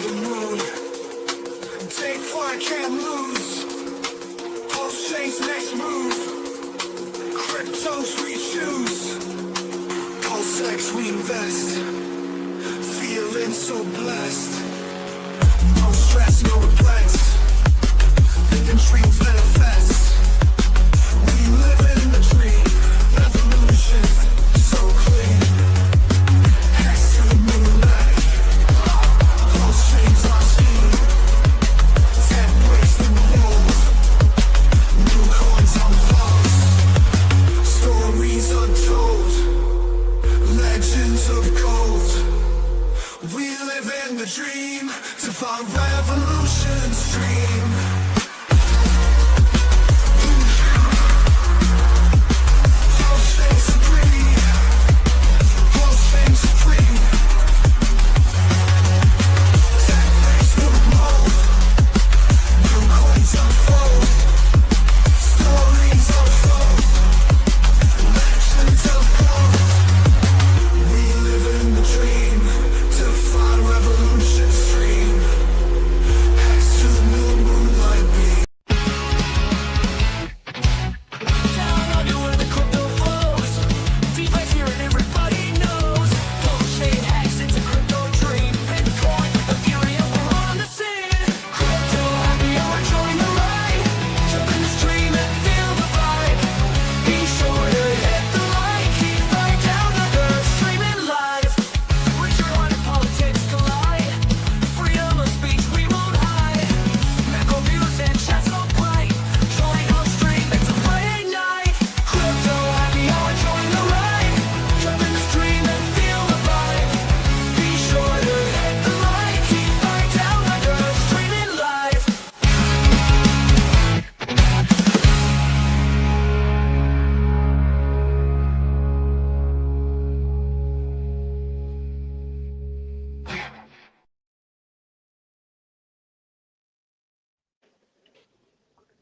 the moon. Take flight, can't lose. PulseChain's next move. Cryptos we choose. PulseX we invest. Feeling so blessed. No stress, no regrets. Living dreams manifest. We live in the dream. Revolution so clean. Hex to the moonlight. PulseChain's our scheme. Tech breaks the rules. New coins on pulse. Stories untold. Legends of gold. We live in the dream. To find revolution's dream.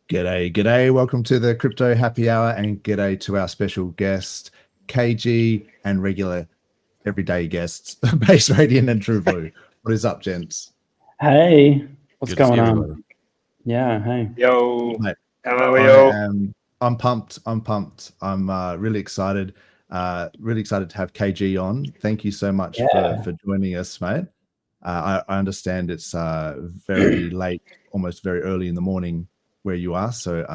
G'day. Welcome to the Crypto Happy Hour, and g'day to our special guest, KG, and regular everyday guests, Base Radiant and True Blue. What is up, gents? Hey, what's going on? Yeah, hey. Yo, Mate, how are you? I'm pumped. I'm really excited. Really excited to have KG on. Thank you so much for joining us, mate. I understand it's very late, almost very early in the morning where you are, so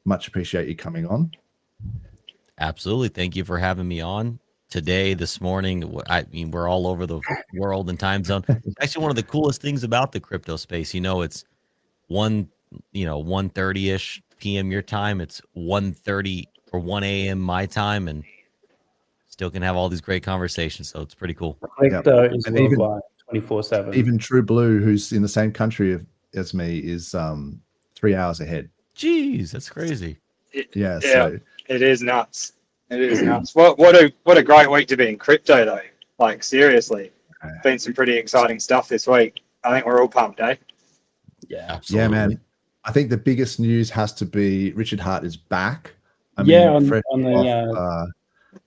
much appreciate you coming on. Absolutely. Thank you for having me on today, this morning. I mean, we're all over the world and time zone. Actually, one of the coolest things about the crypto space, it's 1:30ish p.m. your time. It's 1:30 or 1 a.m. my time, and still can have all these great conversations. So it's pretty cool. Crypto is worldwide, 24/7. Even True Blue, who's in the same country as me, is 3 hours ahead. Jeez, that's crazy. So it is nuts. It is nuts. What a great week to be in crypto, though. Like, seriously, been some pretty exciting stuff this week. I think we're all pumped, eh? Yeah, absolutely. Yeah, man. I think the biggest news has to be Richard Hart is back. On the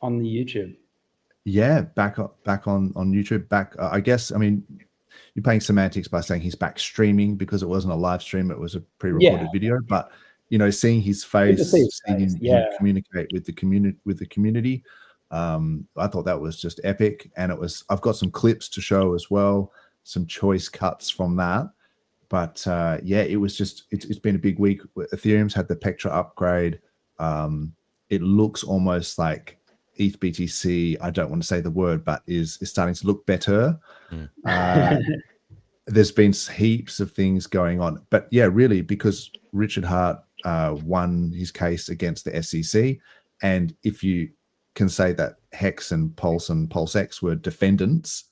YouTube. Yeah, back on YouTube. I guess. I mean, you're playing semantics by saying he's back streaming because it wasn't a live stream; it was a pre-recorded video. But seeing his face, seeing him communicate with the community, I thought that was just epic. And I've got some clips to show as well, some choice cuts from that. But it was just it's been a big week. Ethereum's had the Pectra upgrade. It looks almost like ETH BTC, I don't want to say the word, but is starting to look better. There's been heaps of things going on, but really, because Richard Hart won his case against the SEC, and if you can say that Hex and PulseX were defendants,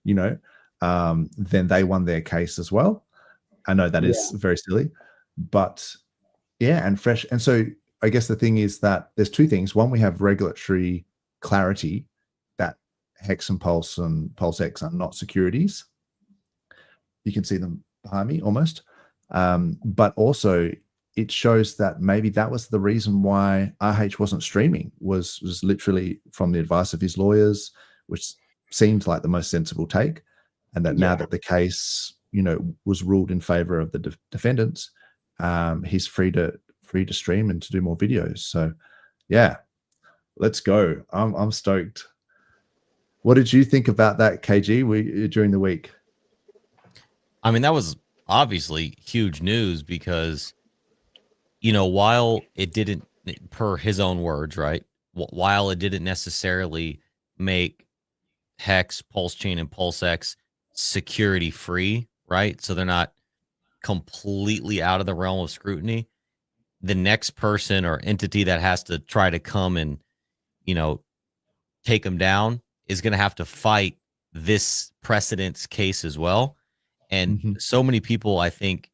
then they won their case as well. I know that is very silly, but and fresh. And so I guess the thing is that there's two things. One, we have regulatory clarity that Hex and PulseX are not securities. You can see them behind me almost. But also it shows that maybe that was the reason why RH wasn't streaming, was literally from the advice of his lawyers, which seemed like the most sensible take. and that now that the case, was ruled in favor of the defendants, he's free to stream and to do more videos. So yeah, let's go. I'm stoked. What did you think about that, KG, during the week? I mean, that was obviously huge news because, while it didn't, per his own words, right? While it didn't necessarily make Hex, PulseChain, and PulseX security free, right? So they're not completely out of the realm of scrutiny. The next person or entity that has to try to come and, take them down is going to have to fight this precedence case as well. And so many people, I think,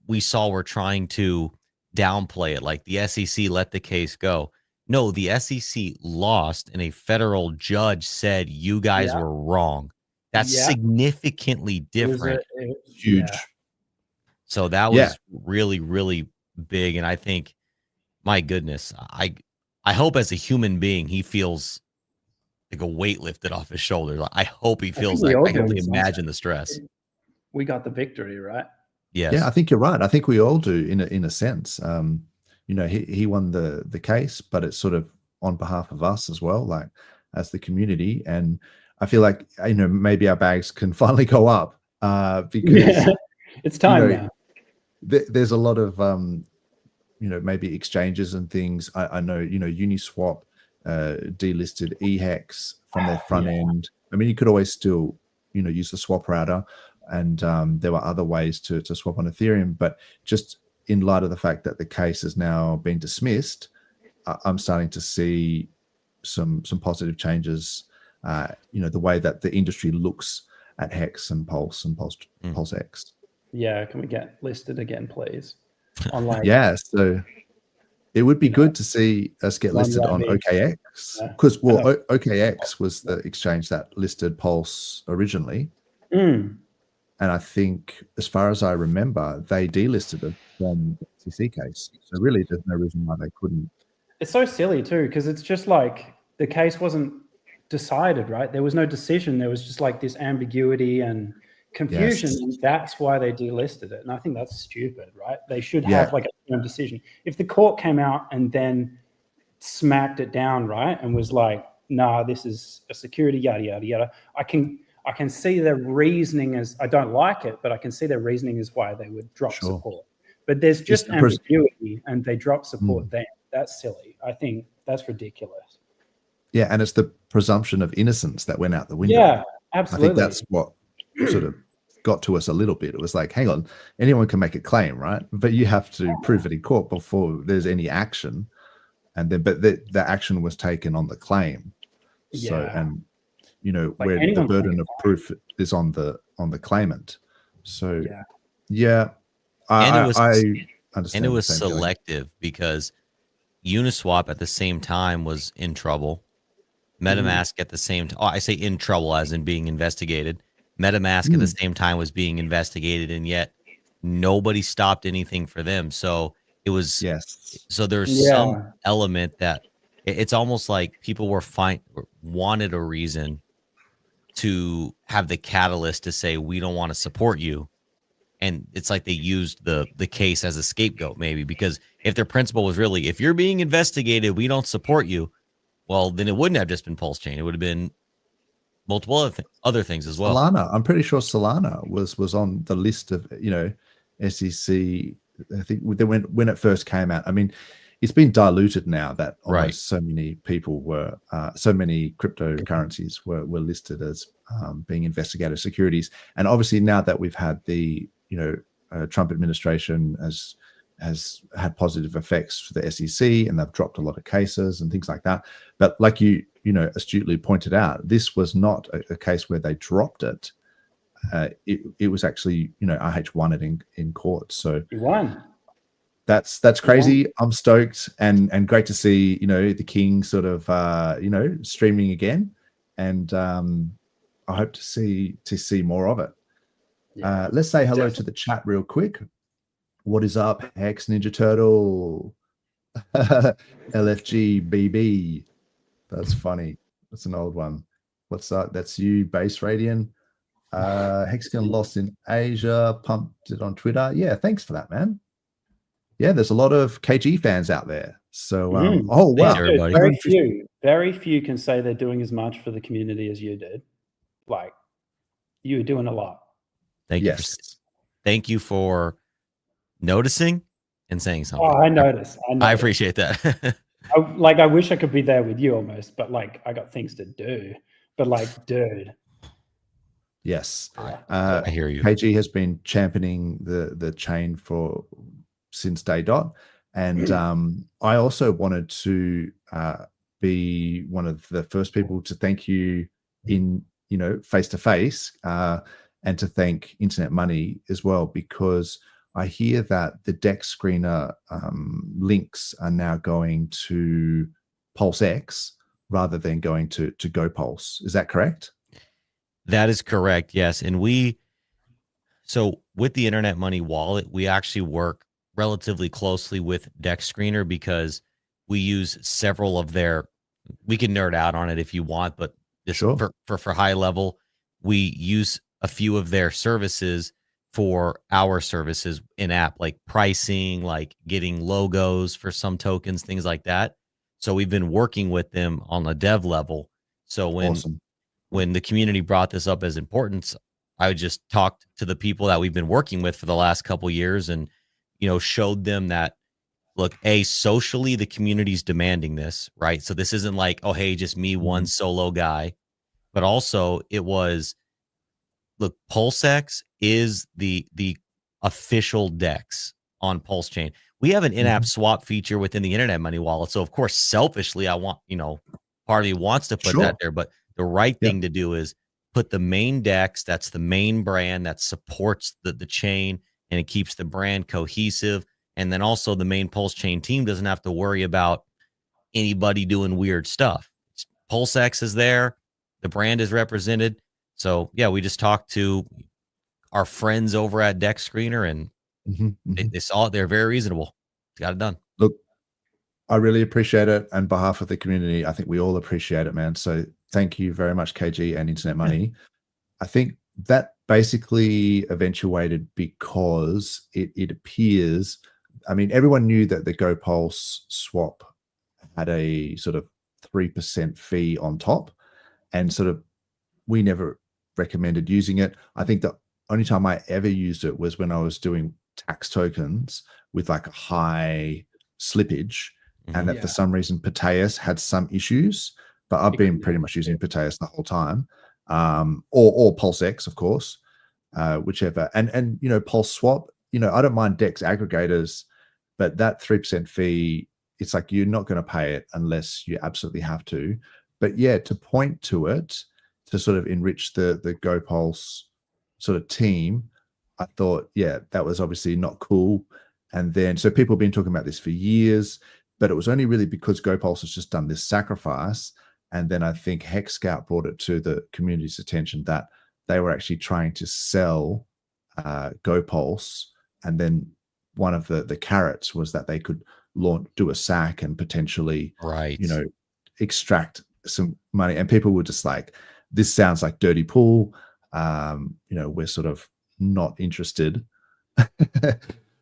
we saw were trying to downplay it, like the SEC let the case go. No, the SEC lost and a federal judge said you guys were wrong. That's significantly different. Huge. So that was really, really big. And I think, my goodness, I hope as a human being, he feels like a weight lifted off his shoulders. I hope he feels like, I can only imagine the stress. We got the victory, right? Yes. Yeah, I think you're right. I think we all do in a sense. He won the case, but it's sort of on behalf of us as well, like as the community. And I feel like, maybe our bags can finally go up because it's time now. There's a lot of, maybe exchanges and things. I know, Uniswap delisted EHEX from their front end. I mean, you could always still, use the swap router, and there were other ways to swap on Ethereum. But just in light of the fact that the case has now been dismissed, I'm starting to see some positive changes. The way that the industry looks at Hex and Pulse and PulseX. Yeah, can we get listed again, please? Online. Yeah, so it would be good to see us get listed on OKX, because OKX was the exchange that listed Pulse originally. And I think, as far as I remember, they delisted it from the SEC case. So really, there's no reason why they couldn't. It's so silly too, because it's just like the case wasn't decided, right? There was no decision. There was just like this ambiguity and confusion, and that's why they delisted it. And I think that's stupid, right? They should have like a firm decision. If the court came out and then smacked it down, right, and was like, nah, this is a security, yada, yada, yada, I can see their reasoning as, I don't like it, but I can see their reasoning is why they would drop support. But there's just ambiguity, and they drop support then. That's silly. I think that's ridiculous. Yeah, and it's the presumption of innocence that went out the window. Yeah, absolutely. I think that's what sort of got to us a little bit. It was like, hang on, anyone can make a claim, right? But you have to prove it in court before there's any action. And then, but the action was taken on the claim. So, and like where the burden of proof is on the claimant. So I understand. And it was selective because Uniswap at the same time was in trouble. MetaMask at the same time, I say in trouble as in being investigated. MetaMask at the same time was being investigated, and yet nobody stopped anything for them. So it was so there's some element that it's almost like people wanted a reason to have the catalyst to say, we don't want to support you. And it's like they used the case as a scapegoat, maybe, because if their principle was really, if you're being investigated, we don't support you, well, then it wouldn't have just been PulseChain. It would have been multiple other things as well. Solana, I'm pretty sure Solana was on the list of, SEC. I think when it first came out. I mean, it's been diluted now that almost so many people were, so many cryptocurrencies were listed as being investigated securities. And obviously now that we've had the, Trump administration has had positive effects for the SEC, and they've dropped a lot of cases and things like that. But like you astutely pointed out, this was not a case where they dropped it. It was actually, RH won it in court. So he won. That's crazy. I'm stoked and great to see, the king sort of, streaming again. And I hope to see more of it. Yeah, let's say hello to the chat real quick. What is up, Hex Ninja Turtle? LFG BB. That's funny. That's an old one. What's up? That's you, Base Radian. HEXican lost in Asia, pumped it on Twitter. Yeah, thanks for that, man. Yeah, there's a lot of KG fans out there. So, oh wow, Thanks, everybody. Very few can say they're doing as much for the community as you did. Like, you were doing a lot. Thank you for noticing and saying something. Oh, I noticed. I appreciate that. I wish I could be there with you almost, but like, I got things to do. But like, dude. Yes. I hear you. KG has been championing the chain since day dot. And I also wanted to be one of the first people to thank you in, face to face, and to thank Internet Money as well, because I hear that the DEX screener links are now going to PulseX rather than going to GoPulse. Is that correct? That is correct. Yes. And so with the Internet Money wallet, we actually work relatively closely with DEX screener because we use several of we can nerd out on it if you want, but Sure. for high level, we use a few of their services for our services in app, like pricing, like getting logos for some tokens, things like that. So we've been working with them on a dev level. So when the community brought this up as importance, I just talked to the people that we've been working with for the last couple of years and, showed them that, look, socially, the community's demanding this, right? So this isn't like, oh, hey, just me, one solo guy, but also it was, look, PulseX is the official DEX on PulseChain. We have an in-app swap feature within the Internet Money wallet. So of course, selfishly, I want, part of me wants to put that there, but the right thing to do is put the main DEX, that's the main brand that supports the chain and it keeps the brand cohesive. And then also the main PulseChain team doesn't have to worry about anybody doing weird stuff. PulseX is there. The brand is represented. So yeah, we just talked to our friends over at DEX Screener and they saw it. They're very reasonable. Got it done. Look, I really appreciate it. On behalf of the community, I think we all appreciate it, man. So thank you very much, KG and Internet Money. I think that basically eventuated because it appears, everyone knew that the GoPulse swap had a sort of 3% fee on top, and sort of we never recommended using it. I think the only time I ever used it was when I was doing tax tokens with like a high slippage, and that for some reason Pateus had some issues, but I've been pretty much using Pateus the whole time, or PulseX, of course, whichever. And Pulse Swap, I don't mind DEX aggregators, but that 3% fee, it's like you're not going to pay it unless you absolutely have to. But yeah, to point to it, to sort of enrich the GoPulse sort of team, I thought, yeah, that was obviously not cool. And then, so people have been talking about this for years, but it was only really because GoPulse has just done this sacrifice. And then I think HEXscout brought it to the community's attention that they were actually trying to sell GoPulse. And then one of the carrots was that they could do a SAC and potentially, extract some money. And people were just like, this sounds like dirty pool. We're sort of not interested.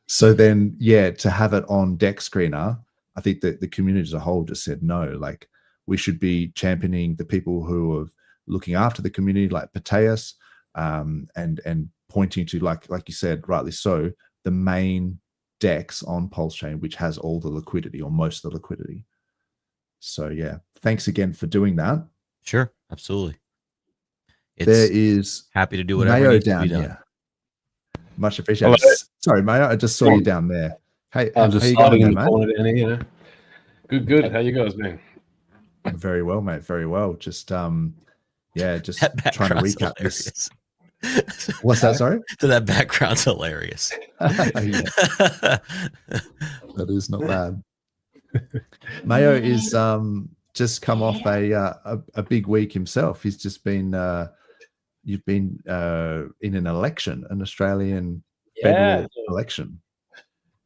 So then, yeah, to have it on DEX Screener, I think that the community as a whole just said, no, like we should be championing the people who are looking after the community, like Pateus, and pointing to, like you said, rightly so, the main DEX on PulseChain, which has all the liquidity or most of the liquidity. So yeah, thanks again for doing that. Sure, absolutely. There is happy to do whatever Mayo needs down to be done. here. Much appreciated. Sorry, Mayo, I just saw you down there. Hey, I'm just how you sliding going, in the mate? corner down here. Good. How you guys been? Very well, mate. Very well. Just just That trying to background's recap this. hilarious. What's that? Sorry. So that background's hilarious. Yeah, that is not bad. Mayo is just come off a big week himself. He's just been you've been in an election, an Australian federal election.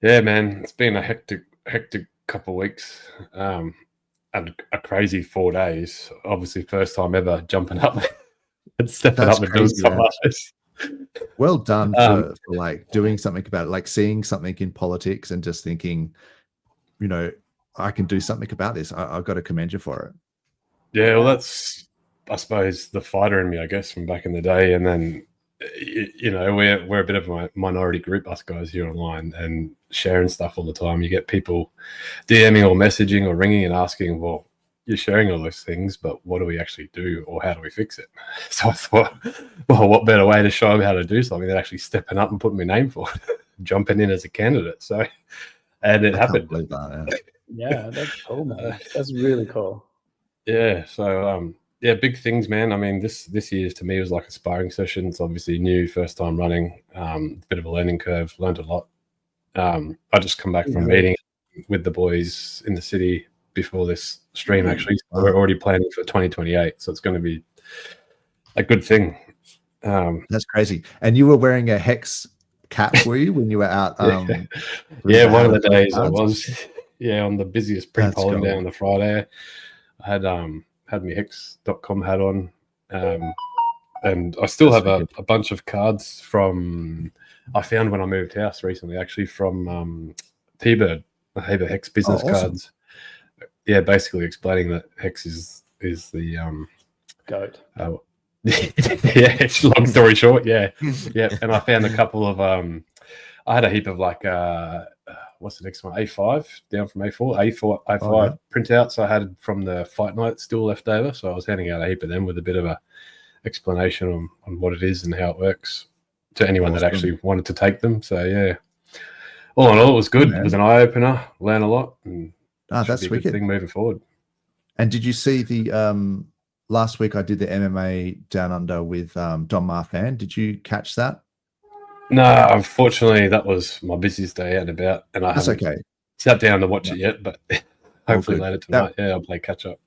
Yeah, man, it's been a hectic couple of weeks, and a crazy 4 days. Obviously, first time ever jumping up and stepping That's up and doing crazy, something man. like this. Well done for like doing something about it, like seeing something in politics and just thinking, you know, I can do something about this. I've got to commend you for it. Yeah, well, that's, I suppose, the fighter in me, I guess, from back in the day. And then, you know, we're a bit of a minority group, us guys here online, and sharing stuff all the time. You get people DMing or messaging or ringing and asking, well, you're sharing all those things, but what do we actually do, or how do we fix it? So I thought, well, what better way to show them how to do something than actually stepping up and putting my name for it, jumping in as a candidate. So, and it happened. Can't believe that, Yeah, that's cool, man. That's really cool. Yeah. So, yeah, big things, man. I mean, this year's to me was like a sparring session. It's obviously new, first time running, bit of a learning curve, learned a lot. I just come back from a meeting with the boys in the city before this stream, actually. So we're already planning for 2028, so it's going to be a good thing. That's crazy. And you were wearing a Hex cap, were you, when you were out? Yeah, one of the days I was. Yeah, on the busiest pre-polling day on the Friday, I had my HEX.com hat on, and I still have a bunch of cards from I found when I moved house recently, actually, from T-Bird. I have a Hex business cards. Yeah, basically explaining that Hex is the goat. Yeah, it's long story short. Yeah, yeah. And I found a couple of I had a heap of like what's the next one? A5 down from A4, A5 printouts I had from the fight night still left over. So I was handing out a heap of them with a bit of a explanation on what it is and how it works to anyone that actually wanted to take them. So yeah, all in all, it was good. It was an eye opener. Learn a lot, and that's a good thing moving forward. And did you see the last week I did the MMA Down Under with Don Marfan? Did you catch that? No, unfortunately, that was my busiest day out and about, and I haven't sat down to watch it yet. But hopefully later tonight, I'll play catch up.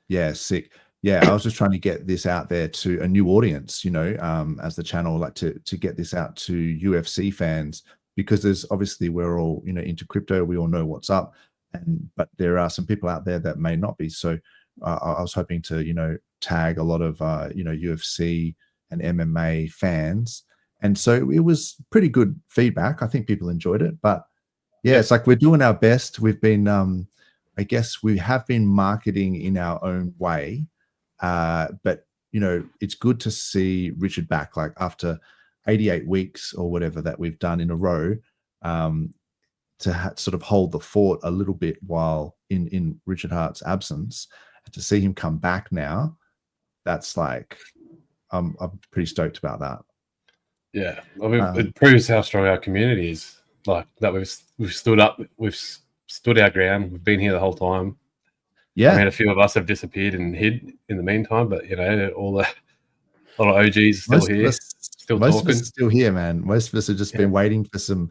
Yeah, sick. Yeah, I was just trying to get this out there to a new audience, you know, as the channel, like to get this out to UFC fans, because there's obviously we're all, you know, into crypto. We all know what's up, but there are some people out there that may not be. So I was hoping to, you know, tag a lot of, you know, UFC and MMA fans. And so it was pretty good feedback. I think people enjoyed it. But yeah, it's like we're doing our best. We've been, I guess we have been marketing in our own way. But, you know, it's good to see Richard back, like after 88 weeks or whatever that we've done in a row, to sort of hold the fort a little bit while in Richard Hart's absence. To see him come back now, that's like, I'm pretty stoked about that. Yeah, I mean, it proves how strong our community is. Like that, we've stood up, we've stood our ground, we've been here the whole time. Yeah, I mean, a few of us have disappeared and hid in the meantime, but you know, a lot of OGs are still here, still talking. Most of us are still here, man. Most of us have just been waiting for some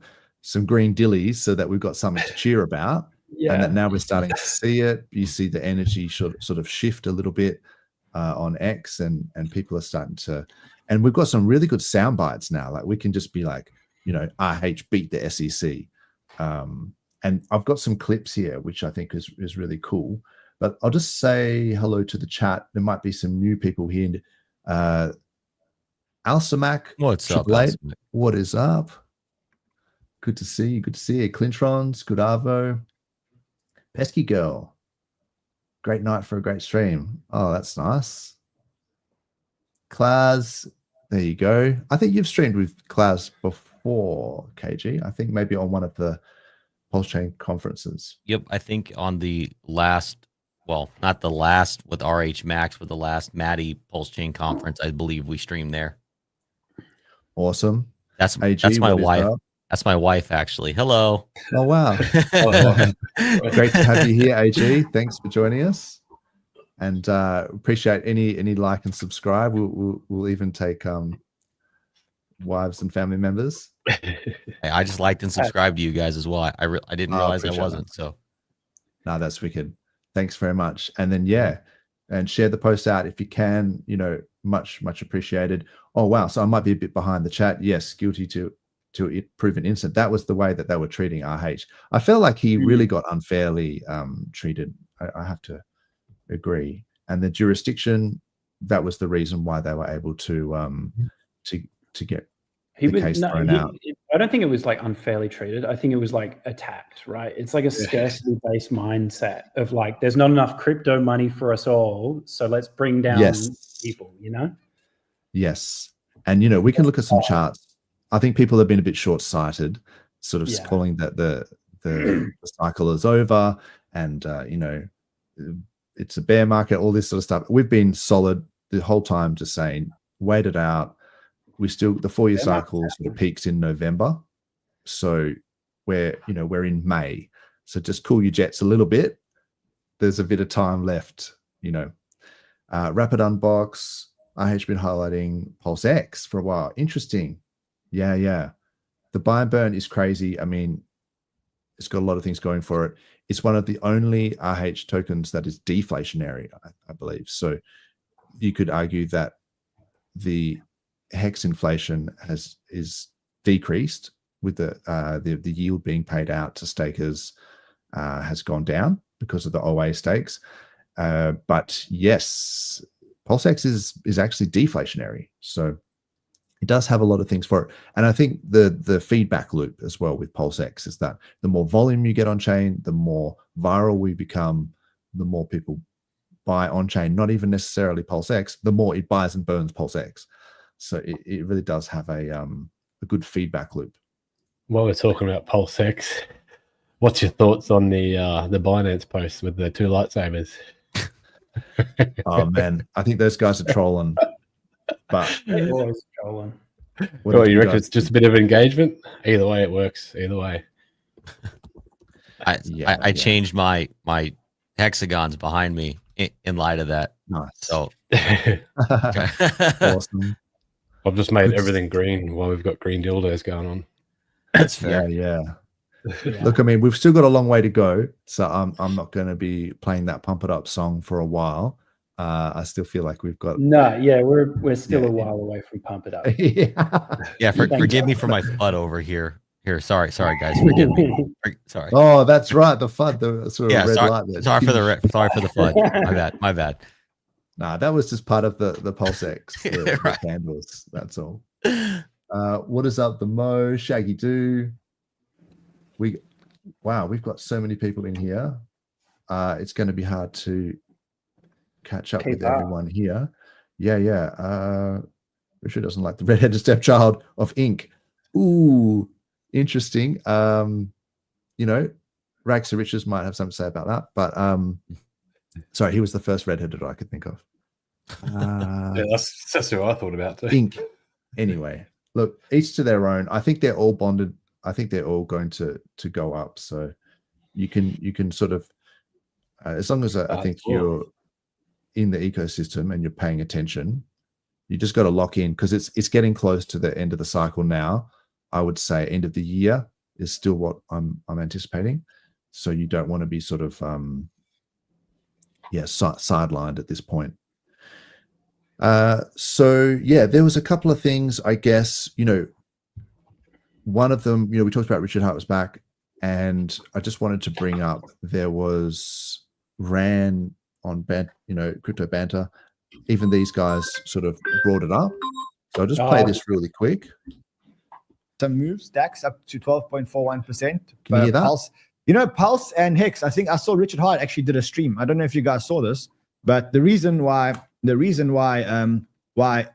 green dillies so that we've got something to cheer about. Yeah. And that now we're starting to see it. You see the energy sort of shift a little bit on X, and people are starting to, and we've got some really good sound bites now. Like we can just be like, you know, RH beat the SEC. And I've got some clips here, which I think is really cool. But I'll just say hello to the chat. There might be some new people here. Alsamac. What's up, Alsamac? What is up? Good to see you. Good to see you. Clintrons. Good Arvo. Pesky Girl. Great night for a great stream. Oh, that's nice. Klaus. There you go. I think you've streamed with Klaus before, KG. I think maybe on one of the PulseChain conferences. Yep. I think on the last, well, not the last with RH Max, but the last Maddie PulseChain conference, I believe we streamed there. Awesome. That's my wife. That's my wife, actually. Hello. Oh, wow. Great to have you here, AG. Thanks for joining us. And appreciate any like and subscribe. We'll even take wives and family members. I just liked and subscribed to you guys as well. I didn't realize I wasn't. That. So, no, that's wicked. Thanks very much. And then and share the post out if you can. You know, much appreciated. Oh wow, so I might be a bit behind the chat. Yes, guilty to it proven innocent. That was the way that they were treating RH. I felt like he really got unfairly treated. I have to agree. And the jurisdiction that was the reason why they were able to get He the was case no, thrown out. I don't think it was like unfairly treated. I think it was like attacked, right? It's like a scarcity-based mindset of like, there's not enough crypto money for us all, so let's bring down people, you know? Yes. And, you know, we can look at some charts. I think people have been a bit short-sighted, sort of calling that the cycle is over and, you know, it's a bear market, all this sort of stuff. We've been solid the whole time just saying, wait it out. We still, the 4-year cycle sort of peaks in November. So we're in May. So just cool your jets a little bit. There's a bit of time left, you know. Rapid unbox. I have been highlighting PulseX for a while. Interesting. Yeah. The buy and burn is crazy. I mean, it's got a lot of things going for it. It's one of the only RH tokens that is deflationary, I believe. So you could argue that the hex inflation is decreased with the yield being paid out to stakers has gone down because of the OA stakes. But yes, PulseX is actually deflationary. So it does have a lot of things for it. And I think the feedback loop as well with PulseX is that the more volume you get on chain, the more viral we become, the more people buy on chain, not even necessarily PulseX, the more it buys and burns PulseX. So it really does have a good feedback loop. While we're talking about PulseX, what's your thoughts on the Binance post with the 2 lightsabers? Oh man, I think those guys are trolling. But Always trolling. What do you reckon? It's just a bit of engagement. Either way, it works. Either way. I changed my hexagons behind me in light of that. Nice. So awesome. I've just made everything green while we've got green dildos going on. That's fair. Yeah. Look, I mean, we've still got a long way to go, so I'm not going to be playing that Pump It Up song for a while. I still feel like we've got we're still a while away from Pump It Up. Forgive me for my FUD over here. Sorry guys, forgive me. Sorry. Oh, that's right, the FUD, the sort of red light there. Sorry for the FUD. My bad. Nah, that was just part of the PulseX, the candles. That's all. What is up, the Mo, Shaggy Doo? We've got so many people in here. It's going to be hard to catch up with everyone here. Richard doesn't like the redheaded stepchild of ink. Ooh, interesting. You know, Rags to Riches might have something to say about that, but sorry, he was the first redheaded I could think of. That's who I thought about too. Ink. Anyway, look, each to their own. I think they're all bonded. I think they're all going to go up. So you can sort of, as long as I think you're in the ecosystem and you're paying attention, you just got to lock in, because it's getting close to the end of the cycle now. I would say end of the year is still what I'm anticipating. So you don't want to be sort of sidelined at this point. So yeah, there was a couple of things, I guess, you know. One of them, you know, we talked about Richard Hart was back, and I just wanted to bring up, there was Ran on Crypto Banter. Even these guys sort of brought it up. So I'll just play this really quick. Some moves, DAX up to 12.41%. Can you hear that? Pulse, you know, Pulse and Hex, I think I saw Richard Hart actually did a stream. I don't know if you guys saw this, but the reason why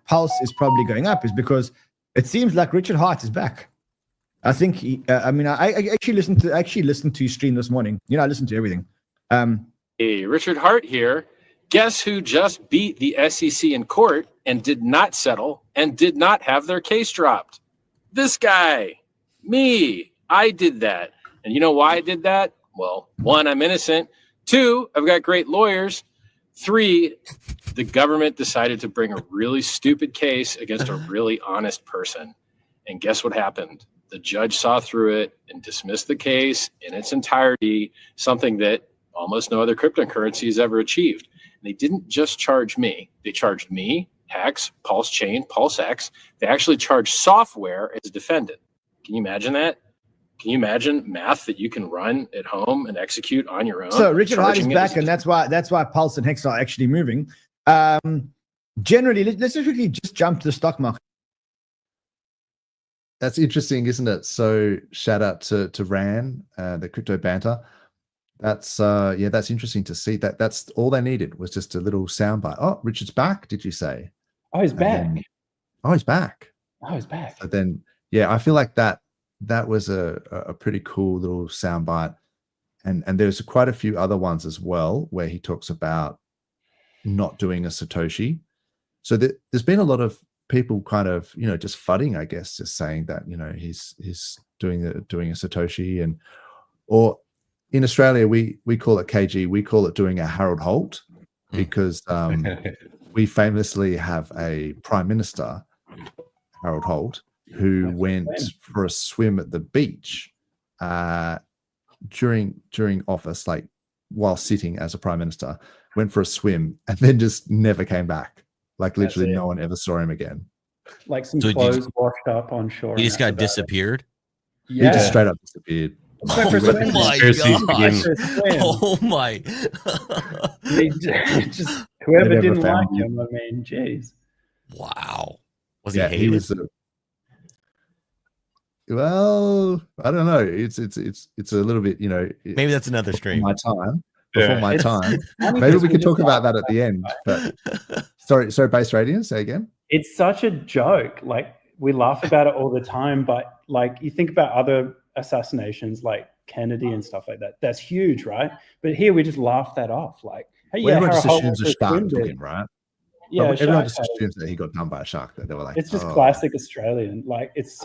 Pulse is probably going up is because it seems like Richard Hart is back. I think I actually listened to his stream this morning. You know, I listened to everything. Hey, Richard Hart here. Guess who just beat the SEC in court and did not settle and did not have their case dropped? This guy, me. I did that. And you know why I did that? Well, 1, I'm innocent. 2, I've got great lawyers. 3, the government decided to bring a really stupid case against a really honest person. And guess what happened? The judge saw through it and dismissed the case in its entirety, something that almost no other cryptocurrency has ever achieved. And they didn't just charge me. They charged me, Hex, PulseChain, PulseX. They actually charged software as a defendant. Can you imagine that? Can you imagine math that you can run at home and execute on your own? So Richard Hart is back, and that's why Pulse and Hex are actually moving. generally, let's just quickly just jump to the stock market. That's interesting, isn't it? So shout out to Ran, the crypto banter. That's that's interesting to see. That's all they needed was just a little soundbite. Oh, Richard's back. Did you say? Oh, he's back. He's back. Oh, he's back. So then, yeah, I feel like that was a pretty cool little soundbite, and there's quite a few other ones as well where he talks about not doing a Satoshi. So there's been a lot of people kind of just fudding, I guess, just saying that he's doing a Satoshi, or in Australia we call it KG, we call it doing a Harold Holt, because we famously have a prime minister, Harold Holt, who went for a swim at the beach during office, like while sitting as a prime minister, went for a swim and then just never came back. Like literally no one ever saw him again. Like some clothes washed up on shore. He just got disappeared? Yeah. He just straight up disappeared. Oh my God. Oh my. Just whoever didn't like him, I mean, geez. Wow. Was he hated? He was well, I don't know. It's a little bit, maybe that's another stream. Before my time. Maybe we could talk about that at the end. But sorry, base radiance, say again. It's such a joke. Like, we laugh about it all the time, but like you think about other assassinations like Kennedy and stuff like that. That's huge, right? But here we just laugh that off. Like, hey, well, everyone just assumes a shark took him, right? Yeah, everyone just assumes that he got done by a shark. That they were like, it's just classic Australian. Like, it's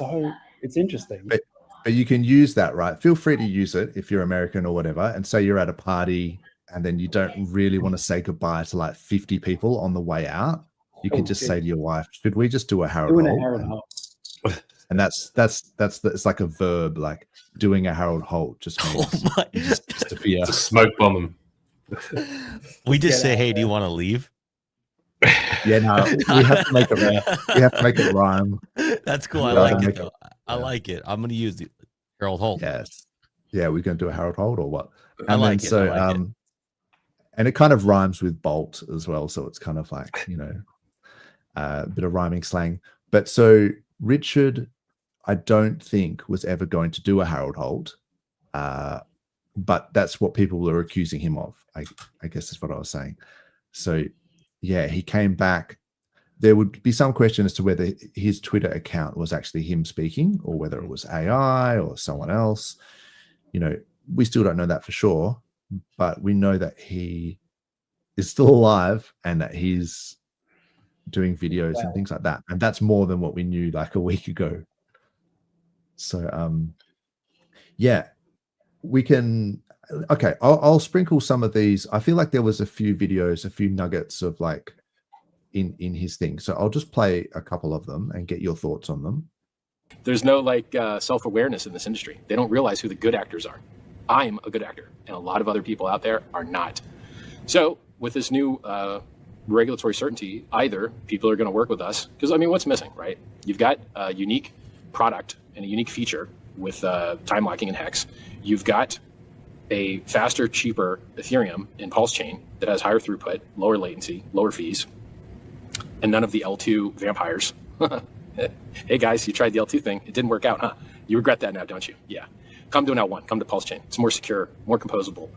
interesting. But you can use that, right? Feel free to use it if you're American or whatever, and say you're at a party and then you don't really want to say goodbye to like 50 people on the way out. You can just say to your wife, should we just do a Harold Holt? And that's it's like a verb, like doing a Harold Holt just means just disappear. Just smoke bomb them. We just say, hey, do you want to leave? Yeah, no, we have to make it rhyme. That's cool. I like it though. I like it. I'm gonna use the Harold Holt. Yes. Yeah, we're gonna do a Harold Holt or what? I like it. And it kind of rhymes with bolt as well, so it's kind of like a bit of rhyming slang. But so Richard, I don't think was ever going to do a Harold Holt, but that's what people were accusing him of. I guess is what I was saying. So yeah, he came back. There would be some question as to whether his Twitter account was actually him speaking or whether it was AI or someone else. We still don't know that for sure, but we know that he is still alive and that he's doing videos and things like that. And that's more than what we knew like a week ago. So, yeah, we can. Okay, I'll sprinkle some of these. I feel like there was a few videos, a few nuggets of like in his thing. So I'll just play a couple of them and get your thoughts on them. There's no like self-awareness in this industry. They don't realize who the good actors are. I'm a good actor, and a lot of other people out there are not. So with this new regulatory certainty, either people are going to work with us, because I mean, what's missing, right? You've got a unique product and a unique feature with time locking and Hex. You've got a faster, cheaper Ethereum in PulseChain that has higher throughput, lower latency, lower fees, and none of the L2 vampires. Hey guys, you tried the L2 thing. It didn't work out, huh? You regret that now, don't you? Yeah. Come to an L1, come to PulseChain. It's more secure, more composable.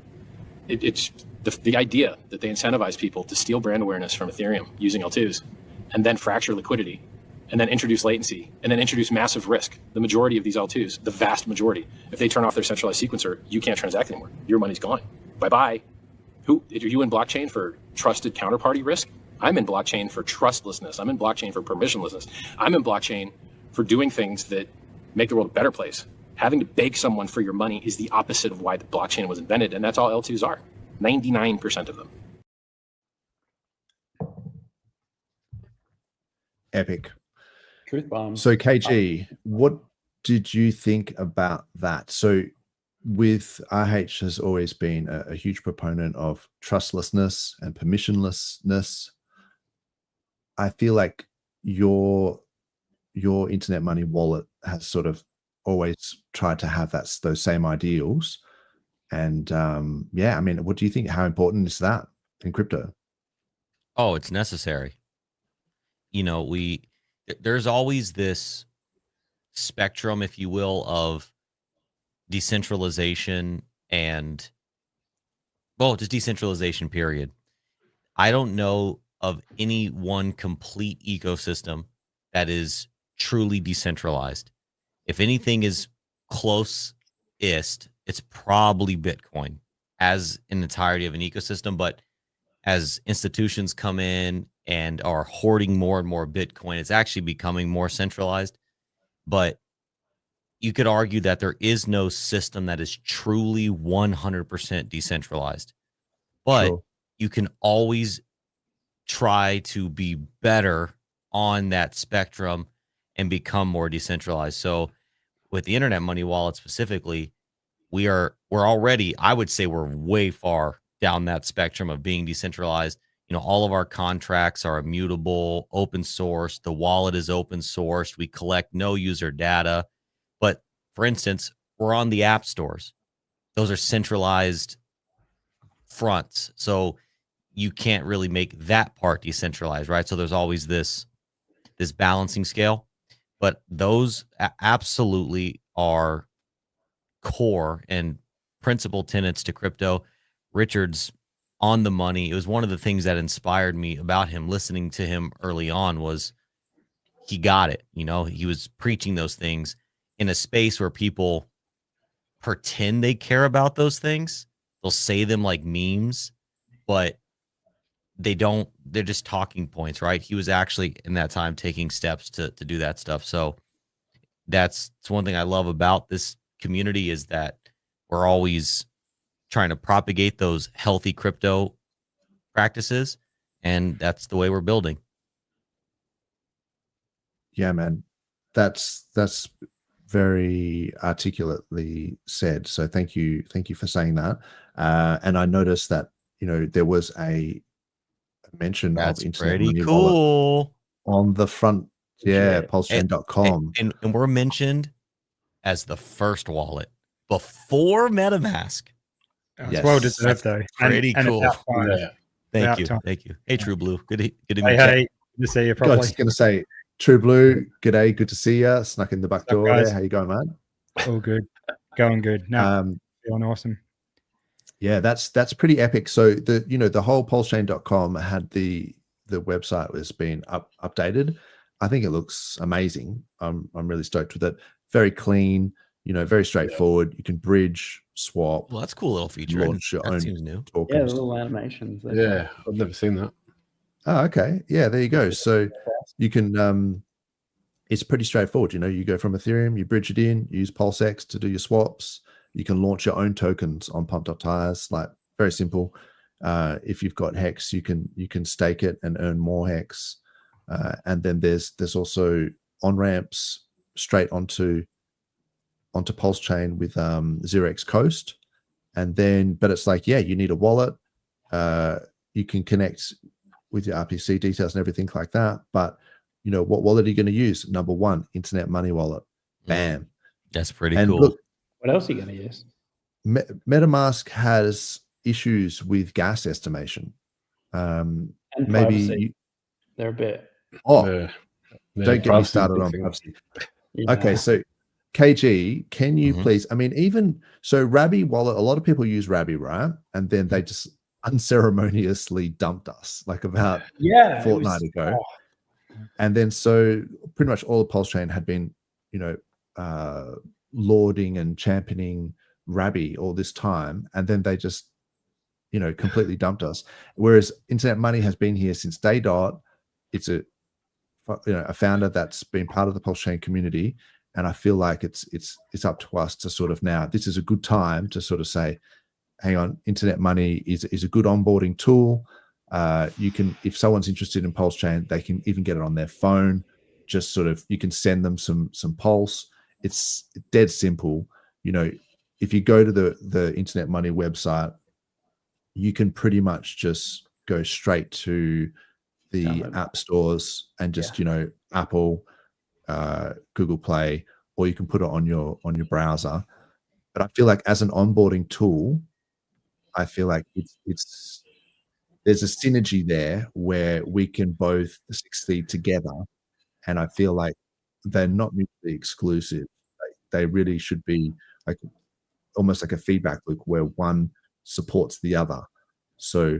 It's the idea that they incentivize people to steal brand awareness from Ethereum using L2s and then fracture liquidity and then introduce latency and then introduce massive risk. The majority of these L2s, the vast majority, if they turn off their centralized sequencer, you can't transact anymore. Your money's gone. Bye-bye. Are you in blockchain for trusted counterparty risk? I'm in blockchain for trustlessness. I'm in blockchain for permissionlessness. I'm in blockchain for doing things that make the world a better place. Having to beg someone for your money is the opposite of why the blockchain was invented, and that's all L2s are. 99% of them. Epic. Truth bomb. So KG, what did you think about that? So with RH has always been a huge proponent of trustlessness and permissionlessness. I feel like your internet money wallet has sort of always tried to have those same ideals. And yeah, I mean, what do you think? How important is that in crypto? Oh, it's necessary. you know, there's always this spectrum, if you will, of decentralization and, well, just decentralization, period. I don't know of any one complete ecosystem that is truly decentralized. If anything is closest, it's probably Bitcoin as an entirety of an ecosystem. But as institutions come in and are hoarding more and more Bitcoin, it's actually becoming more centralized. But you could argue that there is no system that is truly 100% decentralized. But Sure. you can always try to be better on that spectrum and become more decentralized. So with the internet money wallet specifically, we're already, I would say we're way far down that spectrum of being decentralized. You know, all of our contracts are immutable, open source. The wallet is open sourced. We collect no user data. But for instance, we're on the app stores. Those are centralized fronts. So you can't really make that part decentralized, right? So there's always this balancing scale. But those absolutely are core and principal tenets to crypto. Richard's on the money. It was one of the things that inspired me about him. Listening to him early on was he got it. You know, he was preaching those things in a space where people pretend they care about those things. They'll say them like memes, but they don't. They're just talking points, right? He was actually in that time taking steps to do that stuff. So that's one thing I love about this community, is that we're always trying to propagate those healthy crypto practices, and that's the way we're building. Yeah, man, that's very articulately said. So thank you for saying that. And I noticed that, you know, there was a mention That's of internet pretty money wallet cool on the front. Yeah, PulseChain.com. and we're mentioned as the first wallet before MetaMask. It's Yes. well deserved, though. Pretty and cool. It's about time. Thank you. time. Thank you. Hey, True Blue. Good to meet Hey, you. hey, good to see you I properly. was just going to say, True Blue, g'day, good to see you. Snuck in the back door guys? there. How you going, man? All good. Going good. No, feeling awesome. Yeah, that's pretty epic. So the whole PulseChain.com had the website was being updated. I think it looks amazing. I'm really stoked with it. Very clean, you know, very straightforward. You can bridge, swap. Well, that's a cool little feature. Launch your That own seems new. Yeah, tokens. the little animations. Yeah, I've never seen that. Oh, okay. Yeah, there you go. So you can it's pretty straightforward. You know, you go from Ethereum, you bridge it in, use PulseX to do your swaps. You can launch your own tokens on Pumped Up Tires, like very simple. If you've got Hex, you can stake it and earn more Hex. And then there's also on ramps straight onto PulseChain with 0x Coast. And then, but it's like, yeah, you need a wallet. You can connect with your RPC details and everything like that. But you know, what wallet are you going to use? Number one, internet money wallet. Bam. That's pretty And cool. look, What else are you going to use? MetaMask has issues with gas estimation. And Maybe privacy. They're a bit. don't get me started on privacy. Yeah. Okay, so KG, can you Mhm. please? I mean, even so, Rabby wallet. A lot of people use Rabby, right? And then they just unceremoniously dumped us, like about a fortnight ago. And then so pretty much all of PulseChain had been, you know, lauding and championing Rabby all this time, and then they just, you know, completely dumped us. Whereas Internet Money has been here since day dot. It's a founder that's been part of the PulseChain community, and I feel like it's up to us to sort of now. This is a good time to sort of say, hang on, Internet Money is a good onboarding tool. You can, if someone's interested in PulseChain, they can even get it on their phone. Just sort of, you can send them some Pulse. It's dead simple. You know, if you go to the Internet Money website, you can pretty much just go straight to the app stores and just, you know, Apple, Google Play, or you can put it on your browser. But I feel like as an onboarding tool, I feel like it's there's a synergy there where we can both succeed together. And I feel like they're not mutually exclusive. They really should be like almost like a feedback loop where one supports the other. So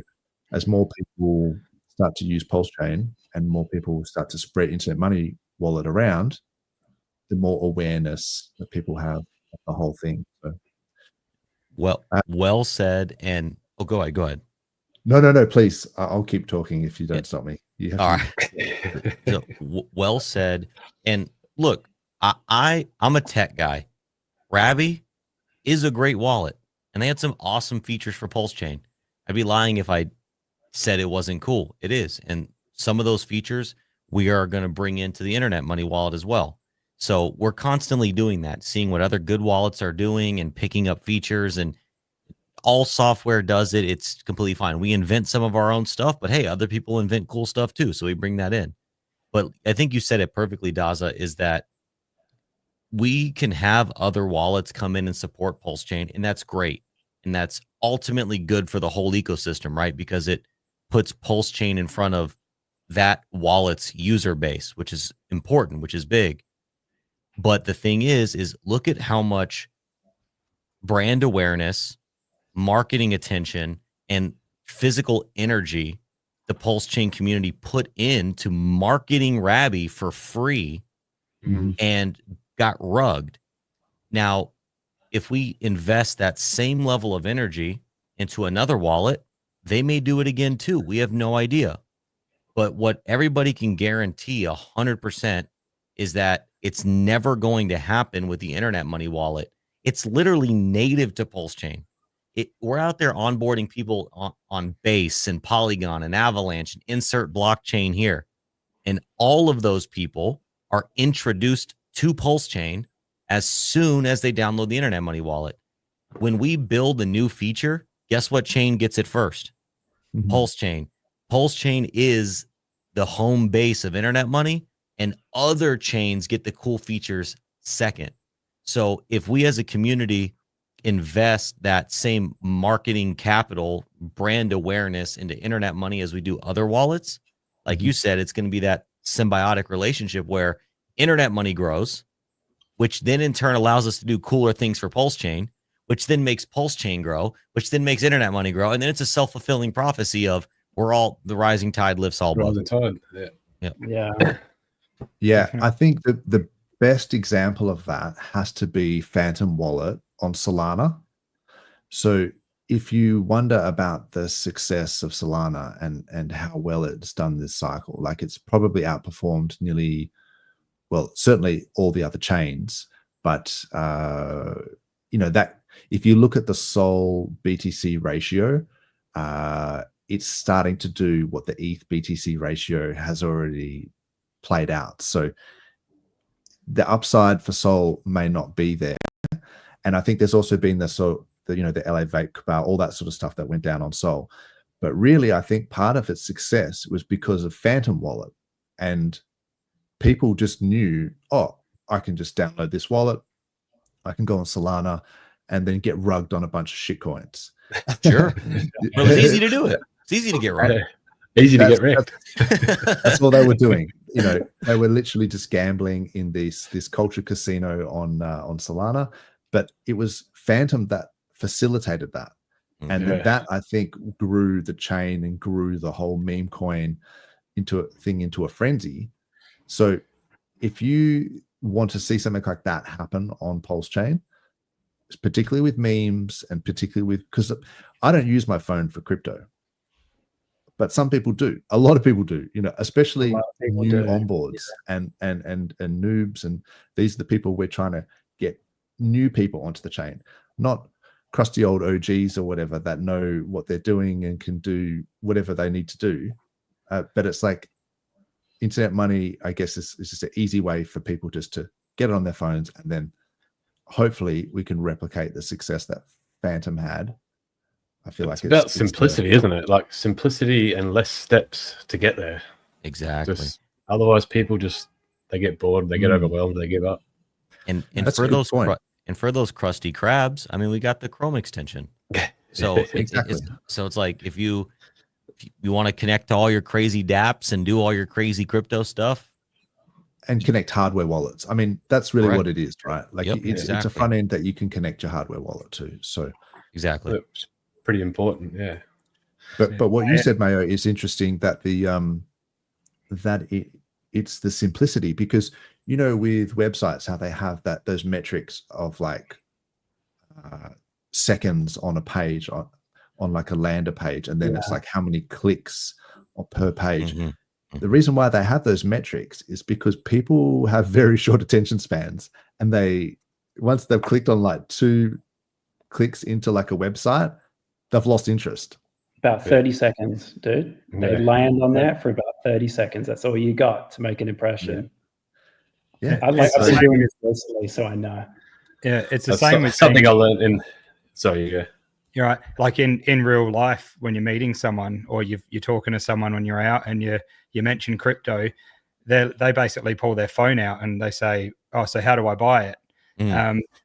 as more people start to use PulseChain and more people start to spread Internet Money Wallet around, the more awareness that people have of the whole thing. So, well said. And go ahead. No, please. I'll keep talking if you don't stop me. You have All to. right. So, well said. And look, I'm a tech guy. Rabby is a great wallet, and they had some awesome features for PulseChain. I'd be lying if I said it wasn't cool. It is, and some of those features we are going to bring into the Internet Money Wallet as well. So we're constantly doing that, seeing what other good wallets are doing and picking up features, and all software does it. It's completely fine. We invent some of our own stuff, but hey, other people invent cool stuff too. So we bring that in. But I think you said it perfectly, Dozza, is that we can have other wallets come in and support PulseChain, and that's great. And that's ultimately good for the whole ecosystem, right? Because it puts PulseChain in front of that wallet's user base, which is important, which is big. But the thing is look at how much brand awareness, marketing attention, and physical energy the PulseChain community put into marketing Rabby for free and got rugged. Now, if we invest that same level of energy into another wallet, they may do it again too. We have no idea. But what everybody can guarantee 100% is that it's never going to happen with the Internet Money Wallet. It's literally native to PulseChain. We're out there onboarding people on Base and Polygon and Avalanche and insert blockchain here. And all of those people are introduced to PulseChain as soon as they download the Internet Money Wallet. When we build a new feature, guess what chain gets it first? PulseChain. PulseChain is the home base of Internet Money, and other chains get the cool features second. So if we as a community invest that same marketing capital, brand awareness into Internet Money as we do other wallets, like you said, it's going to be that symbiotic relationship where Internet Money grows, which then in turn allows us to do cooler things for PulseChain, which then makes PulseChain grow, which then makes Internet Money grow. And then it's a self-fulfilling prophecy of the rising tide lifts all boats. Yeah. I think that the best example of that has to be Phantom Wallet on Solana. So if you wonder about the success of Solana and how well it's done this cycle, like it's probably outperformed certainly all the other chains, but that if you look at the Sol BTC ratio, it's starting to do what the ETH BTC ratio has already played out. So the upside for Sol may not be there. And I think there's also been the LA vape cabal, all that sort of stuff that went down on Sol. But really, I think part of its success was because of Phantom Wallet. And people just knew, I can just download this wallet. I can go on Solana and then get rugged on a bunch of shitcoins. Sure. Well, it's easy to do it. It's easy to get rugged. Easy to get wrecked. That's all they were doing. They were literally just gambling in this culture casino on Solana. But it was Phantom that facilitated that. And that, I think, grew the chain and grew the whole meme coin into a frenzy. So if you want to see something like that happen on PulseChain, particularly with memes and particularly because I don't use my phone for crypto, but some people do. A lot of people do, especially new onboards and noobs. And these are the people we're trying to get new people onto the chain, not crusty old OGs or whatever that know what they're doing and can do whatever they need to do. But it's like Internet Money, I guess, is just an easy way for people just to get it on their phones, and then hopefully we can replicate the success that Phantom had. I feel like it's about simplicity, isn't it? Like simplicity and less steps to get there. Exactly. Otherwise, people they get bored, they get overwhelmed, they give up. And for those crusty crabs, I mean, we got the Chrome extension. So exactly. So it's like if you If you want to connect to all your crazy dApps and do all your crazy crypto stuff, and connect hardware wallets. I mean, that's really Correct. what it is, right? Like Yep, it's a exactly. front end that you can connect your hardware wallet to. So exactly. It's pretty important. Yeah. but what you said, Mayo, is interesting, that it's the simplicity, because you know, with websites, how they have those metrics of like seconds on a page, on like a lander page, and then it's like how many clicks per page. The reason why they have those metrics is because people have very short attention spans, and once they've clicked on like 2 clicks into like a website, they've lost interest. About 30 seconds, dude. They land on there for about 30 seconds. That's all you got to make an impression. Yeah. I've been doing this recently, so I know. Yeah, it's the same with something I learned in. Sorry, yeah. You're right. Like in real life, when you're meeting someone or you're talking to someone when you're out and you mention crypto, they basically pull their phone out and they say, "Oh, so how do I buy it?"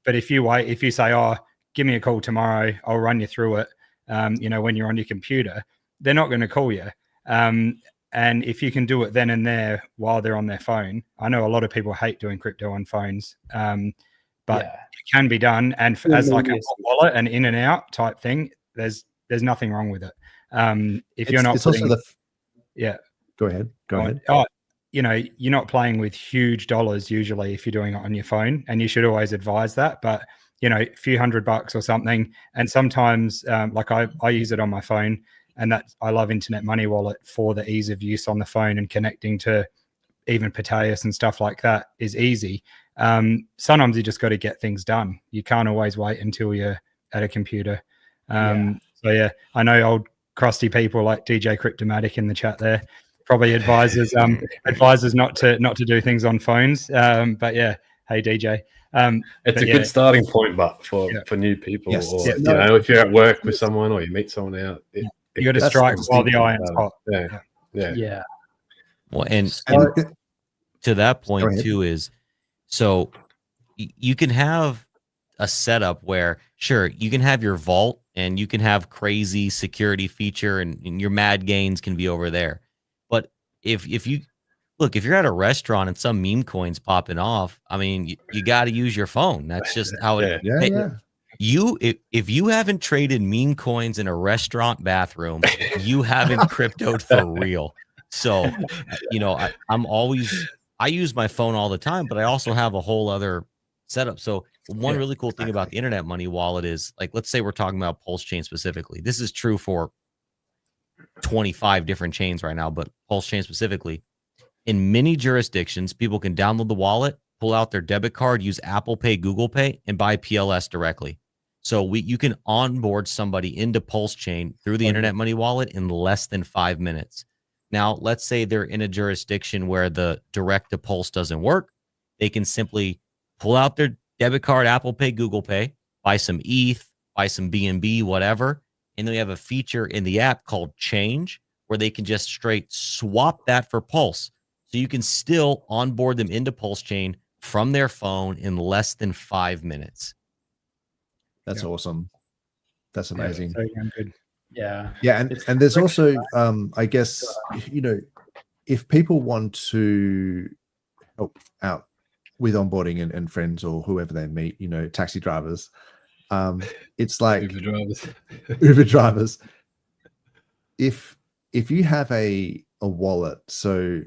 But if you say, "Oh, give me a call tomorrow, I'll run you through it," when you're on your computer, they're not going to call you. And if you can do it then and there while they're on their phone, I know a lot of people hate doing crypto on phones, but it can be done. And as like a wallet and in and out type thing, there's nothing wrong with it. If you're not, it's also Go ahead. Oh, you're not playing with huge dollars usually if you're doing it on your phone, and you should always advise that. But a few $100 or something, and sometimes like I use it on my phone, and that I love Internet Money Wallet for the ease of use on the phone, and connecting to even Proteus and stuff like that is easy. Sometimes you just got to get things done. You can't always wait until you're at a computer. So yeah, I know old crusty people like DJ Cryptomatic in the chat there probably advises not to do things on phones. But yeah, hey DJ. It's a good starting point, but for new people, or if you're at work with someone or you meet someone out, you got to strike while the iron's hot. Yeah. Well, and to that point too is, so you can have a setup where, sure, you can have your vault and you can have crazy security feature, and your mad gains can be over there. But if you're at a restaurant and some meme coin's popping off, I mean, you got to use your phone. That's just how it. If you haven't traded meme coins in a restaurant bathroom, you haven't cryptoed for real. So, I use my phone all the time, but I also have a whole other setup. So one really cool thing about the Internet Money Wallet is, like, let's say we're talking about PulseChain specifically. This is true for 25 different chains right now, but PulseChain specifically. In many jurisdictions, people can download the wallet, pull out their debit card, use Apple Pay, Google Pay, and buy PLS directly. So you can onboard somebody into PulseChain through the Internet Money Wallet in less than 5 minutes. Now, let's say they're in a jurisdiction where the direct to Pulse doesn't work. They can simply pull out their debit card, Apple Pay, Google Pay, buy some ETH, buy some BNB, whatever. And then we have a feature in the app called Change, where they can just straight swap that for Pulse. So you can still onboard them into PulseChain from their phone in less than 5 minutes. That's awesome. That's amazing. Yeah. And there's also, I guess, if people want to help out with onboarding and friends or whoever they meet, taxi drivers, it's like Uber drivers. If you have a wallet, so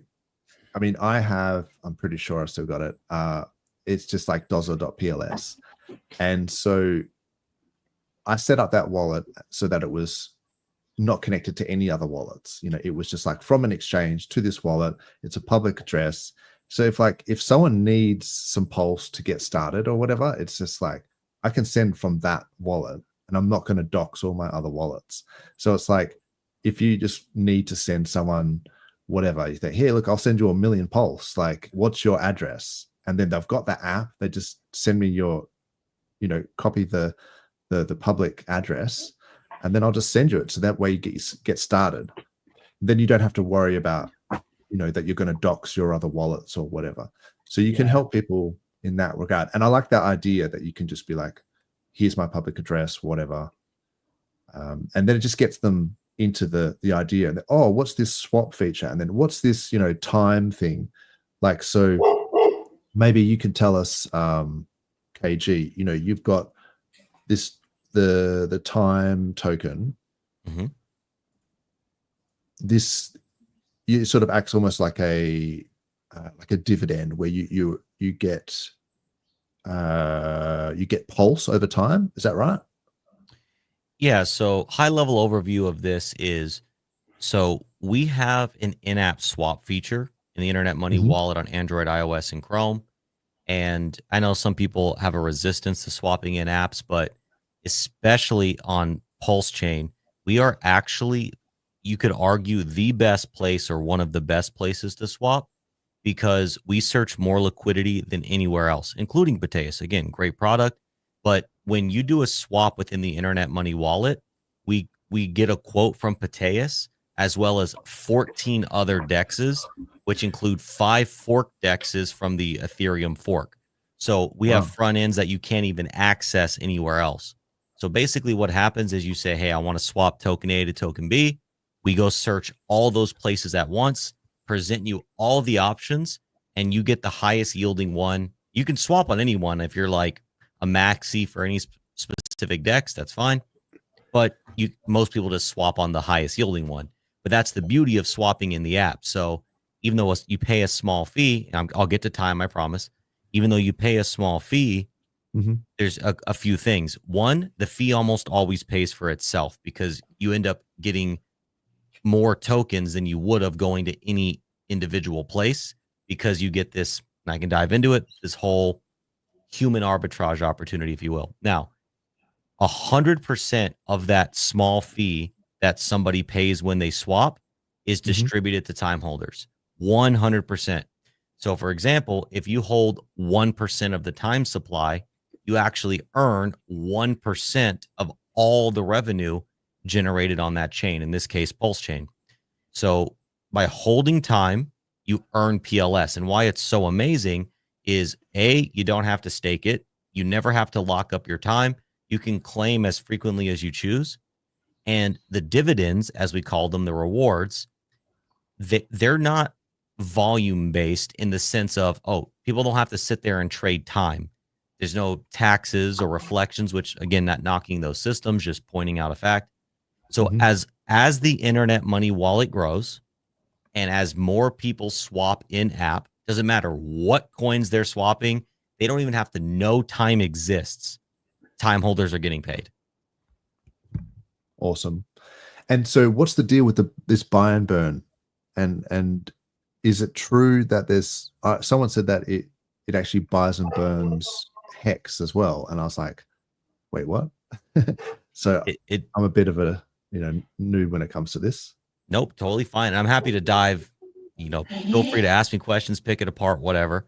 I mean, I'm pretty sure I still got it. It's just like Dozza.pls. And so I set up that wallet so that it was not connected to any other wallets. It was just like from an exchange to this wallet. It's a public address. So if someone needs some Pulse to get started or whatever, it's just like I can send from that wallet, and I'm not going to dox all my other wallets. So it's like, if you just need to send someone whatever, you think, here, look, I'll send you 1 million Pulse. Like, what's your address? And then they've got the app. They just send me your, copy the public address, and then I'll just send you it. So that way you get started. Then you don't have to worry about, that you're going to dox your other wallets or whatever. So you can help people in that regard. And I like that idea that you can just be like, here's my public address, whatever. And then it just gets them into the idea. And oh, what's this swap feature? And then what's this, time thing? Like, so maybe you can tell us, KG, you've got this, the time token. Mm-hmm. This, it sort of acts almost like a dividend where you get pulse over time. Is that right? Yeah. So high level overview of this is, so we have an in-app swap feature in the Internet Money Wallet on Android, iOS, and Chrome. And I know some people have a resistance to swapping in apps, but especially on PulseChain, we are actually, you could argue, the best place or one of the best places to swap, because we search more liquidity than anywhere else, including Pateus. Again, great product. But when you do a swap within the Internet Money Wallet, we get a quote from Pateus, as well as 14 other dexes, which include 5 fork dexes from the Ethereum fork. So we have front ends that you can't even access anywhere else. So basically what happens is you say, hey, I want to swap token A to token B. We go search all those places at once, present you all the options, and you get the highest yielding one. You can swap on any one. If you're like a maxi for any specific dex, that's fine. But most people just swap on the highest yielding one. But that's the beauty of swapping in the app. So even though you pay a small fee, and I'll get to time, I promise. Even though you pay a small fee, there's a few things. One, the fee almost always pays for itself, because you end up getting more tokens than you would have going to any individual place, because you get this, and I can dive into it, this whole human arbitrage opportunity, if you will. Now, 100% of that small fee that somebody pays when they swap is distributed to time holders. 100%. So for example, if you hold 1% of the time supply, you actually earn 1% of all the revenue generated on that chain, in this case, PulseChain. So by holding time, you earn PLS. And why it's so amazing is, A, you don't have to stake it. You never have to lock up your time. You can claim as frequently as you choose. And the dividends, as we call them, the rewards, they're not volume based in the sense of, oh, people don't have to sit there and trade time. There's no taxes or reflections, which, again, not knocking those systems, just pointing out a fact. So as the Internet Money Wallet grows, and as more people swap in app, doesn't matter what coins they're swapping, they don't even have to know time exists. Time holders are getting paid. Awesome. And so what's the deal with this buy and burn? And is it true that there's someone said that it actually buys and burns Hex as well? And I was like, wait, what? So I'm a bit of a noob when it comes to this. Nope, totally fine. I'm happy to dive, feel free to ask me questions, pick it apart, whatever.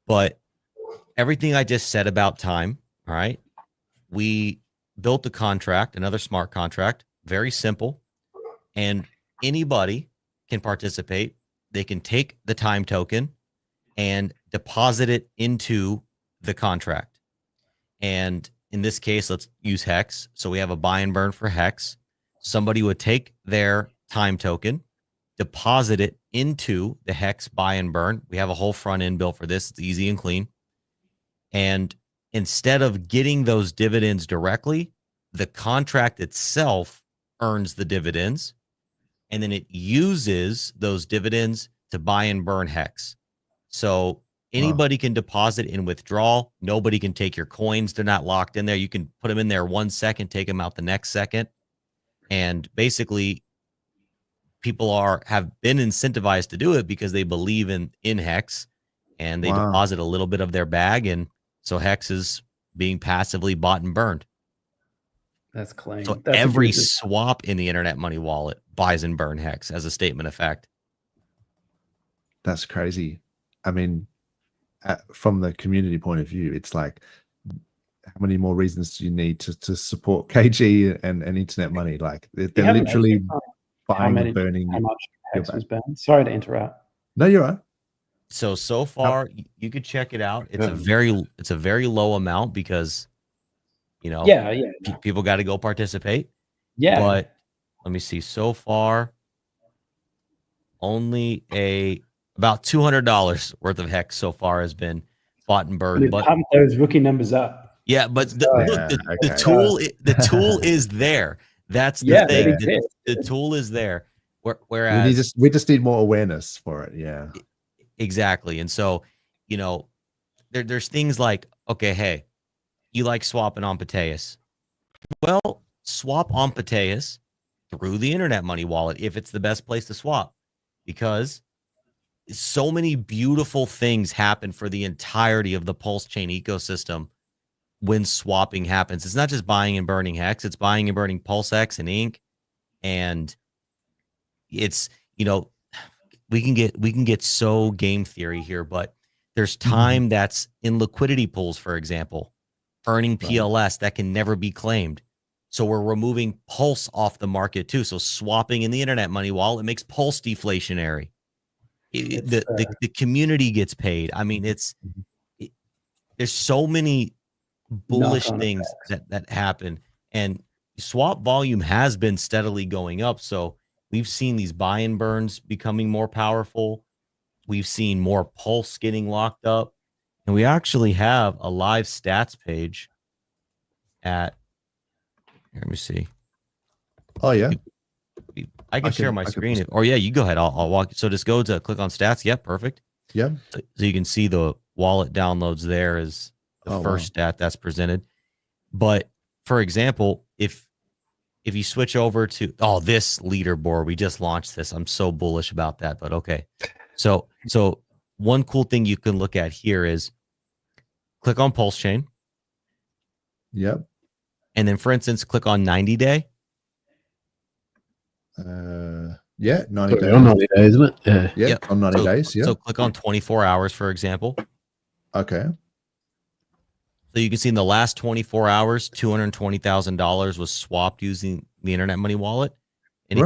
But everything I just said about time, all right, we built a contract, another smart contract, very simple, and anybody can participate. They can take the time token and deposit it into the contract. And in this case, let's use Hex. So we have a buy and burn for Hex. Somebody would take their time token, deposit it into the Hex buy and burn. We have a whole front end built for this. It's easy and clean. And instead of getting those dividends directly, the contract itself earns the dividends, and then it uses those dividends to buy and burn Hex. So anybody can deposit and withdraw. Nobody can take your coins. They're not locked in there. You can put them in there 1 second, take them out the next second. And basically, people have been incentivized to do it because they believe in Hex, and they deposit a little bit of their bag. And so Hex is being passively bought and burned. That's clean. So That's every swap in the Internet Money Wallet buys and burn Hex as a statement of fact. That's crazy. I mean, from the community point of view, it's like, how many more reasons do you need to support KG and Internet Money? Like they're literally buying and burning. How much Hex was burned? Sorry to interrupt. No, you're right. So far, you could check it out. It's a very low amount because, people got to go participate. Yeah. But let me see. So far, only about $200 worth of hex so far has been bought and burned. But pump those rookie numbers up. yeah, but the tool is there. That's the thing. The tool is there. Whereas we just need more awareness for it. Yeah, exactly. And so, you know, there's things like, okay, hey, you like swapping on Pateus. Well, swap on Pateus through the internet money wallet if it's the best place to swap, because so many beautiful things happen for the entirety of the PulseChain ecosystem when swapping happens. It's not just buying and burning hex, it's buying and burning PulseX and ink. And it's, you know, we can get so game theory here, but there's time that's in liquidity pools, for example, earning PLS that can never be claimed. So we're removing Pulse off the market too. So swapping in the internet money wallet, it makes Pulse deflationary. The community gets paid. I mean, there's so many bullish things that happen, and swap volume has been steadily going up. So we've seen these buy and burns becoming more powerful. We've seen more Pulse getting locked up, and we actually have a live stats page at, here, let me see. Oh yeah, I can share my screen. Or yeah, you go ahead. I'll walk. So just go to click on stats. Yep, perfect. Yeah. So you can see the wallet downloads there is the first stat that's presented. But for example, if you switch over to this leaderboard, we just launched this. I'm so bullish about that. But okay, so one cool thing you can look at here is click on PulseChain. Yep. And then, for instance, click on 90 day. Yeah, 90 days. On 90 days, isn't it? Yeah. Yep. On 90 days. Yeah. So click on 24 hours, for example. Okay. So you can see in the last 24 hours, $220,000 was swapped using the internet money wallet. And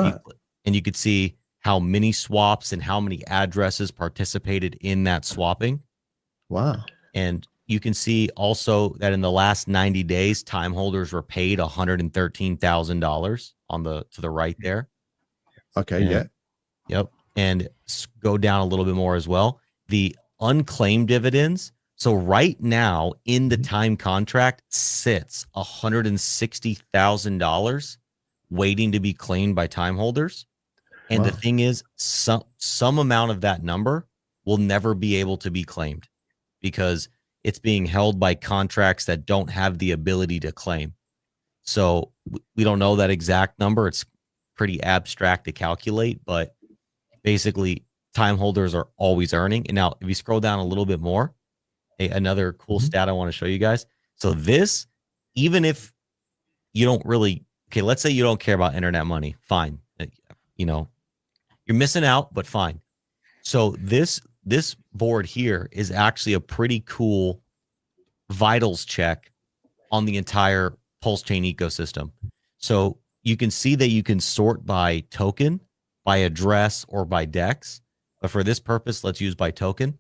you could see how many swaps and how many addresses participated in that swapping. Wow. And you can see also that in the last 90 days, time holders were paid $113,000 to the right there. Okay. And, yeah. Yep. And go down a little bit more as well. The unclaimed dividends. So right now in the time contract sits $160,000 waiting to be claimed by time holders. And the thing is, some amount of that number will never be able to be claimed because it's being held by contracts that don't have the ability to claim. So we don't know that exact number. It's pretty abstract to calculate, but basically time holders are always earning. And now if you scroll down a little bit more, another cool stat I want to show you guys. So this, even if you don't really, let's say you don't care about internet money, fine. You know, you're missing out, but fine. So this board here is actually a pretty cool vitals check on the entire PulseChain ecosystem. So you can see that you can sort by token, by address, or by DEX. But for this purpose, let's use by token.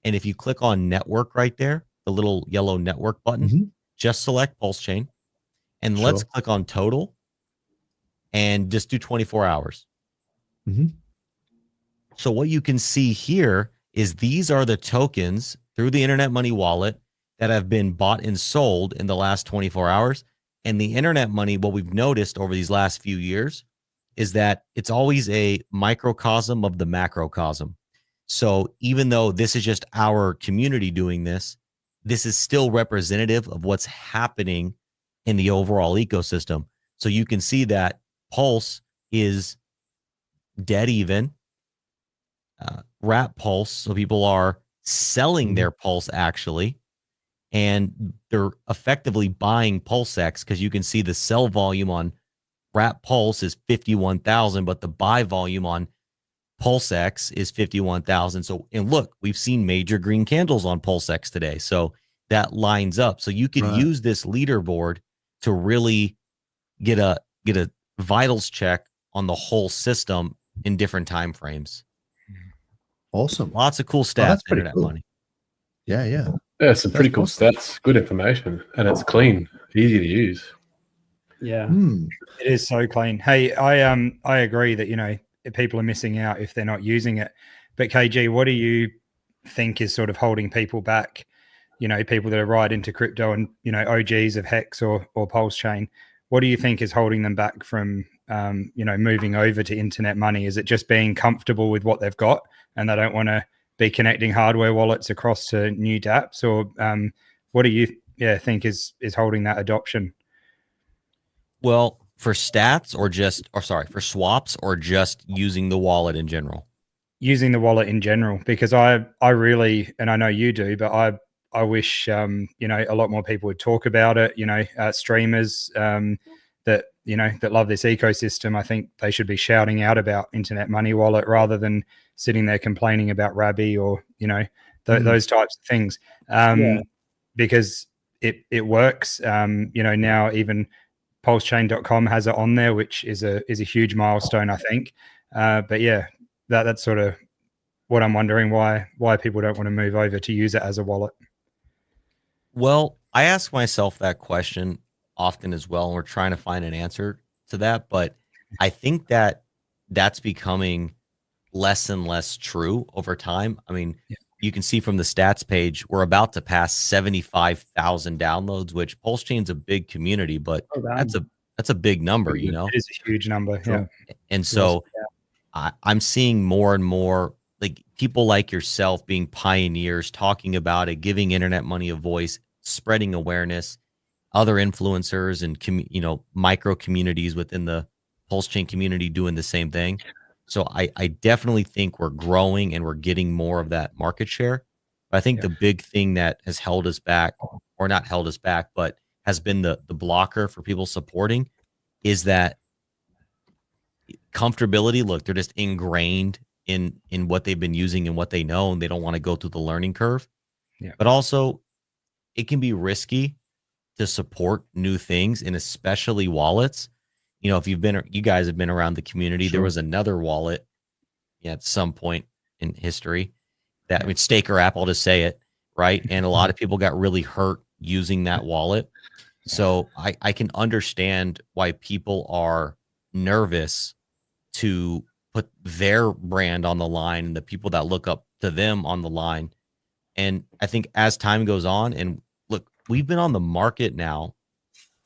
And if you click on network right there, the little yellow network button, just select PulseChain. And let's click on total and just do 24 hours. So what you can see here is these are the tokens through the internet money wallet that have been bought and sold in the last 24 hours. And the internet money, what we've noticed over these last few years is that it's always a microcosm of the macrocosm. So even though this is just our community doing this, this is still representative of what's happening in the overall ecosystem. So you can see that Pulse is dead even. Wrap Pulse, so people are selling their Pulse actually, and they're effectively buying PulseX because you can see the sell volume on Wrap Pulse is 51,000, but the buy volume on PulseX is 51,000. So, and look, we've seen major green candles on PulseX today, so that lines up. So you could use this leaderboard to really get a vitals check on the whole system in different time frames. Awesome. Lots of cool stats. That's pretty internet cool. money. Yeah. Yeah, some pretty cool stats, good information, and it's clean, easy to use. Yeah. It is so clean. Hey, I agree that, you know, people are missing out if they're not using it. But KG, what do you think is sort of holding people back? You know, people that are right into crypto and, you know, OGs of Hex or PulseChain. What do you think is holding them back from, you know, moving over to internet money? Is it just being comfortable with what they've got and they don't want to be connecting hardware wallets across to new dApps? Or what do you think is holding that adoption? Well, for stats for swaps or just using the wallet in general? Using the wallet in general, because I really, and I know you do, but I wish, you know, a lot more people would talk about it. You know, streamers that, you know, that love this ecosystem. I think they should be shouting out about Internet Money Wallet rather than sitting there complaining about Rabby or, you know, those types of things. Because it works. You know, now even PulseChain.com has it on there, which is a huge milestone, I think. But yeah, that's sort of what I'm wondering, why people don't want to move over to use it as a wallet. Well, I ask myself that question often as well, and we're trying to find an answer to that. But I think that that's becoming less and less true over time. I mean, you can see from the stats page, we're about to pass 75,000 downloads, which PulseChain's a big community, but that's a big number, you know? It is a huge number. Yeah. And so I'm seeing more and more like people like yourself being pioneers, talking about it, giving internet money a voice, spreading awareness, other influencers and, you know, micro communities within the PulseChain community doing the same thing. So I definitely think we're growing and we're getting more of that market share. But I think the big thing that has held us back, or not held us back, but has been the blocker for people supporting, is that comfortability. Look, they're just ingrained in what they've been using and what they know, and they don't want to go through the learning curve. But also, it can be risky to support new things, and especially wallets. You know, if you guys have been around the community, there was another wallet at some point in history that, I mean, Staker app, I'll just say it, right? And a lot of people got really hurt using that wallet. So I can understand why people are nervous to put their brand on the line and the people that look up to them on the line. And I think as time goes on, and look, we've been on the market now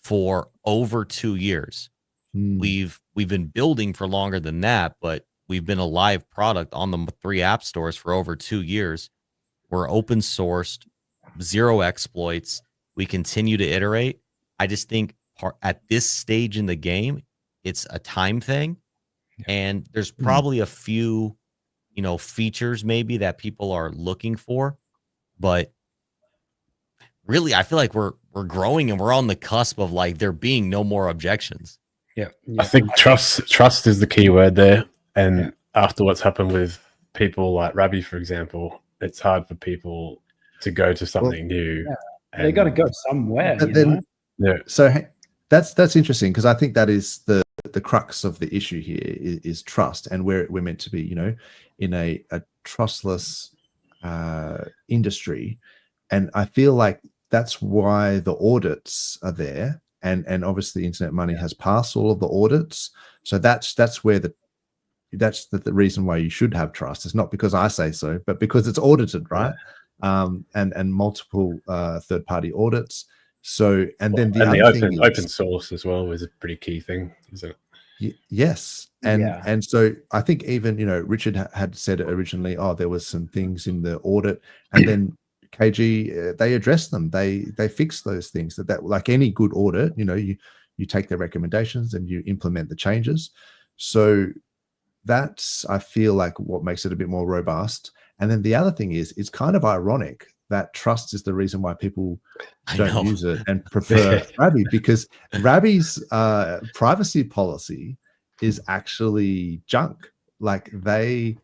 for over 2 years. We've been building for longer than that, but we've been a live product on the 3 app stores for over 2 years. We're open sourced, 0 exploits. We continue to iterate. I just think at this stage in the game, it's a time thing. And there's probably a few, you know, features maybe that people are looking for, but really, I feel like we're growing and we're on the cusp of like there being no more objections. I think trust is the key word there. And after what's happened with people like Rabby, for example, it's hard for people to go to something new. They got to go somewhere. So that's interesting, because I think that is the crux of the issue here is trust, and we're meant to be, you know, in a trustless industry, and I feel like that's why the audits are there, and obviously Internet Money has passed all of the audits, so that's where that's the reason why you should have trust. It's not because I say so, but because it's audited, right? And multiple third-party audits. So, and then the open source as well is a pretty key thing, isn't it? Yes. And so I think even, you know, Richard had said it originally, there was some things in the audit, and then KG, they addressed them. They fixed those things that like any good audit, you know, you take their recommendations and you implement the changes. So that's, I feel like, what makes it a bit more robust. And then the other thing is, it's kind of ironic that trust is the reason why people don't use it and prefer Rabby, because Rabby's privacy policy is actually junk. Like they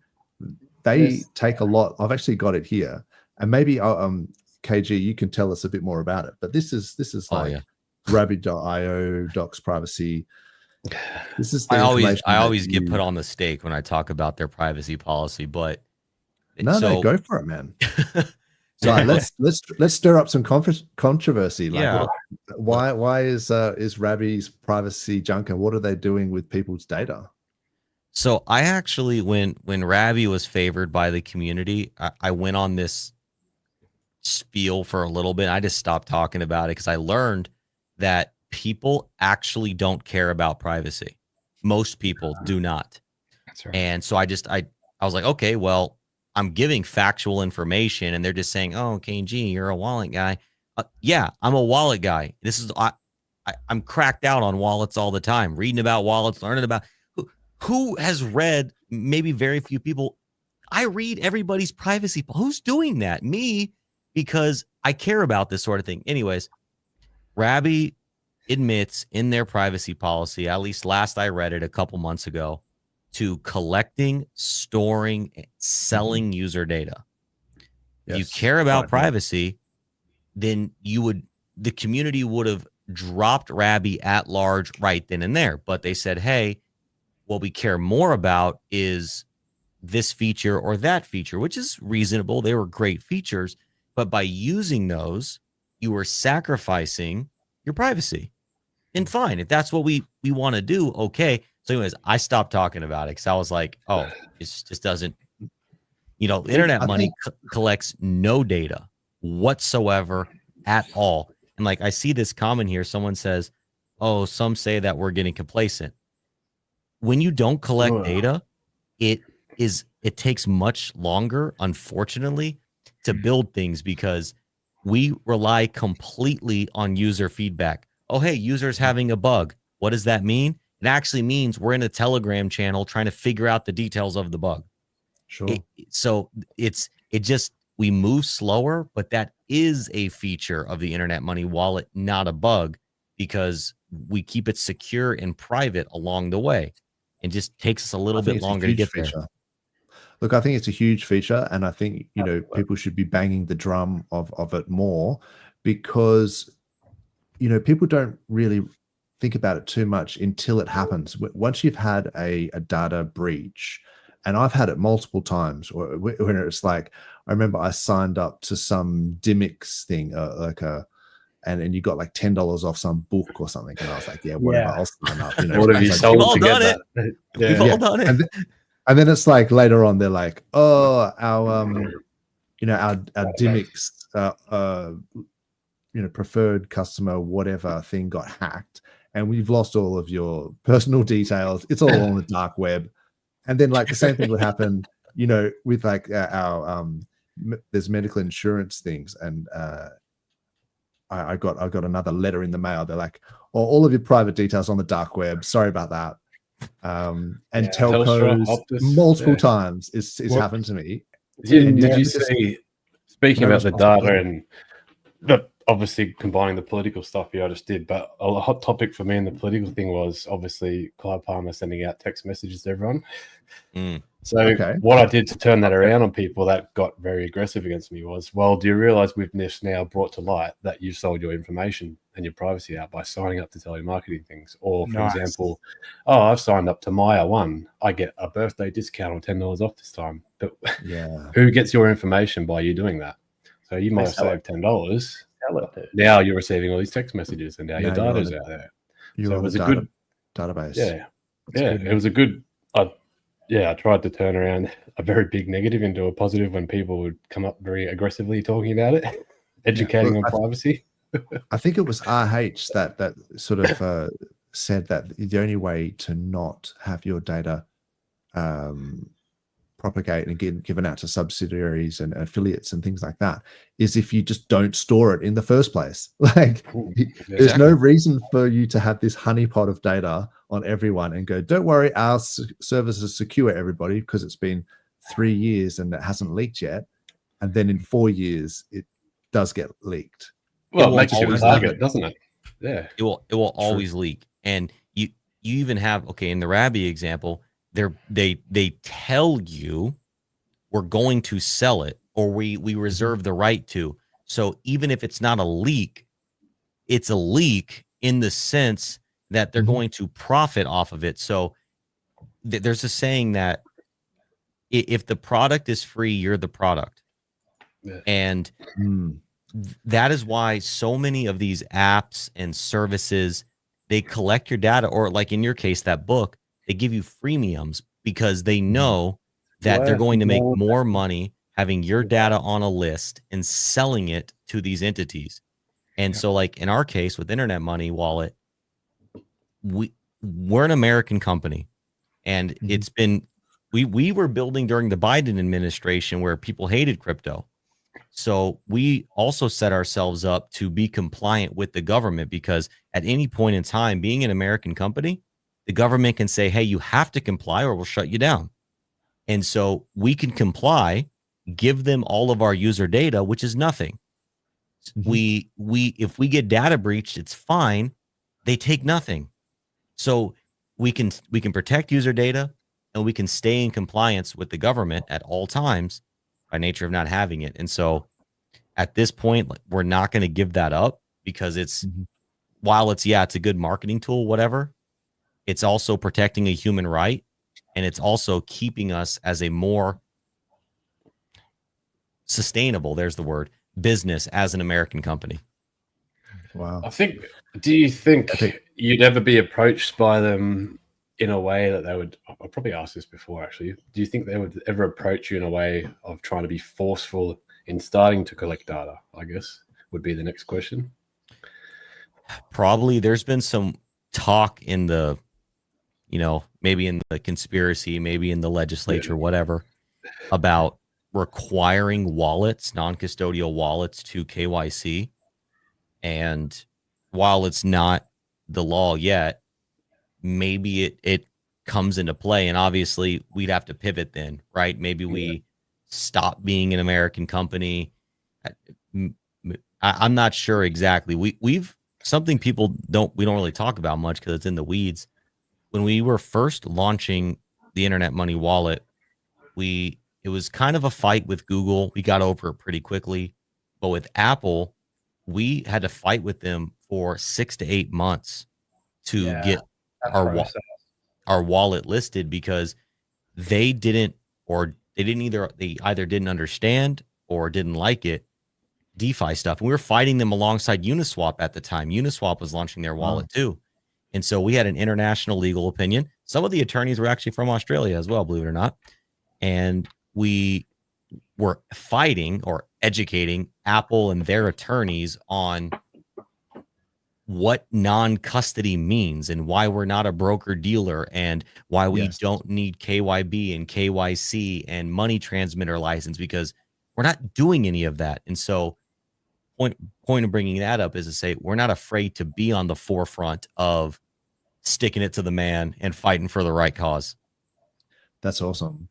take a lot. I've actually got it here, and maybe KG, you can tell us a bit more about it. But this is like Rabby.io docs privacy. This is I always get put on the stake when I talk about their privacy policy, but no, go for it, man. So let's stir up some controversy. Like, Yeah. why is Rabby's privacy junk, and what are they doing with people's data? So I actually, when Rabby was favored by the community, I went on this spiel for a little bit. I just stopped talking about it because I learned that people actually don't care about privacy. Most people do not. That's right. And so I was like, okay, well, I'm giving factual information, and they're just saying, "Oh, KG, you're a wallet guy." Yeah, I'm a wallet guy. This is I'm cracked out on wallets all the time, reading about wallets, learning about who has read. Maybe very few people. I read everybody's privacy. Who's doing that? Me, because I care about this sort of thing. Anyways, Rabby admits in their privacy policy, at least last I read it a couple months ago, to collecting, storing, selling user data. If you care about privacy, then the community would have dropped Rabby at large right then and there. But they said, hey, what we care more about is this feature or that feature, which is reasonable. They were great features, but by using those, you were sacrificing your privacy. And fine, if that's what we want to do, okay. So anyways, I stopped talking about it because I was like, oh, it just doesn't, internet money collects no data whatsoever at all. And like, I see this comment here. Someone says, oh, some say that we're getting complacent. When you don't collect data, it takes much longer, unfortunately, to build things because we rely completely on user feedback. Oh, hey, user's having a bug. What does that mean? It actually means we're in a Telegram channel trying to figure out the details of the bug. Sure. We move slower, but that is a feature of the internet money wallet, not a bug, because we keep it secure and private along the way. It just takes us a little bit longer to get there. Look, I think it's a huge feature, and I think people should be banging the drum of it more because people don't really think about it too much until it happens. Once you've had a data breach, and I've had it multiple times, or when it's like, I remember I signed up to some Dimix thing, and you got like $10 off some book or something, and I was like, yeah, whatever, I'll sign up. What have you sold to get that? We've all done it. And then it's like later on, they're like, oh, our Dimix, preferred customer, whatever thing got hacked, and we've lost all of your personal details. It's all on the dark web. And then like the same thing would happen, with like our there's medical insurance things, and I got another letter in the mail. They're like, oh, all of your private details on the dark web. Sorry about that. And telcos multiple times it's happened to me. Did you see, speaking about the data and obviously combining the political stuff I just did, but a hot topic for me in the political thing was obviously Clive Palmer sending out text messages to everyone. So what I did to turn that around on people that got very aggressive against me was, well, do you realize we've now brought to light that you sold your information and your privacy out by signing up to telemarketing things? Or, for example, I've signed up to Maya One. I get a birthday discount or $10 off this time. But who gets your information by you doing that? So you might have saved $10. Now you're receiving all these text messages, and now your data's out there. So it was a good database. It was a good. I tried to turn around a very big negative into a positive when people would come up very aggressively talking about it, educating on privacy. I think it was RH that sort of said that the only way to not have your data propagate and get given out to subsidiaries and affiliates and things like that is if you just don't store it in the first place. Like, there's no reason for you to have this honeypot of data on everyone and go, don't worry, our service is secure, everybody, because it's been 3 years and it hasn't leaked yet. And then in 4 years, it does get leaked. Well, it makes you a target, doesn't it? Yeah. It will always leak. And you even have, in the Rabby example, they tell you we're going to sell it, or we reserve the right to. So even if it's not a leak, it's a leak in the sense that they're going to profit off of it. So there's a saying that if the product is free, you're the product. And that is why so many of these apps and services, they collect your data, or like in your case, that book, they give you freemiums because they know that they're going to make more money having your data on a list and selling it to these entities. And so like in our case with Internet Money Wallet, we're an American company, and it's been, we were building during the Biden administration where people hated crypto. So we also set ourselves up to be compliant with the government, because at any point in time, being an American company, the government can say, hey, you have to comply or we'll shut you down. And so we can comply, give them all of our user data, which is nothing. We if we get data breached, it's fine. They take nothing. So we can protect user data, and we can stay in compliance with the government at all times by nature of not having it. And so at this point, we're not going to give that up, because it's, while it's a good marketing tool, whatever, it's also protecting a human right, and it's also keeping us as a more sustainable, there's the word, business as an American company. Wow. Do you think you'd ever be approached by them in a way that they would, I'll probably asked this before actually, do you think they would ever approach you in a way of trying to be forceful in starting to collect data, I guess, would be the next question? Probably. There's been some talk in the, maybe in the conspiracy, maybe in the legislature, whatever, about requiring wallets, non-custodial wallets, to KYC. And while it's not the law yet, maybe it comes into play. And obviously we'd have to pivot then, right? Maybe we stop being an American company. I'm not sure exactly. We've something we don't really talk about much because it's in the weeds. When we were first launching the Internet Money Wallet, it was kind of a fight with Google. We got over it pretty quickly, but with Apple, we had to fight with them for 6 to 8 months to get our wallet listed, because they either didn't understand or didn't like it, DeFi stuff. And we were fighting them alongside Uniswap at the time. Uniswap was launching their wallet too. And so we had an international legal opinion. Some of the attorneys were actually from Australia as well, believe it or not. And we were fighting or educating Apple and their attorneys on what non-custody means and why we're not a broker dealer and why we don't need KYB and KYC and money transmitter license, because we're not doing any of that. And so point of bringing that up is to say we're not afraid to be on the forefront of sticking it to the man and fighting for the right cause. That's awesome.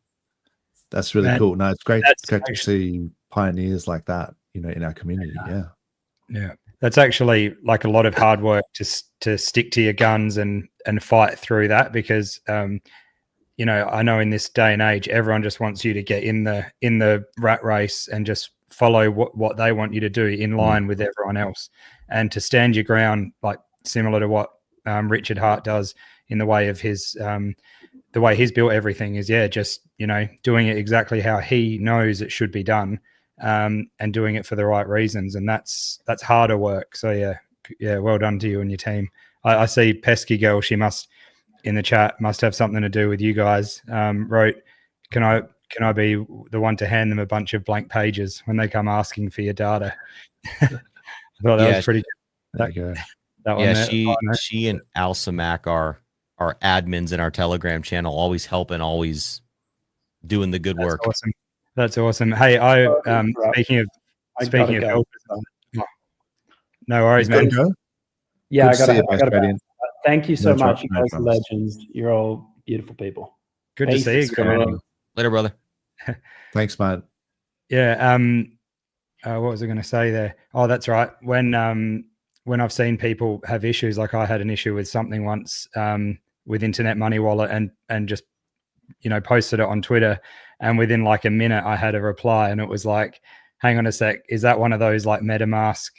That's really cool. No, it's great to see pioneers like that, in our community. Yeah. That's actually like a lot of hard work to stick to your guns and fight through that, because I know in this day and age, everyone just wants you to get in the rat race and just follow what they want you to do in line with everyone else, and to stand your ground, like similar to what Richard Hart does in the way of his the way he's built everything is just doing it exactly how he knows it should be done, and doing it for the right reasons. And that's harder work. So well done to you and your team. I see Pesky Girl, she must in the chat must have something to do with you guys. Wrote, can I be the one to hand them a bunch of blank pages when they come asking for your data? I thought that was pretty good. That one she and Al Samak are admins in our Telegram channel, always helping, always doing the good work. Awesome. That's awesome. Hey, speaking of help, no worries, man. Yeah, I got to. Thank you so much. You guys are legends. You're all beautiful people. Good to see you. Later, brother. Thanks, man. Yeah. What was I going to say there? Oh, that's right. When I've seen people have issues, like I had an issue with something once with Internet Money Wallet, and just posted it on Twitter, and within like a minute I had a reply, and it was like, hang on a sec, is that one of those like MetaMask,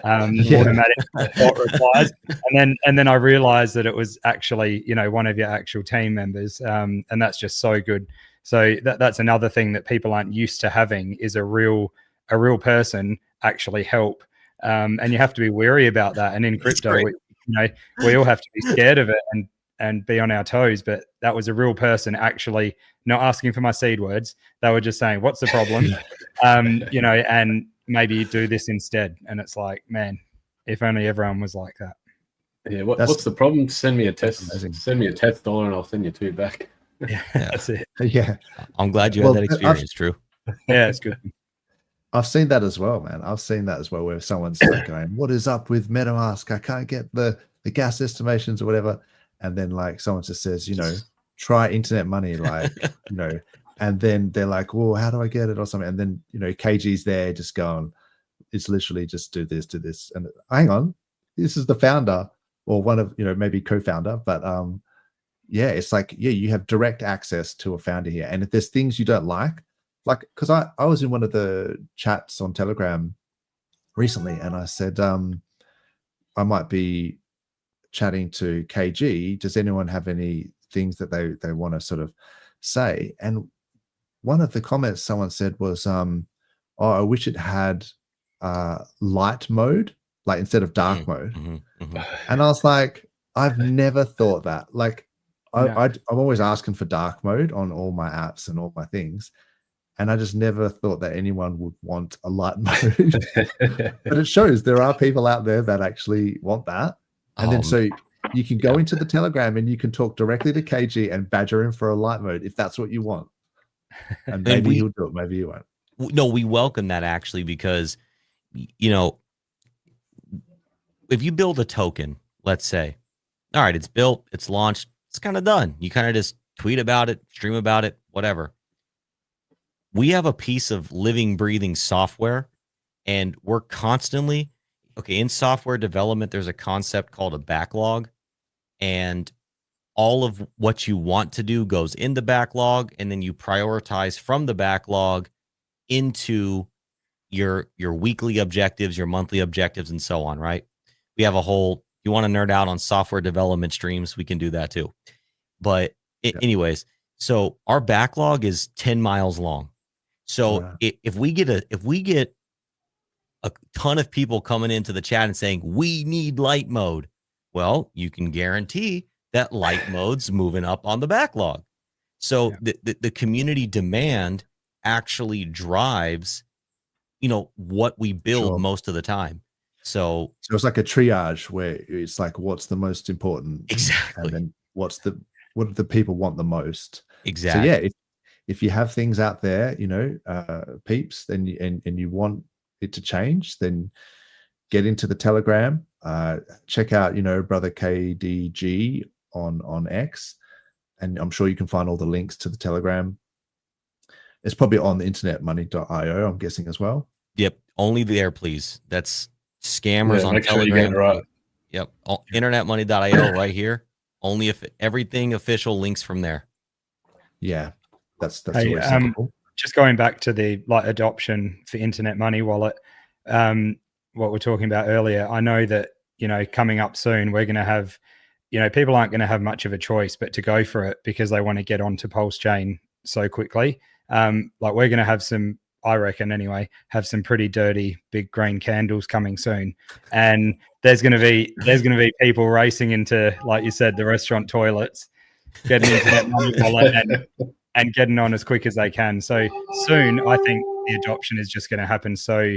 automatic bot replies? And then I realized that it was actually, one of your actual team members. And that's just so good. So that's another thing that people aren't used to having, is a real a real person actually help. And you have to be wary about that. And in crypto, we all have to be scared of it and be on our toes. But that was a real person actually not asking for my seed words. They were just saying, what's the problem? And maybe do this instead. And it's like, man, if only everyone was like that. Yeah, what's the problem? Send me a test. Send me a test dollar, and I'll send you 2 back. Yeah, that's it. Yeah, I'm glad you had that experience, Drew. Yeah, it's good. I've seen that as well, man. I've seen that as well, where someone's like going, "What is up with MetaMask? I can't get the gas estimations or whatever," and then like someone just says, try internet money, like and then they're like, "Well, how do I get it?" or something, and then KG's there, just going, it's literally just do this, and hang on, this is the founder or one of maybe co-founder, but yeah, it's like you have direct access to a founder here, and if there's things you don't like because I was in one of the chats on Telegram recently, and I said I might be chatting to KG. Does anyone have any things that they want to sort of say? And one of the comments someone said was, "Oh, I wish it had light mode, like instead of dark mode." And I was like, I've never thought that. Like, I'm always asking for dark mode on all my apps and all my things. And I just never thought that anyone would want a light mode. But it shows there are people out there that actually want that. And then so you can go into the Telegram and you can talk directly to KG and badger him for a light mode if that's what you want. And maybe he'll do it, maybe you won't. No, we welcome that actually, because, if you build a token, let's say, all right, it's built, it's launched, it's kind of done. You kind of just tweet about it, stream about it, whatever. We have a piece of living, breathing software, and we're constantly, in software development, there's a concept called a backlog, and all of what you want to do goes in the backlog, and then you prioritize from the backlog into your weekly objectives, your monthly objectives, and so on, right? We have a whole, you want to nerd out on software development streams, we can do that too. But anyways, so our backlog is 10 miles long. So if we get a ton of people coming into the chat and saying, we need light mode, well, you can guarantee that light mode's moving up on the backlog. So the community demand actually drives, what we build most of the time. So it's like a triage where it's like, what's the most important? Exactly. And then what do the people want the most? Exactly. So if you have things out there, peeps, then and you want it to change, then get into the Telegram, check out, brother KDG on X, and I'm sure you can find all the links to the Telegram. It's probably on the internetmoney.io, I'm guessing, as well. Yep. Only there, please. That's scammers on make Telegram. Sure you get it right. Yep. Internetmoney.io right here. Only if everything official links from there. Yeah. That's always simple. Just going back to the adoption for Internet Money Wallet, what we're talking about earlier, I know that, coming up soon, we're going to have, people aren't going to have much of a choice but to go for it because they want to get onto PulseChain so quickly. We're going to have some, I reckon anyway, have some pretty dirty big green candles coming soon. And there's going to be people racing into, like you said, the restaurant toilets, getting Internet Money Wallet and getting on as quick as they can. So soon, I think the adoption is just going to happen so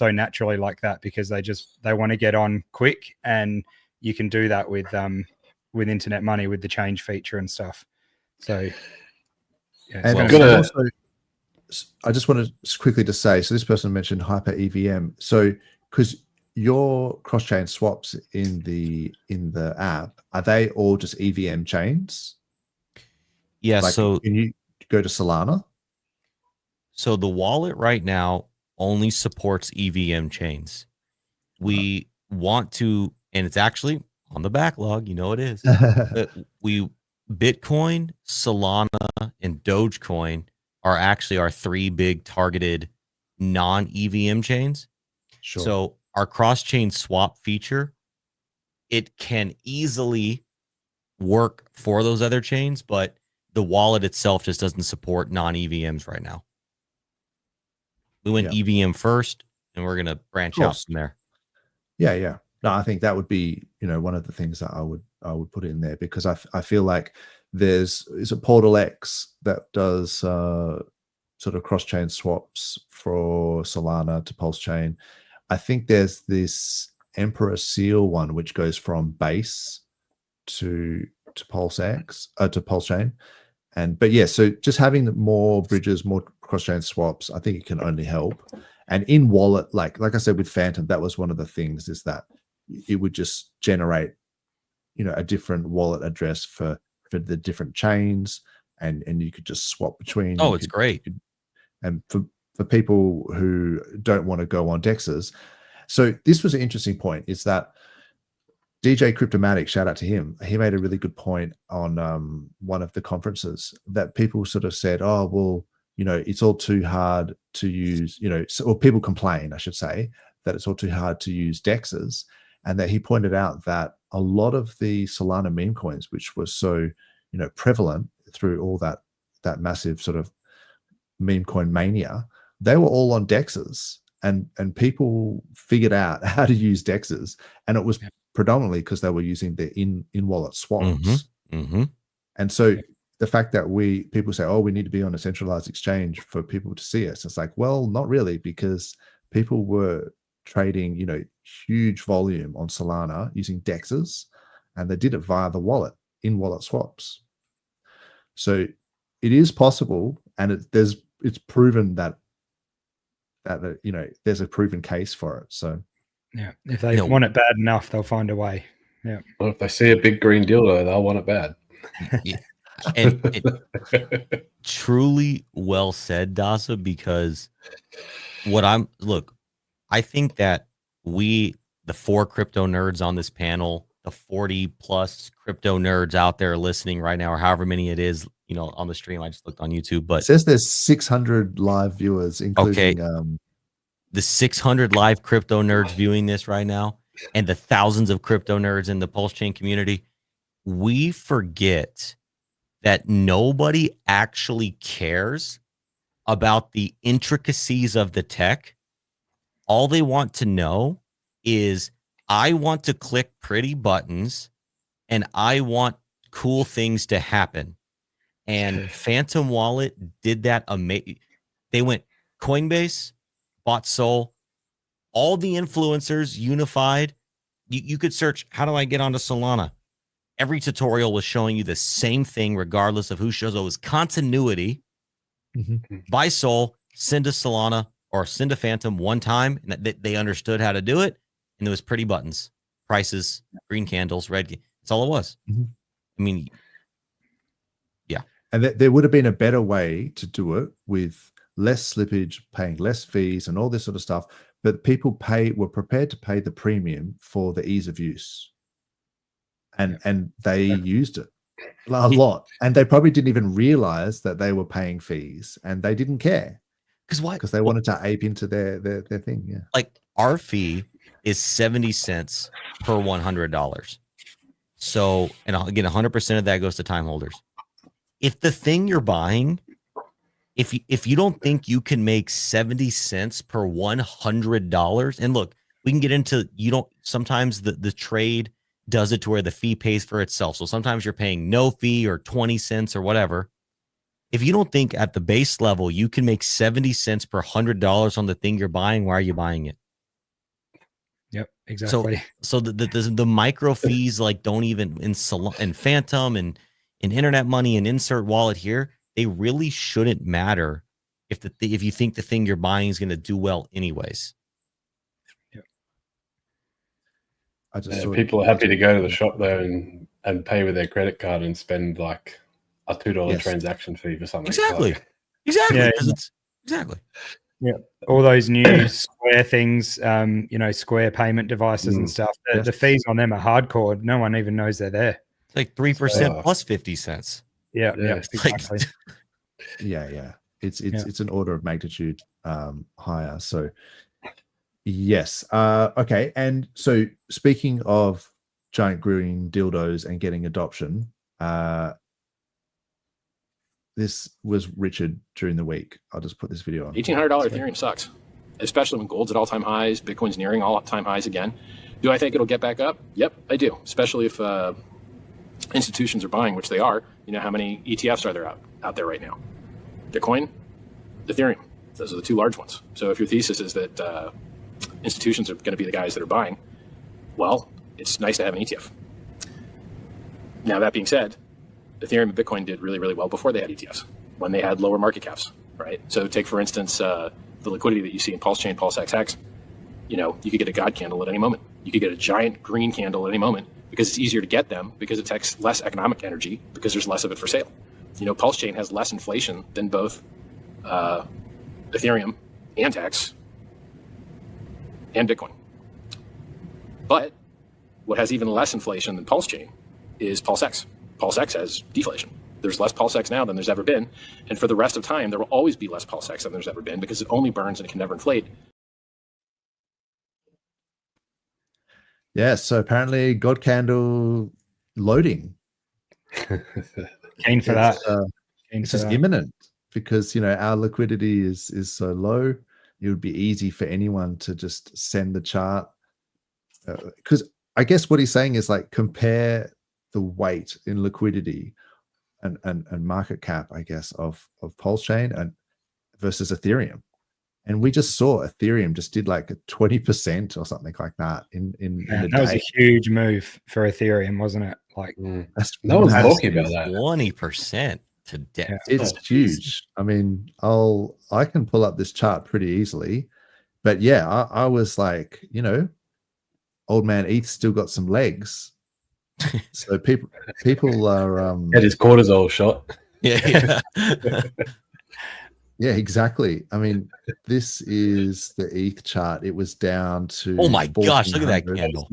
naturally like that, because they want to get on quick, and you can do that with Internet Money with the change feature and stuff. So and I just wanted quickly to say, so this person mentioned Hyper EVM. So because your cross-chain swaps in the app, are they all just EVM chains? Yeah. So can you go to Solana? So the wallet right now only supports EVM chains. We want to, and it's actually on the backlog, it is. Bitcoin, Solana, and Dogecoin are actually our 3 big targeted non-EVM chains. Sure. So our cross-chain swap feature, it can easily work for those other chains, but the wallet itself just doesn't support non-EVMs right now. We went Yeah. EVM first, and we're gonna branch out from there. Yeah. No, I think that would be, one of the things that I would put in there, because I feel like is a PortalX that does sort of cross-chain swaps for Solana to PulseChain. I think there's this Emperor Seal one which goes from base to PulseX to PulseChain. But yeah, so just having more bridges, more cross-chain swaps, I think it can only help. And in wallet, like I said with Phantom, that was one of the things, is that it would just generate, a different wallet address for the different chains, and you could just swap between. Oh, it's great. And for people who don't want to go on DEXs. So this was an interesting point, is that DJ Cryptomatic, shout out to him, he made a really good point on one of the conferences, that people sort of said, oh, well, it's all too hard to use, or people complain, I should say, that it's all too hard to use DEXs. And that he pointed out that a lot of the Solana meme coins, which was so, prevalent through all that massive sort of meme coin mania, they were all on DEXs, and people figured out how to use DEXs, and it was predominantly because they were using the in wallet swaps. And so the fact that people say, oh, we need to be on a centralized exchange for people to see us, it's like, well, not really, because people were trading, huge volume on Solana using DEXs, and they did it via the wallet, in wallet swaps. So it is possible, and it's proven that there's a proven case for it. So yeah, if they want it bad enough, they'll find a way. Yeah. Well, if they see a big green dildo, they'll want it bad. Yeah. And truly well said, Dozza, because I think that the 4 crypto nerds on this panel, the 40 plus crypto nerds out there listening right now, or however many it is, on the stream. I just looked on YouTube, but it says there's 600 live viewers, including the 600 live crypto nerds viewing this right now, and the thousands of crypto nerds in the PulseChain community. We forget that nobody actually cares about the intricacies of the tech. All they want to know is, I want to click pretty buttons and I want cool things to happen. And Phantom Wallet did that amazing. They went Coinbase, bought Sol, all the influencers unified. You could search, how do I get onto Solana? Every tutorial was showing you the same thing, regardless of who shows up. It was continuity. Buy Sol, send to Solana, or send to Phantom one time, and they understood how to do it. And there was pretty buttons, prices, green candles, red. That's all it was. I mean, yeah. And there would have been a better way to do it, with less slippage, paying less fees, and all this sort of stuff. But people were prepared to pay the premium for the ease of use, and they used it a lot. And they probably didn't even realize that they were paying fees, and they didn't care. Because they wanted to ape into their thing. Yeah. Like, our fee is 70 cents per $100. So, and again, 100% of that goes to time holders. If the thing you're buying, if you don't think you can make 70 cents per $100, and look, we can get into, sometimes the trade does it to where the fee pays for itself. So sometimes you're paying no fee or 20 cents or whatever. If you don't think at the base level you can make 70 cents per $100 on the thing you're buying, why are you buying it? Yep, exactly. So the micro fees, like, don't even in Phantom and in Internet Money and Insert Wallet here, they really shouldn't matter if you think the thing you're buying is going to do well anyways. Yep. People are happy to go to the shop there and pay with their credit card and spend like a $2 transaction fee for something. Exactly. Yeah, exactly. Yeah, all those new Square things, Square payment devices and stuff. The fees on them are hardcore. No one even knows they're there. It's like 3% plus 50 cents. Yeah, exactly. Yeah. It's an order of magnitude higher. So yes. Okay. And so, speaking of giant green dildos and getting adoption, this was Richard during the week. I'll just put this video on. $1,800 Ethereum sucks, especially when gold's at all-time highs, Bitcoin's nearing all-time highs again. Do I think it'll get back up? Yep, I do. Especially if institutions are buying, which they are. You know how many ETFs are there out there right now? Bitcoin, Ethereum. Those are the two large ones. So if your thesis is that institutions are going to be the guys that are buying, well, it's nice to have an ETF. Now, that being said, Ethereum and Bitcoin did really, really well before they had ETFs, when they had lower market caps, right? So take, for instance, the liquidity that you see in PulseChain, PulseXX. You know, you could get a God candle at any moment. You could get a giant green candle at any moment because it's easier to get them because it takes less economic energy because there's less of it for sale. You know, PulseChain has less inflation than both Ethereum and Hex and Bitcoin. But what has even less inflation than PulseChain is PulseX. PulseX has deflation. There's less PulseX now than there's ever been. And for the rest of time, there will always be less PulseX than there's ever been because it only burns and it can never inflate. Yeah, so apparently God candle loading. Keen for that. It's just imminent because, you know, our liquidity is so low. It would be easy for anyone to just send the chart. Because I guess what he's saying is like compare the weight in liquidity and market cap, I guess, of PulseChain and versus Ethereum. And we just saw Ethereum just did like a 20% or something like that in a that was day. a huge move for Ethereum, wasn't it? Like no one's talking about that. 20% to death. Yeah, it's huge. I mean, I can pull up this chart pretty easily, but yeah, I was like, you know, old man ETH still got some legs. So people are Had his cortisol shot. Yeah. yeah, exactly. I mean, this is the ETH chart. It was down to Oh my gosh, look at that 1400. candle.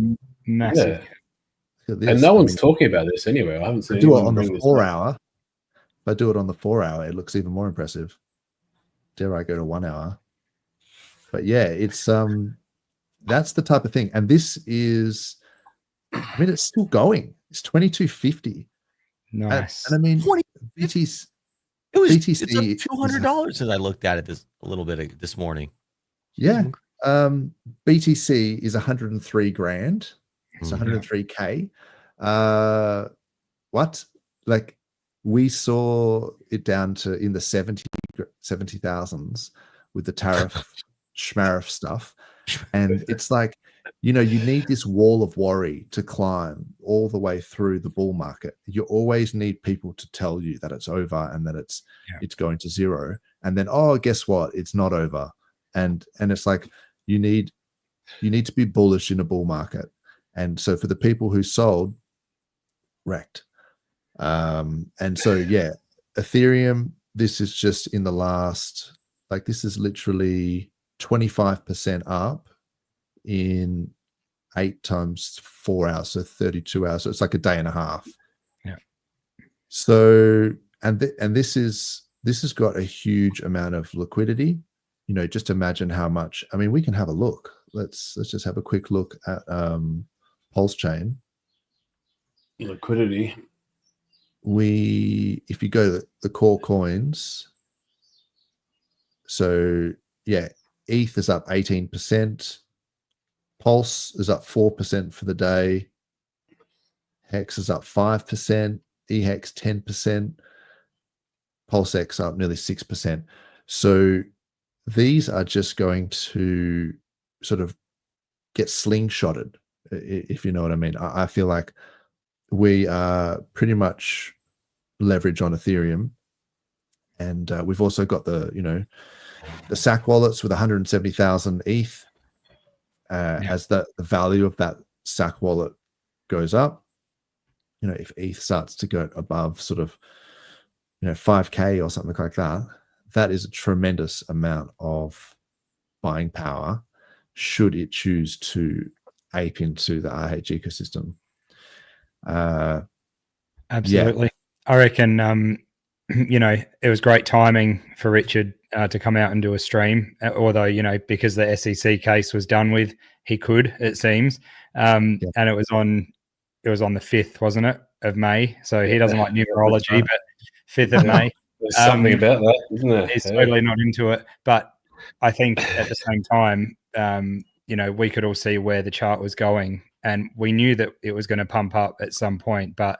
massive. Yeah. Look at this. And no I one's mean, talking about this anyway. I haven't seen do it anyone on bring the this 4 up. hour. If I do it on the 4 hour, it looks even more impressive. Dare I go to 1 hour? But yeah, it's that's the type of thing. And this is, I mean, it's still going. It's 2250. Nice. And I mean, 2050? BTC, It's up BTC $200 since I looked at it a little bit this morning. yeah. BTC is 103 grand. It's Mhm. 103K. What? Like we saw it down to in the 70,000s with the tariff schmariff stuff. And it's like, you know, you need this wall of worry to climb all the way through the bull market. You always need people to tell you that it's over and that it's going to zero. And then, oh, guess what? It's not over. And it's like you need to be bullish in a bull market. And so for the people who sold, wrecked. And so yeah, Ethereum, this is just in the last, like this is literally 25% up in 8 times 4 hours, so 32 hours. So it's like a day and a half. Yeah. So and this has got a huge amount of liquidity. You know, just imagine how much. I mean, we can have a look. Let's just have a quick look at PulseChain. Liquidity. If you go to the core coins, so yeah, ETH is up 18%. Pulse is up 4% for the day. Hex is up 5%. EHEX 10%. PulseX up nearly 6%. So these are just going to sort of get slingshotted, if you know what I mean. I feel like we are pretty much leverage on Ethereum, and we've also got the SAC wallets with 170,000 ETH. As the value of that SAC wallet goes up, you know, if ETH starts to go above sort of 5K or something like that, that is a tremendous amount of buying power should it choose to ape into the RH ecosystem. Absolutely. I reckon, it was great timing for Richard to come out and do a stream, although, because the SEC case was done with, he could, it seems. And it was on the 5th, wasn't it, of May? So he doesn't like numerology, but 5th of May. There's something about that, isn't there? He's totally not into it. But I think at the same time, you know, we could all see where the chart was going, and we knew that it was going to pump up at some point. But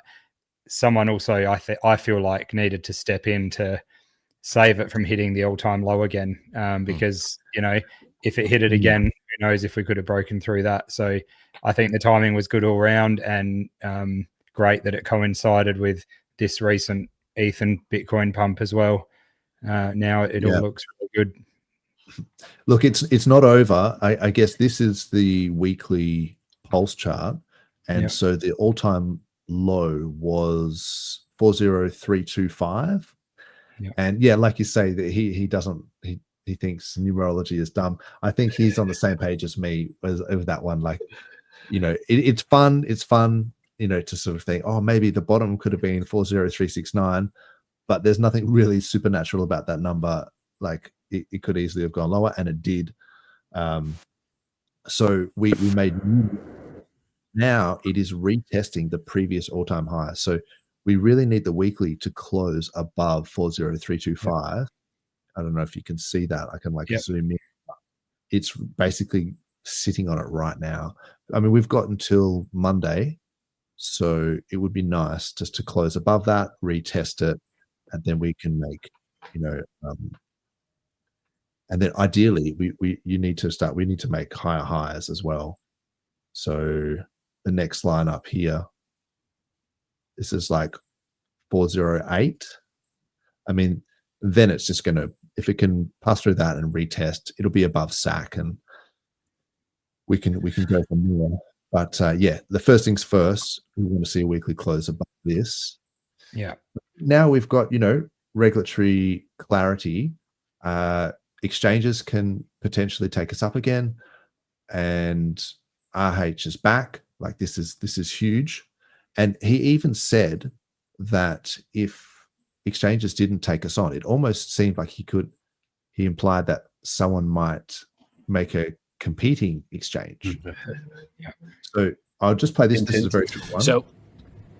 someone also, I feel like, needed to step in to save it from hitting the all-time low again, because you know, if it hit it again, who knows if we could have broken through that. So I think the timing was good all round, and great that it coincided with this recent ETH and Bitcoin pump as well. Now it all looks really good. Look, it's not over. I guess this is the weekly pulse chart, and so the all-time low was 40325. And like you say, that he doesn't, he thinks numerology is dumb. I think he's on the same page as me with that one. Like, you know, it's fun, you know, to sort of think, oh, maybe the bottom could have been 40369, but there's nothing really supernatural about that number. Like, it could easily have gone lower, and it did. So we made, now it is retesting the previous all-time high. So we really need the weekly to close above 40325. I don't know if you can see that. I can zoom in. It's basically sitting on it right now. I mean, we've got until Monday, so it would be nice just to close above that, retest it, and then we can make, you know, and then ideally we need to make higher highs as well. So the next line up here, this is like 408. I mean, then it's just going to, if it can pass through that and retest, it'll be above SAC, and we can go from there. But the first things first, we want to see a weekly close above this. Yeah. Now we've got, you know, regulatory clarity. Exchanges can potentially take us up again, and RH is back. Like, this is huge. And he even said that if exchanges didn't take us on, it almost seemed like he implied that someone might make a competing exchange. So I'll just play this. This is a very short one. So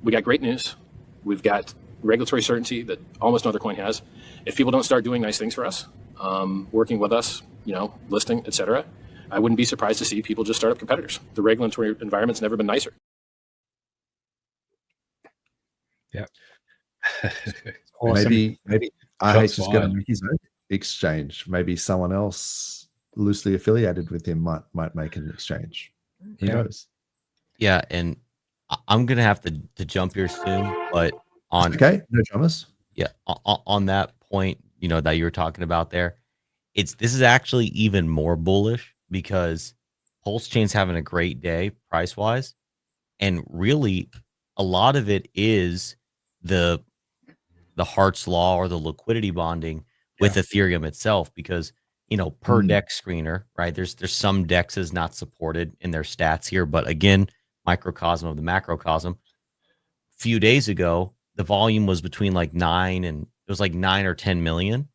we got great news. We've got regulatory certainty that almost no other coin has. If people don't start doing nice things for us, working with us, you know, listing, etc., I wouldn't be surprised to see people just start up competitors. The regulatory environment's never been nicer. Yeah. Awesome. Maybe RH is going to make his own exchange. Maybe someone else loosely affiliated with him might make an exchange. Who knows? Yeah, and I'm gonna have to jump here soon, but on no dramas. Yeah, on that point, you know, that you were talking about there, this is actually even more bullish because PulseChain's having a great day price wise, and really a lot of it is the Hart's law or the liquidity bonding with Ethereum itself, because, you know, per dex screener, right? There's some dexes not supported in their stats here, but again, microcosm of the macrocosm. A few days ago, the volume was between like 9 or 10 million.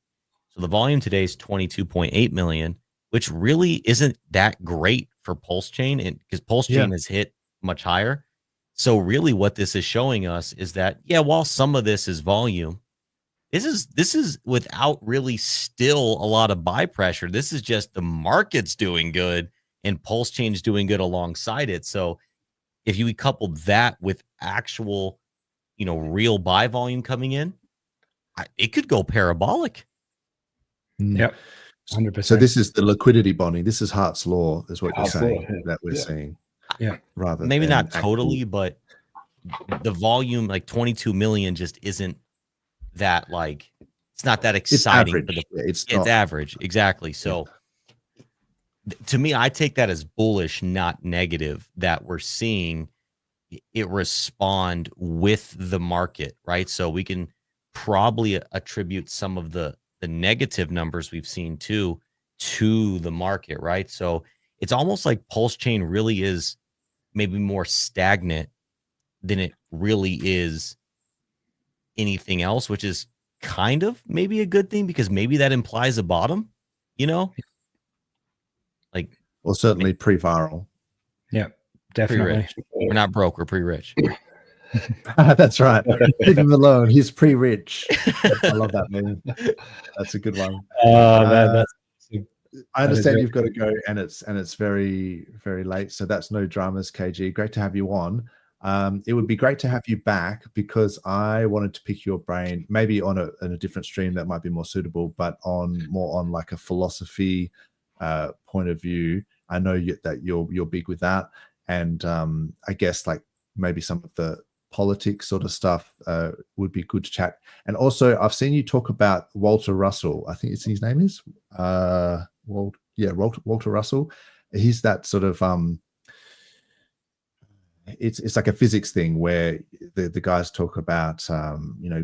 So the volume today is 22.8 million, which really isn't that great for PulseChain, and because PulseChain has hit much higher. So really what this is showing us is that, while some of this is volume, this is without really still a lot of buy pressure. This is just the market's doing good and PulseChain's doing good alongside it. So if you couple that with actual, you know, real buy volume coming in, it could go parabolic. Yep. 100%. So this is the liquidity bonding. This is Hart's law, is what you're saying, that we're seeing. Yeah. Rather maybe than not totally, but the volume, like 22 million, just isn't that, like, it's not that exciting. It's average. Exactly. So to me, I take that as bullish, not negative, that we're seeing it respond with the market, right? So we can probably attribute some of the negative numbers we've seen to the market, right? So it's almost like PulseChain really is maybe more stagnant than it really is anything else, which is kind of maybe a good thing, because maybe that implies a bottom, you know? Like, well, certainly pre-viral. Yeah, definitely. We're not broke, we're pretty rich. That's right. Leave him alone. He's pre-rich. I love that meme. That's a good one. I understand you've got to go, and it's very, very late, so that's no dramas, KG. Great to have you on. It would be great to have you back because I wanted to pick your brain, maybe on a different stream that might be more suitable, but more on like a philosophy point of view. I know that you're big with that, and I guess like maybe some of the politics sort of stuff would be good to chat. And also, I've seen you talk about Walter Russell. I think his name is Walter Russell. He's that sort of it's like a physics thing where the guys talk about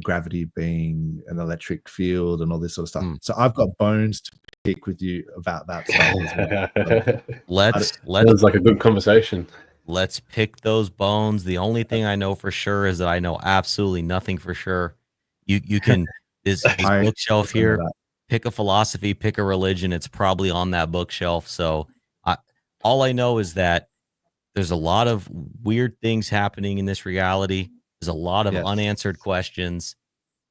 gravity being an electric field and all this sort of stuff. So I've got bones to pick with you about that stuff as well. Let's like a good conversation. Let's pick those bones. The only thing I know for sure is that I know absolutely nothing for sure. You can this bookshelf here. Pick a philosophy, pick a religion. It's probably on that bookshelf. So all I know is that there's a lot of weird things happening in this reality. There's a lot of unanswered questions.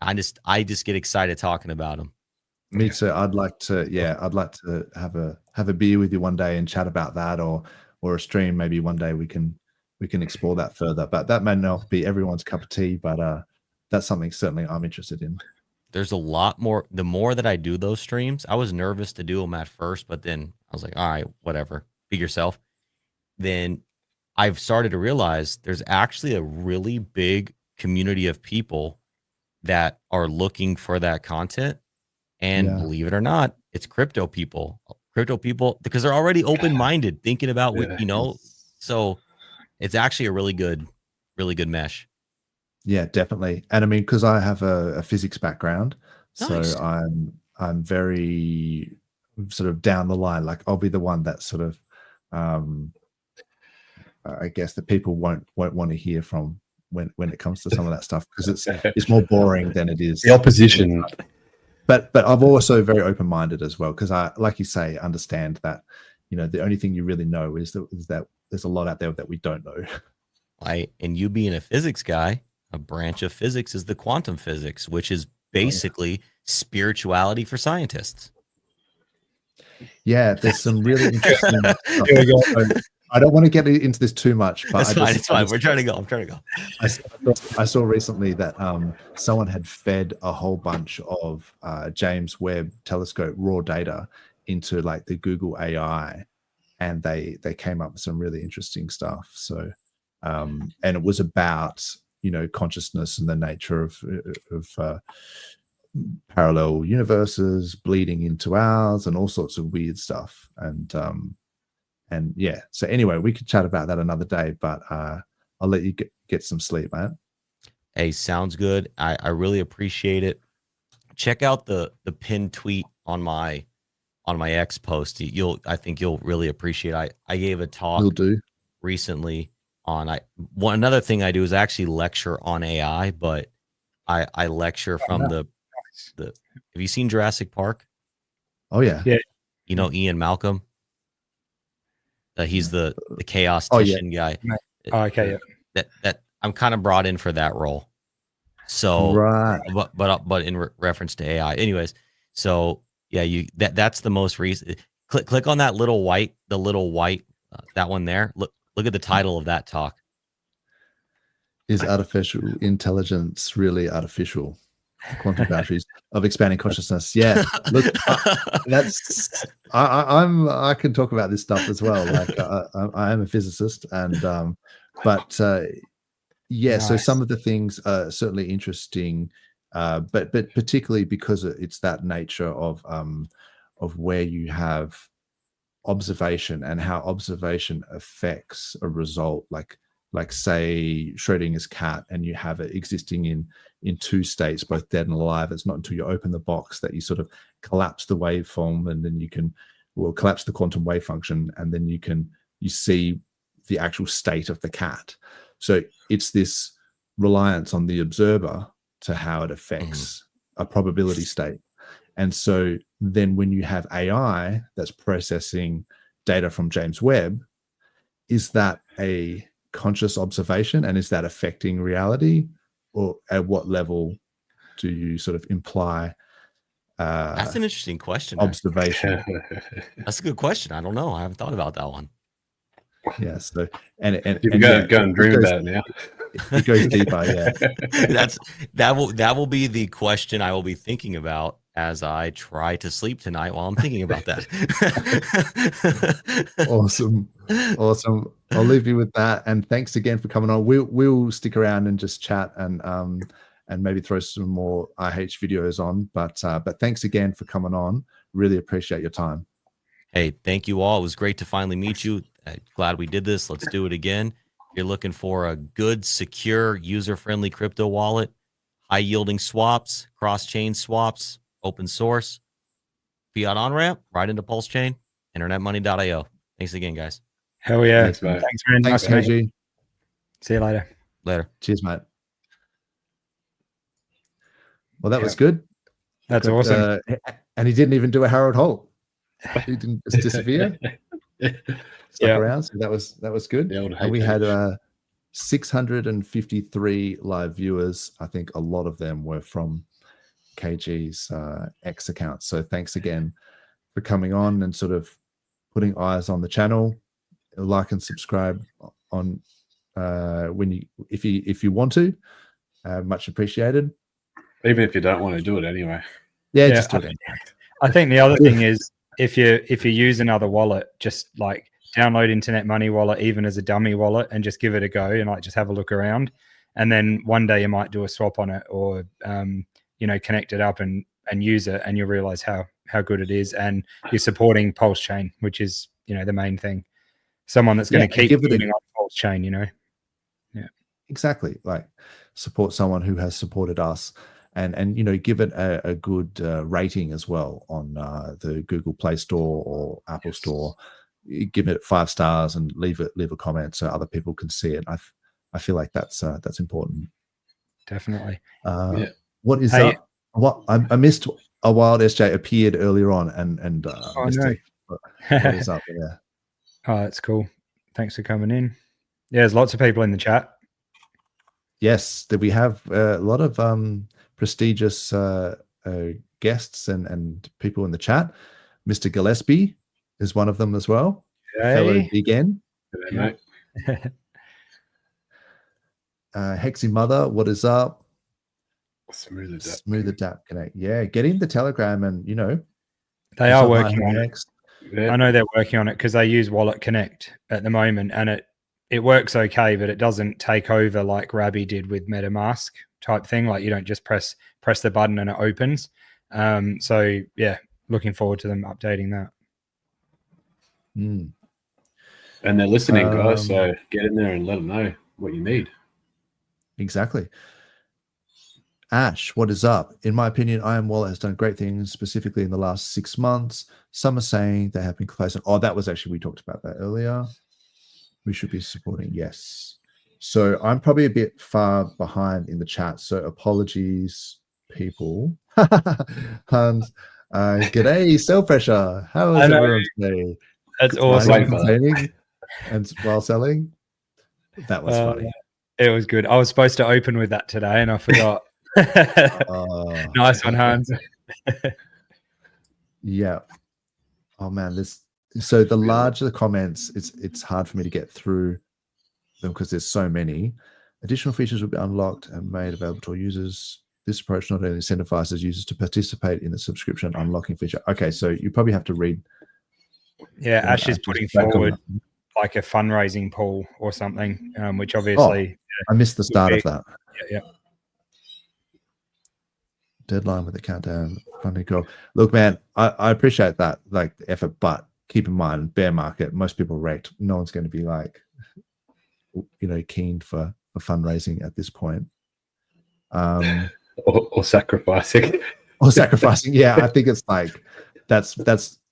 I just get excited talking about them. Me too. I'd like to have a beer with you one day and chat about that, or a stream. Maybe one day we can explore that further. But that may not be everyone's cup of tea. But that's something certainly I'm interested in. There's a lot more. The more that I do those streams, I was nervous to do them at first, but then I was like, all right, whatever, be yourself. Then I've started to realize there's actually a really big community of people that are looking for that content. And believe it or not, it's crypto people, because they're already open-minded, thinking about what, so it's actually a really good mesh. Yeah, definitely. And I mean, because I have a physics background, Nice. so I'm very sort of down the line. Like I'll be the one that sort of, I guess that people won't want to hear from when it comes to some of that stuff, because it's more boring than it is the opposition. But I'm also very open-minded as well, because I, like you say, understand that the only thing you really know is that there's a lot out there that we don't know. And you being a physics guy, a branch of physics is the quantum physics, which is basically spirituality for scientists. Yeah, there's some really interesting stuff. I don't want to get into this too much, but it's fine. I'm trying to go. I saw recently that someone had fed a whole bunch of James Webb Telescope raw data into like the Google AI, and they came up with some really interesting stuff. So, and it was about consciousness and the nature of parallel universes bleeding into ours and all sorts of weird stuff. And yeah, so anyway, we could chat about that another day, but I'll let you get some sleep, man. Hey, sounds good. I really appreciate it. Check out the pinned tweet on my X post. I think you'll really appreciate it. I gave a talk recently on another thing I do is actually lecture on AI, but I lecture from the have you seen Jurassic Park? Oh yeah. Ian Malcolm. He's the chaostician guy. Oh, okay. That I'm kind of brought in for that role. So, right. But in reference to AI, anyways. So yeah, that's the most recent. Click on that little white, that one there. Look at the title of that talk. Is artificial intelligence really artificial? Quantum boundaries of expanding consciousness. Yeah, look, that's I can talk about this stuff as well. Like I am a physicist, and nice. So some of the things are certainly interesting, but particularly because it's that nature of where you have observation and how observation affects a result, like say Schrodinger's cat, and you have it existing in two states, both dead and alive. It's not until you open the box that you sort of collapse the waveform, and then you can collapse the quantum wave function, and then you see the actual state of the cat. So it's this reliance on the observer to how it affects a probability state. And so then when you have AI that's processing data from James Webb, is that a conscious observation, and is that affecting reality, or at what level do you sort of imply That's an interesting question. observation? That's a good question. I don't know. I haven't thought about that one. Yeah. So and You and go, yeah, go and dream about it now. it goes deeper. Yeah. That will be the question I will be thinking about as I try to sleep tonight while I'm thinking about that. Awesome. I'll leave you with that, and thanks again for coming on. We'll stick around and just chat and maybe throw some more IH videos on. But thanks again for coming on. Really appreciate your time. Hey, thank you all. It was great to finally meet you. Glad we did this. Let's do it again. If you're looking for a good, secure, user-friendly crypto wallet, high-yielding swaps, cross-chain swaps, open source, fiat on-ramp, right into PulseChain, internetmoney.io. Thanks again, guys. Hell yeah. Thanks, mate. Thanks, man. Thanks, Nice to meet you. KG. See you later. Later. Cheers, mate. Well, that was good. That's awesome. And he didn't even do a Harold Holt. He didn't just disappear. Stuck around. So that was good. And we had 653 live viewers. I think a lot of them were from KG's X account. So thanks again for coming on and sort of putting eyes on the channel. Like and subscribe on if you want to. Much appreciated. Even if you don't want to do it anyway. Yeah, just do it. I think the other thing is if you use another wallet, just like download Internet Money Wallet even as a dummy wallet and just give it a go and like just have a look around. And then one day you might do a swap on it or connect it up and use it, and you'll realize how good it is. And you're supporting PulseChain, which is the main thing. Someone that's going to keep building on PulseChain, Yeah. Exactly. Like support someone who has supported us. And give it a good rating as well on the Google Play Store or Apple Store. Give it 5 stars and leave a comment so other people can see it. I feel like that's important. Definitely. What is up? What I missed a Wild SJ appeared earlier on and missed it. What is up there? Oh, that's cool. Thanks for coming in. Yeah, there's lots of people in the chat. Yes, we have a lot of prestigious guests and people in the chat. Mr. Gillespie is one of them as well. Hey. Fellow Big N. Mate. Hexy Mother, what is up? Smooth Adapt Connect. Yeah, get in the Telegram and they are working on it. Next. I know they're working on it because they use Wallet Connect at the moment, and it works okay, but it doesn't take over like Rabby did with MetaMask type thing. Like you don't just press the button and it opens. So yeah, looking forward to them updating that. Mm. And they're listening, guys. So get in there and let them know what you need. Exactly. Ash, what is up? In my opinion, IAM Wallet has done great things, specifically in the last 6 months. Some are saying they have been complacent. Oh, that was actually, we talked about that earlier. We should be supporting, yes. So I'm probably a bit far behind in the chat. So apologies, people. Hans, g'day, Sell Pressure. How is everyone today? That's awesome. And while selling, that was funny. It was good. I was supposed to open with that today, and I forgot. Nice one, Hans. Yeah. Oh man, so the larger the comments, it's hard for me to get through them because there's so many. Additional features will be unlocked and made available to all users. This approach not only incentivizes users to participate in the subscription unlocking feature. Okay, so you probably have to read. Yeah, Ash is putting forward like a fundraising pool or something, which obviously I missed the start of that. Yeah. Deadline with the countdown funding goal. Look, man, I appreciate that, like the effort, but keep in mind, bear market, most people wrecked. No one's going to be like, keen for fundraising at this point. Or sacrificing. Or sacrificing. Yeah, I think it's like that's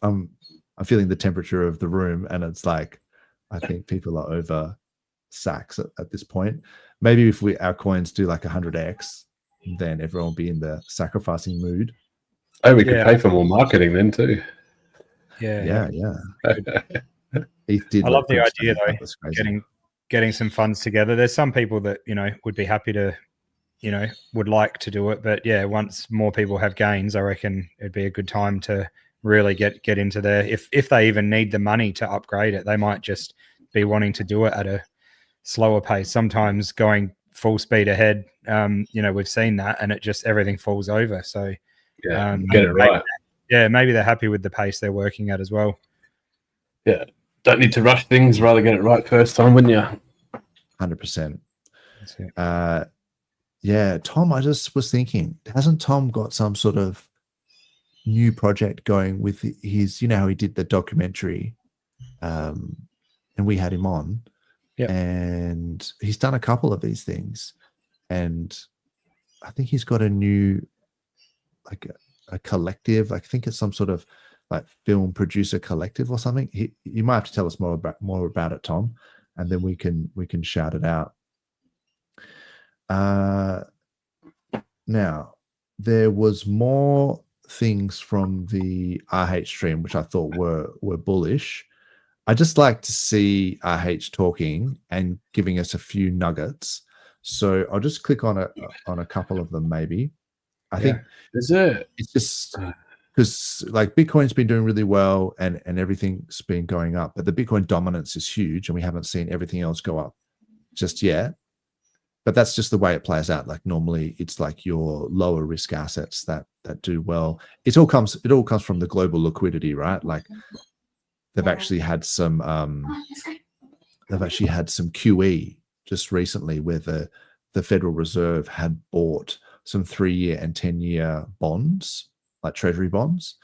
I'm feeling the temperature of the room, and it's like I think people are over sacks at this point. Maybe if our coins do like 100x, then everyone will be in the sacrificing mood. Oh, we could pay for more marketing then too. Yeah. I love the idea though. getting some funds together. There's some people that, would be happy to, would like to do it. But yeah, once more people have gains, I reckon it'd be a good time to really get into there. If they even need the money to upgrade it, they might just be wanting to do it at a slower pace. Sometimes going full speed ahead, we've seen that, and it just everything falls over. So get it right. Maybe they're happy with the pace they're working at as well. Yeah, don't need to rush things. Rather get it right first time, wouldn't you? 100%. Yeah, Tom, I just was thinking, hasn't Tom got some sort of new project going with his, how he did the documentary, and we had him on, and he's done a couple of these things, and I think he's got a new, like a collective, I think it's some sort of like film producer collective or something. You might have to tell us more about it, Tom, and then we can shout it out. Now there was more things from the RH stream which I thought were bullish. I just like to see RH talking and giving us a few nuggets. So I'll just click on a couple of them maybe. I think it's just because like Bitcoin's been doing really well and everything's been going up, but the Bitcoin dominance is huge and we haven't seen everything else go up just yet. But that's just the way it plays out. Like normally it's like your lower risk assets that do well. It all comes from the global liquidity, right? Like they've actually had some QE just recently where the Federal Reserve had bought some 3-year and 10-year bonds, like treasury bonds.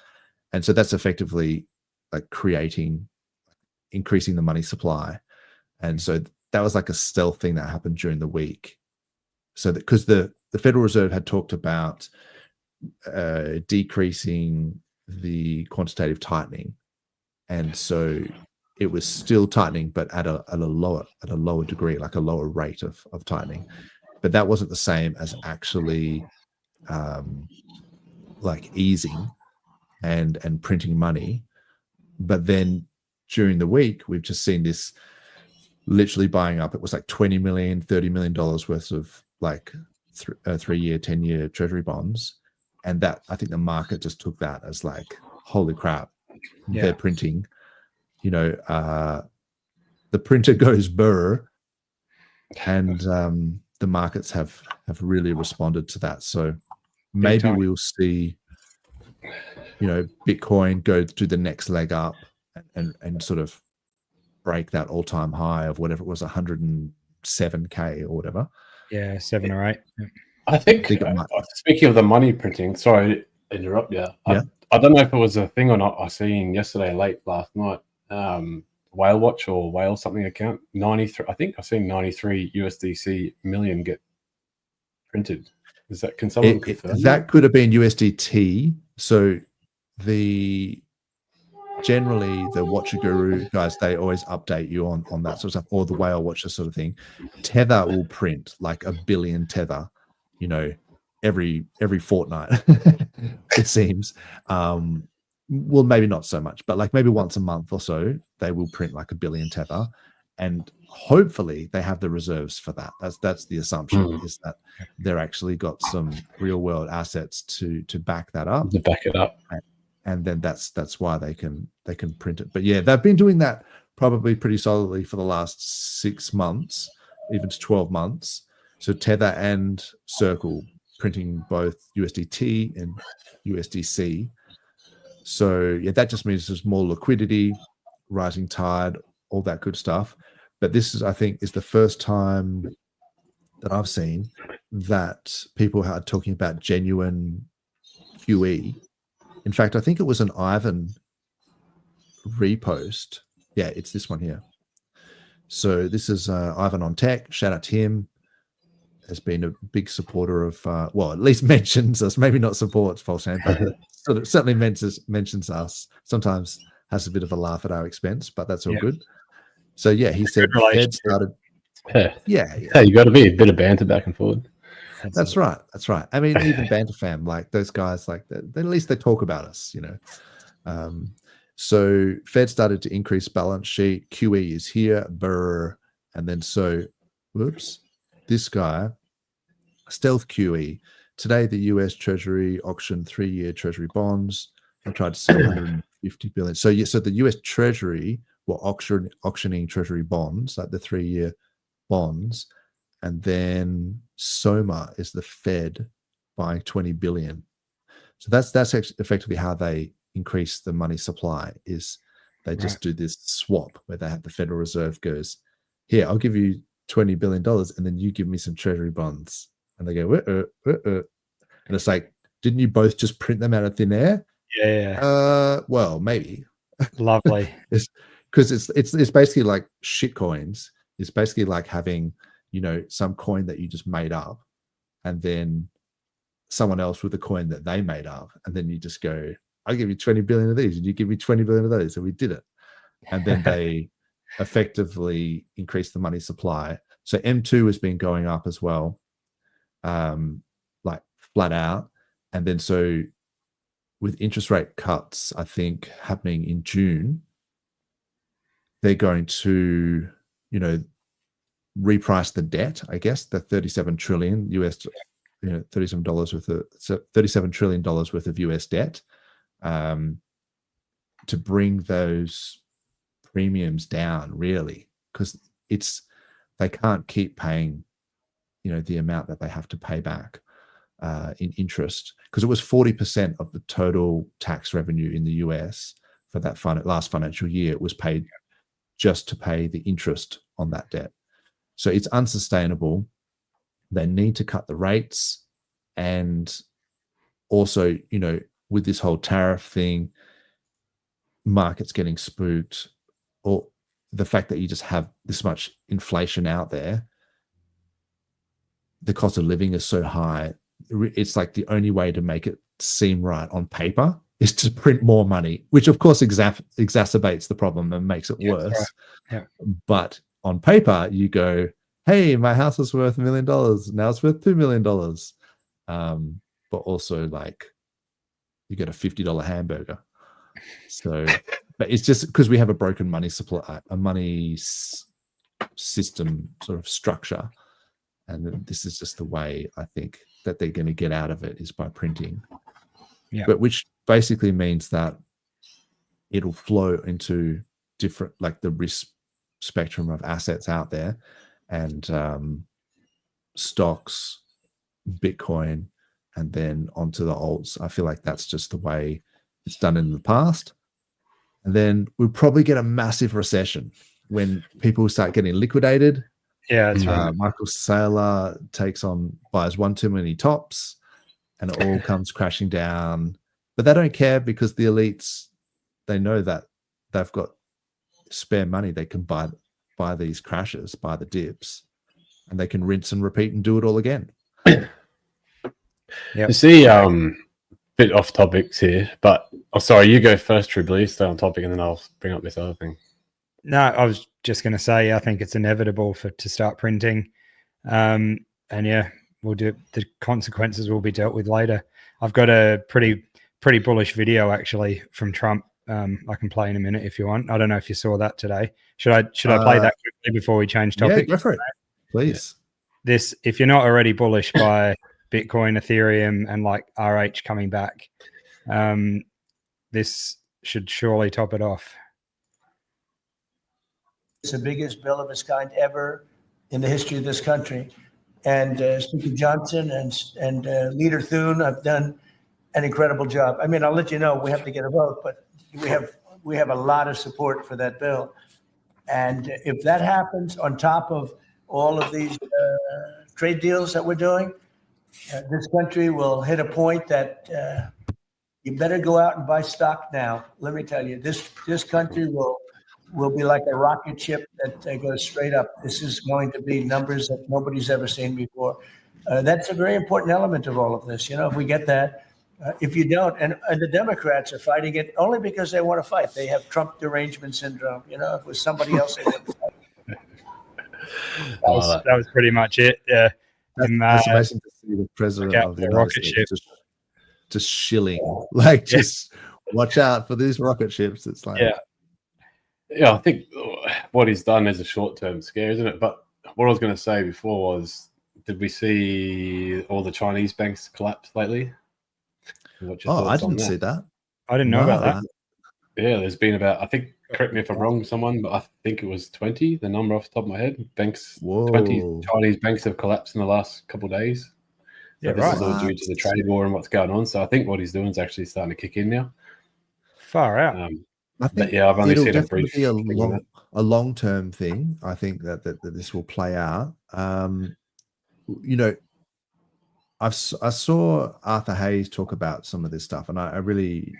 And so that's effectively like increasing the money supply. And so that was like a stealth thing that happened during the week. So that because the Federal Reserve had talked about decreasing the quantitative tightening. And so it was still tightening, but at a lower degree, like a lower rate of tightening. But that wasn't the same as actually like easing and printing money. But then during the week, we've just seen this literally buying up. It was like $20 million, $30 million worth of like 3-year, 10-year treasury bonds. And that, I think the market just took that as like, holy crap, they're printing, the printer goes burr, and the markets have really responded to that. So maybe we'll see, Bitcoin go to the next leg up and sort of break that all-time high of whatever it was, 107K or whatever. Yeah, 7 or 8. I think speaking of the money printing, sorry to interrupt you. I don't know if it was a thing or not. I seen yesterday late last night, Whale Watch or Whale something account, 93. I think I've seen 93 USDC million get printed. Is that, can someone confirm that? Could have been USDT. So generally the Watcher Guru guys, they always update you on that sort of stuff, or the Whale Watcher sort of thing. Tether will print like 1 billion Tether, every fortnight, it seems. Well, maybe not so much, but like maybe once a month or so, they will print like 1 billion Tether, and hopefully they have the reserves for that. That's the assumption, is that they're actually got some real world assets to back that up. To back it up. And then that's why they can print it. But yeah, they've been doing that probably pretty solidly for the last 6 months, even to 12 months. So Tether and Circle printing both USDT and USDC. So yeah, that just means there's more liquidity, rising tide, all that good stuff. But this is, I think, is the first time that I've seen that people are talking about genuine QE. In fact, I think it was an Ivan repost. Yeah, it's this one here. So this is Ivan on Tech. Shout out to him. Has been a big supporter of, well, at least mentions us. Maybe not supports PulseChain, but sort of certainly mentions us. Sometimes has a bit of a laugh at our expense, but that's all good. So yeah, he said Fed started. Yeah, you got to be a bit of banter back and forth. That's right. That's right. I mean, even Banter Fam, like those guys, like at least they talk about us, So Fed started to increase balance sheet. QE is here, burr, And then whoops, this guy, Stealth QE. Today, the US Treasury auctioned 3-year Treasury bonds. They tried to sell 150 billion. So the US Treasury were auctioning Treasury bonds, like the 3-year bonds, and then SOMA is the Fed buying 20 billion. So that's effectively how they increase the money supply. Is they just do this swap where they have the Federal Reserve goes, here, I'll give you $20 billion, and then you give me some Treasury bonds. And they go, and it's like, didn't you both just print them out of thin air? Yeah. Well, maybe. Lovely. Because it's basically like shit coins. It's basically like having, some coin that you just made up, and then someone else with a coin that they made up, and then you just go, I'll give you 20 billion of these, and you give me 20 billion of those, and we did it. And then they effectively increase the money supply. So M2 has been going up as well, like flat out. And then so with interest rate cuts, I think happening in June, they're going to, reprice the debt, I guess, the 37 trillion US, $37 worth of $37 trillion worth of US debt, to bring those premiums down, really, because they can't keep paying, the amount that they have to pay back in interest, because it was 40% of the total tax revenue in the US for that last financial year. It was paid just to pay the interest on that debt. So it's unsustainable. They need to cut the rates. And also, with this whole tariff thing, markets getting spooked, or the fact that you just have this much inflation out there, the cost of living is so high. It's like the only way to make it seem right on paper is to print more money, which of course exacerbates the problem and makes it worse. Right. Yeah. But on paper, you go, hey, my house is worth $1 million. Now it's worth $2 million. But also, like, you get a $50 hamburger. So, but it's just because we have a broken money supply, a money system sort of structure. And this is just the way I think that they're going to get out of it, is by printing. Yeah. But which basically means that it'll flow into different, like the risk spectrum of assets out there, and stocks, Bitcoin, and then onto the alts. I feel like that's just the way it's done in the past. And then we'll probably get a massive recession when people start getting liquidated. Yeah, that's right. Michael Saylor buys one too many tops, and it all comes crashing down. But they don't care, because the elites, they know that they've got spare money. They can buy these crashes, buy the dips, and they can rinse and repeat and do it all again. You see, bit off topics here, but sorry, you go first, Tribly. Stay on topic, and then I'll bring up this other thing. No, I was just going to say, I think it's inevitable to start printing, and yeah, we'll do. The consequences will be dealt with later. I've got a pretty bullish video actually from Trump. I can play in a minute if you want. I don't know if you saw that today. Should I play that quickly before we change topic? Yeah, go for it, please. This, if you're not already bullish by Bitcoin, Ethereum, and like RH coming back, this should surely top it off. It's the biggest bill of its kind ever in the history of this country. And Speaker Johnson and Leader Thune have done an incredible job. I mean, I'll let you know, we have to get a vote, but we have a lot of support for that bill. And if that happens on top of all of these trade deals that we're doing, this country will hit a point that you better go out and buy stock now. Let me tell you, this country will be like a rocket ship that goes straight up. This is going to be numbers that nobody's ever seen before. That's a very important element of all of this. If we get that, if you don't, and the Democrats are fighting it only because they want to fight. They have Trump derangement syndrome. If it was somebody else, they wouldn't fight. That was pretty much it. Yeah. That's amazing to see the president of the United States just shilling, like just watch out for these rocket ships. It's like, Yeah, I think what he's done is a short-term scare, isn't it? But what I was going to say before was, did we see all the Chinese banks collapse lately? I didn't see that. I didn't know about that. Yeah, there's been about, I think, correct me if I'm wrong, someone, but I think it was 20, the number off the top of my head. 20 Chinese banks have collapsed in the last couple of days. So this is all due to the trade war and what's going on. So I think what he's doing is actually starting to kick in now. Far out. I think I've only seen be a long-term thing. I think that this will play out. You know, I saw Arthur Hayes talk about some of this stuff, and I really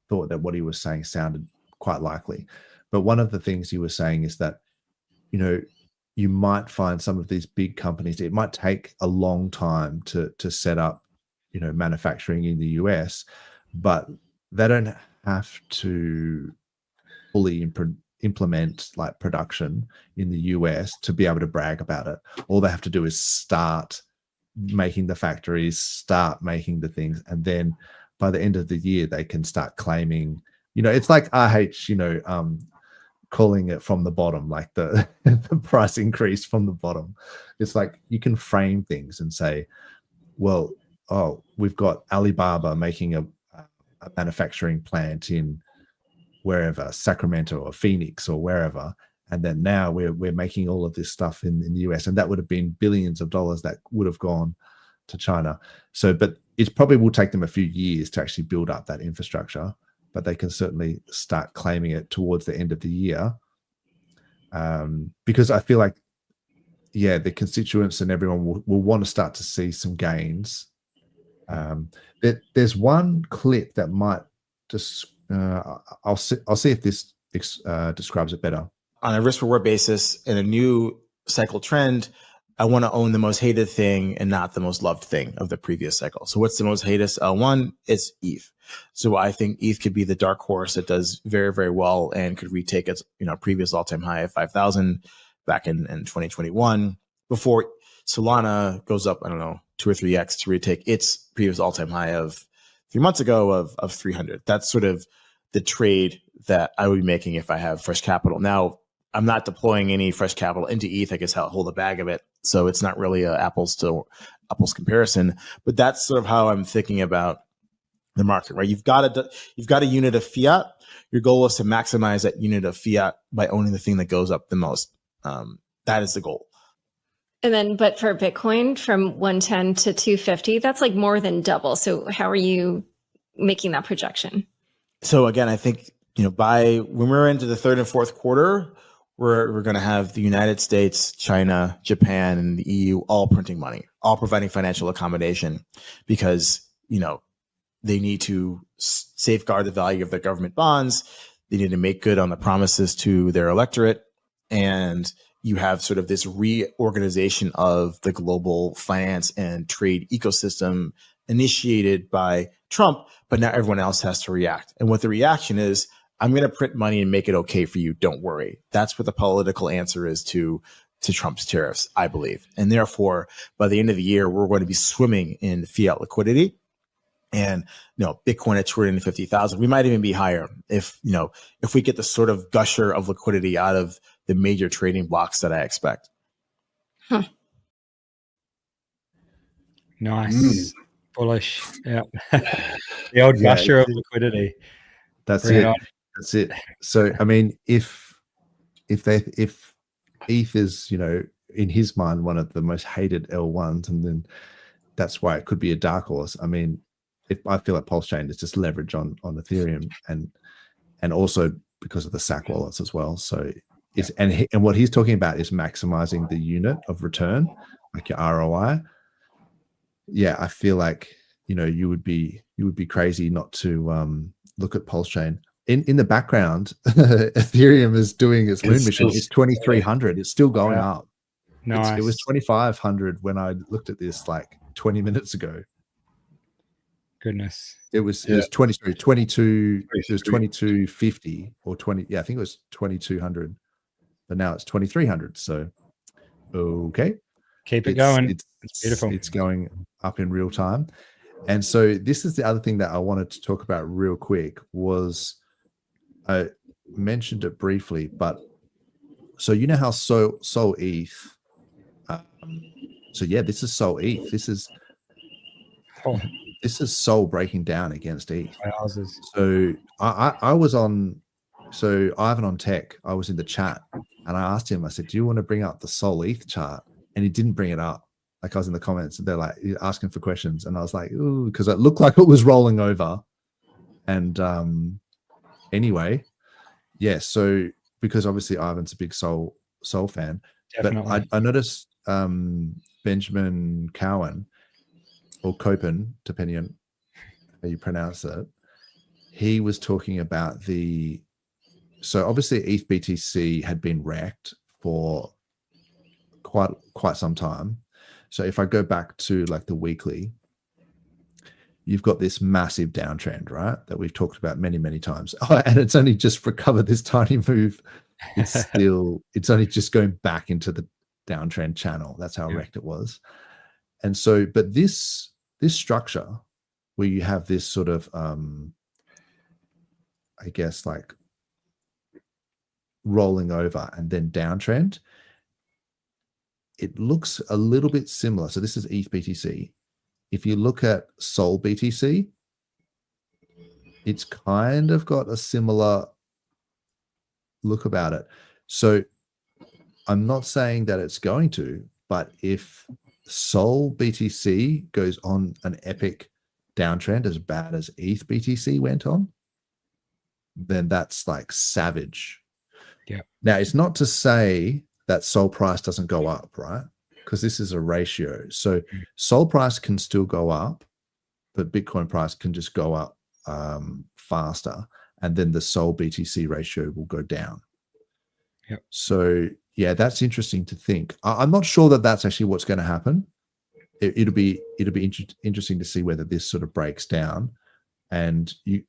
thought that what he was saying sounded quite likely. But one of the things he was saying is that, you know, you might find some of these big companies, it might take a long time to set up, you know, manufacturing in the US, but they don't have to fully implement like production in the US to be able to brag about it. All they have to do is start making the factories, start making the things, and then by the end of the year they can start claiming, you know, it's like RH, you know, calling it from the bottom, like the price increase from the bottom. It's like you can frame things and say, well, oh, we've got Alibaba making a manufacturing plant in wherever, Sacramento or Phoenix or wherever, and then now we're making all of this stuff in the US, and that would have been billions of dollars that would have gone to China. So, but it probably will take them a few years to actually build up that infrastructure, but they can certainly start claiming it towards the end of the year. Because I feel like, yeah, the constituents and everyone will want to start to see some gains. There's one clip that might just, I'll see if this describes it better. On a risk reward basis, in a new cycle trend, I want to own the most hated thing and not the most loved thing of the previous cycle. So what's the most hated L1? It's ETH. So I think ETH could be the dark horse that does very, very well and could retake its, you know, previous all-time high of 5,000 back in 2021 before Solana goes up, I don't know, 2 or 3x to retake its previous all-time high of 3 months ago of 300. That's sort of the trade that I would be making if I have fresh capital. Now, I'm not deploying any fresh capital into ETH. I guess I'll hold a bag of it. So it's not really a apples to apples comparison, but that's sort of how I'm thinking about the market, right? You've got a unit of fiat. Your goal is to maximize that unit of fiat by owning the thing that goes up the most. That is the goal. And then, but for Bitcoin from 110 to 250, that's like more than double. So how are you making that projection? So again, I think, you know, by when we're into the third and fourth quarter, we're going to have the United States, China, Japan, and the EU all printing money, all providing financial accommodation because, you know, they need to safeguard the value of their government bonds. They need to make good on the promises to their electorate. And you have sort of this reorganization of the global finance and trade ecosystem initiated by Trump, but now everyone else has to react. And what the reaction is, I'm going to print money and make it okay for you. Don't worry. That's what the political answer is to Trump's tariffs, I believe. And therefore, by the end of the year, we're going to be swimming in fiat liquidity. And, you know, Bitcoin at 250,000, we might even be higher if we get the sort of gusher of liquidity out of the major trading blocks that I expect. Huh. Nice. Bullish. Yeah. The old gusher of liquidity. That's it. That's it. So, I mean, if ETH is, you know, in his mind, one of the most hated L1s, and then that's why it could be a dark horse. I mean, if I feel like PulseChain is just leverage on Ethereum and also because of the SAC wallets as well. So it's, and what he's talking about is maximizing the unit of return, like your ROI. Yeah, I feel like, you know, you would be crazy not to look at PulseChain. In the background, Ethereum is doing its moon mission. It's 2,300. It's still going up. Nice. It was 2,500 when I looked at this like 20 minutes ago. Goodness. It was 22. It was 2,250 or 20. Yeah, I think it was 2,200, but now it's 2,300. So, okay, keep it going. It's beautiful. It's going up in real time. And so this is the other thing that I wanted to talk about real quick was mentioned it briefly, but so you know how Sol ETH. So yeah, this is Sol ETH. This is Sol breaking down against ETH. So I was on. So Ivan on Tech, I was in the chat and I asked him. I said, "Do you want to bring up the Sol ETH chart?" And he didn't bring it up. Like I was in the comments, and they're like asking for questions, and I was like, "Ooh," because it looked like it was rolling over. And anyway, yeah. So because obviously Ivan's a big Sol fan, Definitely. but I noticed Benjamin Cowan or Copen, depending on how you pronounce it, he was talking about so obviously ETH BTC had been wrecked for quite some time. So if I go back to like the weekly, you've got this massive downtrend, right? That we've talked about many, many times. Oh, and it's only just recovered this tiny move. It's only just going back into the downtrend channel. That's how wrecked it was. And so, but this structure where you have this sort of, I guess like rolling over and then downtrend, it looks a little bit similar. So this is ETH BTC. If you look at Sol BTC, it's kind of got a similar look about it. So I'm not saying that it's going to, but if Sol BTC goes on an epic downtrend as bad as ETH BTC went on, then that's like savage. Yeah. Now, it's not to say that Sol price doesn't go up, right? Because this is a ratio. So Sol price can still go up, but Bitcoin price can just go up faster. And then the Sol BTC ratio will go down. Yep. So yeah, that's interesting to think. I'm not sure that that's actually what's going to happen. It'll be interesting to see whether this sort of breaks down, and you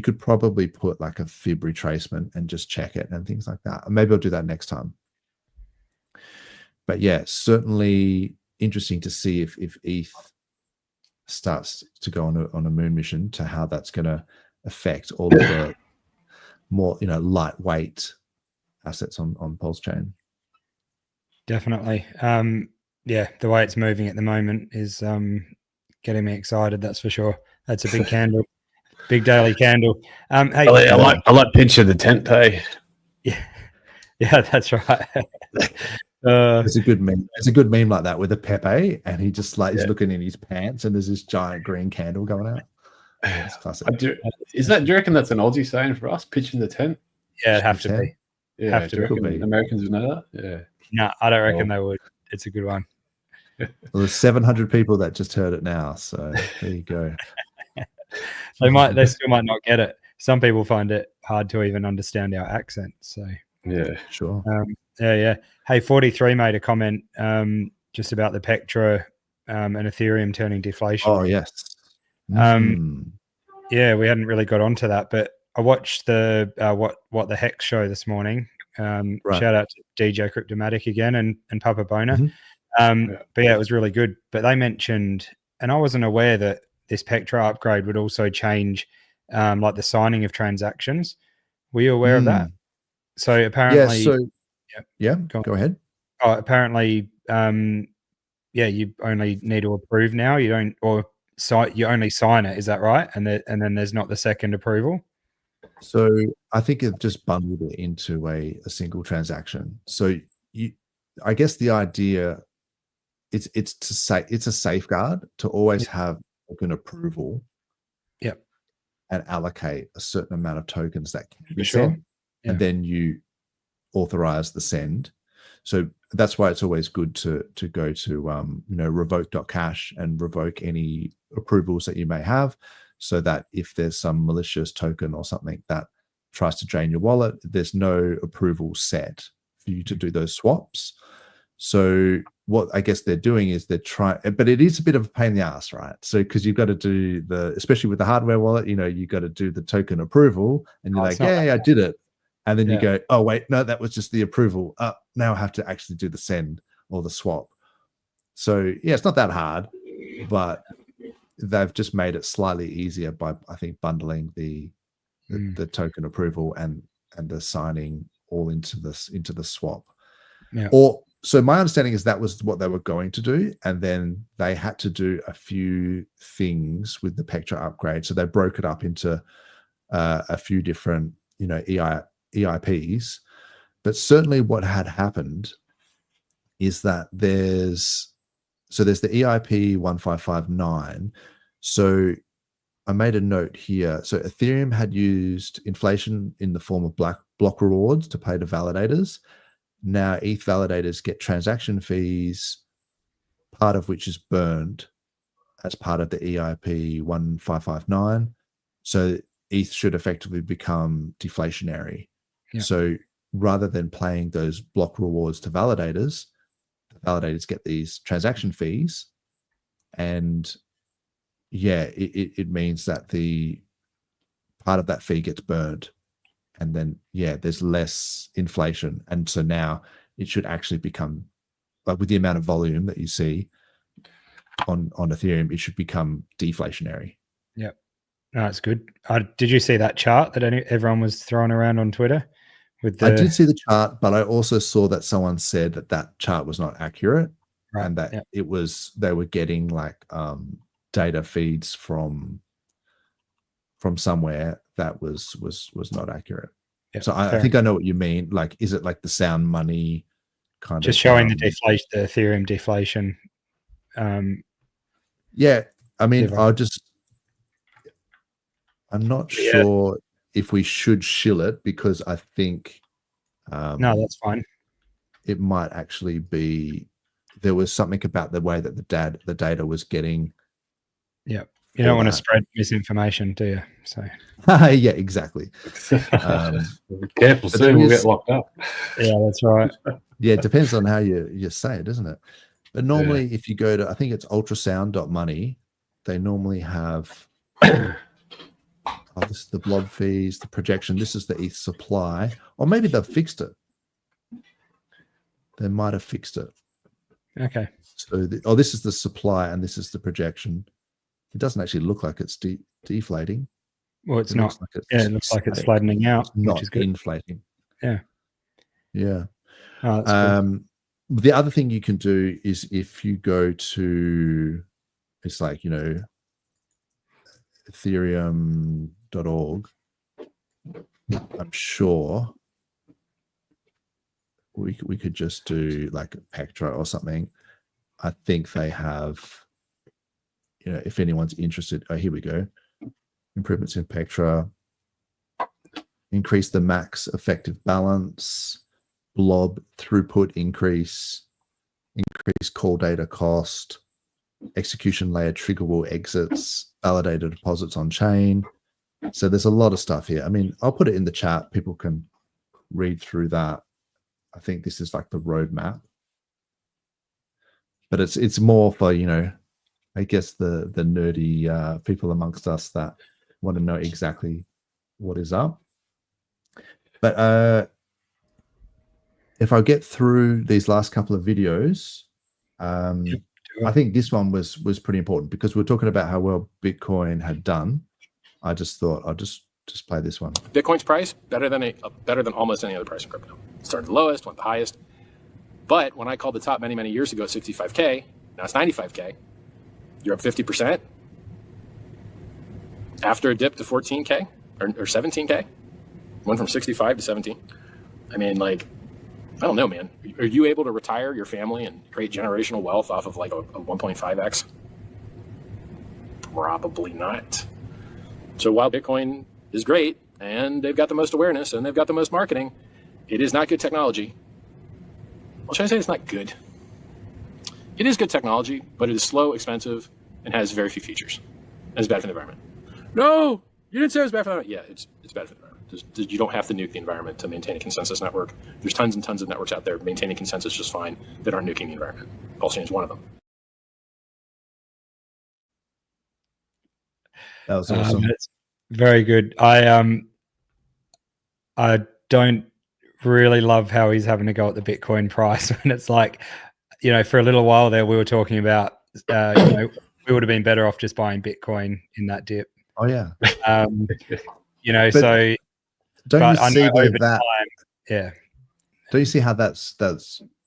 could probably put like a fib retracement and just check it and things like that. Maybe I'll do that next time. But yeah, certainly interesting to see if ETH starts to go on a moon mission, to how that's going to affect all of the more lightweight assets on PulseChain. Definitely. Yeah, the way it's moving at the moment is getting me excited. That's for sure. That's a big candle, big daily candle. Hey, I like pinching the tent pay. Yeah, that's right. It's a good meme. It's a good meme like that with a Pepe, and he just like is looking in his pants, and there's this giant green candle going out. It's classic. Do you reckon that's an Aussie saying for us, pitching the tent? Yeah, it'd have to be. Yeah, have do you reckon Americans would know that? Yeah. No, I don't reckon they would. It's a good one. Well, there's 700 people that just heard it now, so there you go. They still might not get it. Some people find it hard to even understand our accent. So yeah, sure. Yeah. Hey, 43 made a comment just about the Pectra and Ethereum turning deflation. Oh yes. Yeah, we hadn't really got onto that, but I watched the what the Hex show this morning. Right. Shout out to DJ Cryptomatic again and Papa Bona. Mm-hmm. But yeah, it was really good. But they mentioned, and I wasn't aware that this Pectra upgrade would also change like the signing of transactions. Were you aware of that? So apparently, go ahead. Oh, apparently, you only need to approve now. You don't, or you only sign it. Is that right? And then there's not the second approval. So I think it just bundled it into a single transaction. So I guess the idea it's to say it's a safeguard to always have token approval. Yep. And allocate a certain amount of tokens that can be sure. sent, and then you authorize the send. So that's why it's always good to go to revoke.cash and revoke any approvals that you may have, so that if there's some malicious token or something that tries to drain your wallet, there's no approval set for you to do those swaps. So what I guess they're doing is they're trying, but it is a bit of a pain in the ass, right? So because you've got to do especially with the hardware wallet, you've got to do the token approval, and you're like, yeah, I did it. And then you go, oh, wait, no, that was just the approval. Now I have to actually do the send or the swap. So yeah, it's not that hard, but they've just made it slightly easier by, I think, bundling the token approval and and the signing all into the swap. Yeah. Or so my understanding is that was what they were going to do, and then they had to do a few things with the Pectra upgrade. So they broke it up into a few different, EIPs. But certainly what had happened is that there's the EIP 1559. So I made a note here. So Ethereum had used inflation in the form of block rewards to pay to validators. Now ETH validators get transaction fees, part of which is burned as part of the EIP 1559. So ETH should effectively become deflationary. Yeah. So rather than paying those block rewards to validators, the validators get these transaction fees. And it means that the part of that fee gets burned. And then, there's less inflation. And so now it should actually become, like with the amount of volume that you see on Ethereum, it should become deflationary. Yeah. No, that's good. Did you see that chart that everyone was throwing around on Twitter? I did see the chart, but I also saw that someone said that chart was not accurate, right, and that they were getting like data feeds from somewhere that was not accurate. Yeah, so I think I know what you mean. Like, is it like the sound money kind just of showing the deflation, the Ethereum deflation? Yeah, I mean, I'm not sure if we should shill it, because I think no, that's fine. It might actually be, there was something about the way that the data was getting. Yeah, you don't want to spread misinformation, do you? So yeah, exactly. Be careful, soon we'll get locked up. Yeah, that's right. Yeah, it depends on how you say it, doesn't it? But normally, if you go to, I think it's ultrasound.money, they normally have this is the blob fees, the projection. This is the ETH supply, or maybe they've fixed it. They might have fixed it. Okay. So, this is the supply, and this is the projection. It doesn't actually look like it's deflating. Well, it's not. It looks like it's flattening out, not which is good. Inflating. Yeah. Yeah. Oh, that's good. The other thing you can do is if you go to, it's like, Ethereum.org, I'm sure we could just do like Pectra or something. I think they have, if anyone's interested. Oh, here we go. Improvements in Pectra. Increase the max effective balance. Blob throughput increase call data cost, execution layer triggerable exits, validated deposits on chain. So there's a lot of stuff here. I mean, I'll put it in the chat. People can read through that. I think this is like the roadmap, but it's more for, I guess the nerdy people amongst us that want to know exactly what is up. But if I get through these last couple of videos, I think this one was pretty important, because we're talking about how well Bitcoin had done. I just thought I'll just play this one. Bitcoin's price better than almost any other price in crypto. Started the lowest, went the highest. But when I called the top many years ago at 65K, now it's 95K. You're up 50%. After a dip to 14K or 17K, went from 65 to 17. I mean, like, I don't know, man. Are you able to retire your family and create generational wealth off of like a 1.5x? Probably not. So while Bitcoin is great and they've got the most awareness and they've got the most marketing, it is not good technology. Well, should I say it's not good? It is good technology, but it is slow, expensive, and has very few features. And it's bad for the environment. No, you didn't say it was bad for the environment. Yeah, it's bad for the environment. You don't have to nuke the environment to maintain a consensus network. There's tons and tons of networks out there maintaining consensus just fine that aren't nuking the environment. PulseChain is one of them. That was awesome. That's very good. I don't really love how he's having to go at the Bitcoin price when it's like, for a little while there, we were talking about, we would have been better off just buying Bitcoin in that dip. Oh yeah. So Don't But you I see know though over that? time, yeah. Don't you see how that's?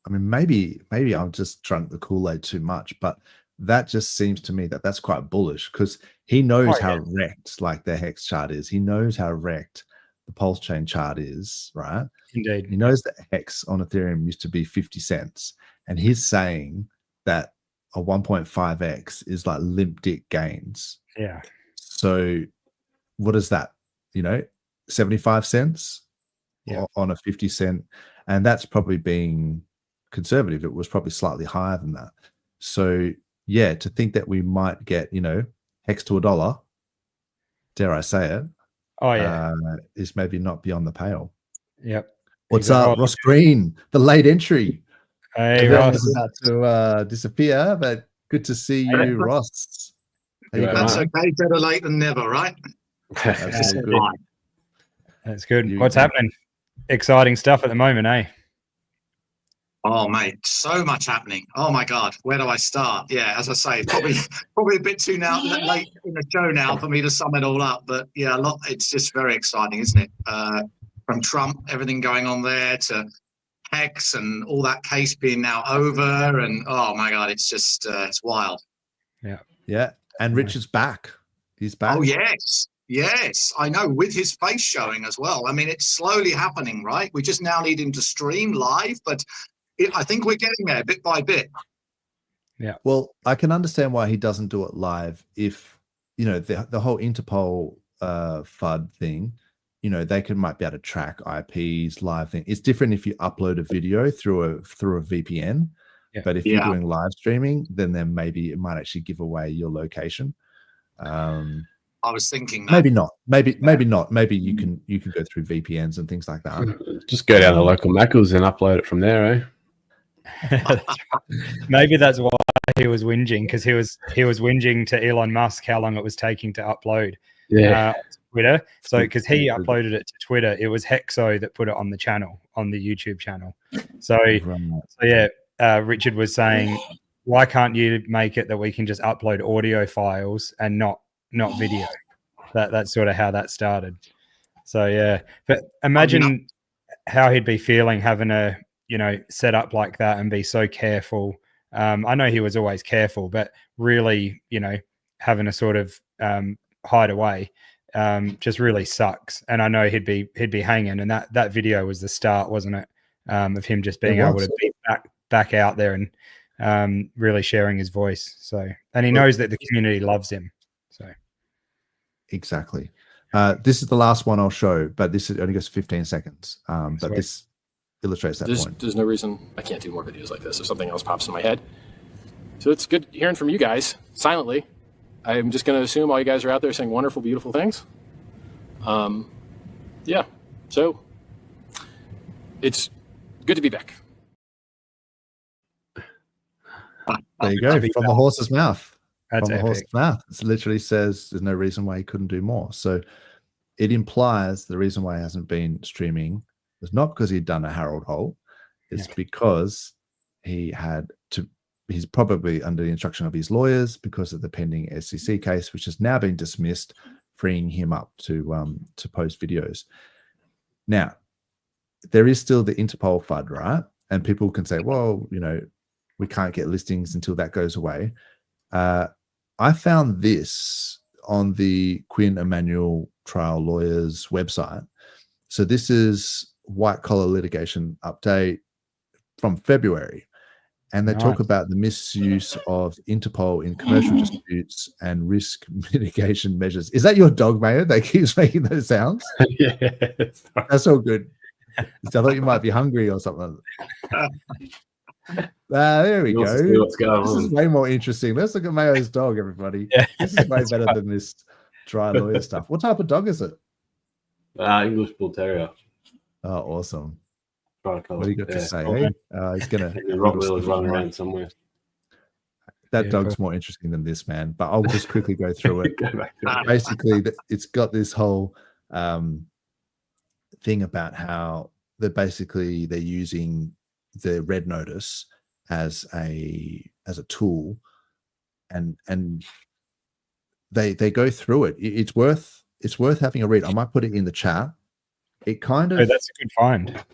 I mean, maybe I've just drunk the Kool-Aid too much, but that just seems to me that that's quite bullish because he knows how wrecked like the Hex chart is. He knows how wrecked the PulseChain chart is, right? Indeed. He knows that Hex on Ethereum used to be 50 cents, and he's saying that a 1.5x is like limp dick gains. Yeah. So what is that? 75 cents on a 50 cent, and that's probably being conservative. It was probably slightly higher than that. So yeah, to think that we might get Hex to $1, dare I say it, is maybe not beyond the pale. Yep. What's up, Ross Green, the late entry? Hey, Everyone Ross. was about to disappear, but good to see you, Ross. That's okay. Better late than never, right? That's good. What's happening? Exciting stuff at the moment, eh? Oh, mate, so much happening. Oh my God, where do I start? Yeah, as I say, probably a bit too late in the show now for me to sum it all up. But yeah, it's just very exciting, isn't it? From Trump, everything going on there, to Hex and all that case being now over, and oh my God, it's just it's wild. Yeah, and Richard's back. He's back. Oh yes, I know, with his face showing as well. I mean, it's slowly happening, right? We just now need him to stream live, but I think we're getting there bit by bit. Yeah. Well, I can understand why he doesn't do it live. If the whole Interpol FUD thing, they might be able to track IPs live thing. It's different if you upload a video through a VPN. Yeah. But if you're doing live streaming, then maybe it might actually give away your location. I was thinking that. Maybe not. Maybe not. Maybe you can go through VPNs and things like that. Just go down to local Maccas and upload it from there, eh? Maybe that's why he was whinging, because he was whinging to Elon Musk how long it was taking to upload Twitter. So because he uploaded it to Twitter, it was Hexo that put it on the channel, on the YouTube channel. So Richard was saying, why can't you make it that we can just upload audio files and not video? That's sort of how that started. So yeah, but imagine how he'd be feeling having a set up like that and be so careful. I know he was always careful, but really having a sort of hide away just really sucks. And I know he'd be hanging, and that video was the start, wasn't it, of him just being able to be back out there and really sharing his voice. So, and he knows that the community loves him. So exactly. This is the last one I'll show, but this only goes 15 seconds. But this illustrates that point. There's no reason I can't do more videos like this if something else pops in my head. So it's good hearing from you guys silently. I'm just going to assume all you guys are out there saying wonderful, beautiful things. Yeah. So it's good to be back. There you go. From the horse's mouth. That's from the horse's mouth. It literally says there's no reason why he couldn't do more. So it implies the reason why he hasn't been streaming is not because he'd done a Harold Hole. It's because he's probably under the instruction of his lawyers because of the pending SEC case, which has now been dismissed, freeing him up to post videos. Now, there is still the Interpol FUD, right? And people can say, well, we can't get listings until that goes away. I found this on the Quinn Emanuel trial lawyers website. So this is white collar litigation update from February. And they talk about the misuse of Interpol in commercial disputes and risk mitigation measures. Is that your dog, Mayo, that keeps making those sounds? Yeah. That's all good. I thought you might be hungry or something. There we go. This is way more interesting. Let's look at Mayo's dog, everybody. Yeah. This is way better than this dry lawyer stuff. What type of dog is it? English Bull Terrier. Oh, awesome. What do you got to say? Hey? He's gonna Rottweiler's running around somewhere. That dog's more interesting than this, man. But I'll just quickly go through it. Basically, it's got this whole thing about how they're using the red notice as a tool, and they go through it. It's worth having a read. I might put it in the chat. it kind Oh, of, that's a good find.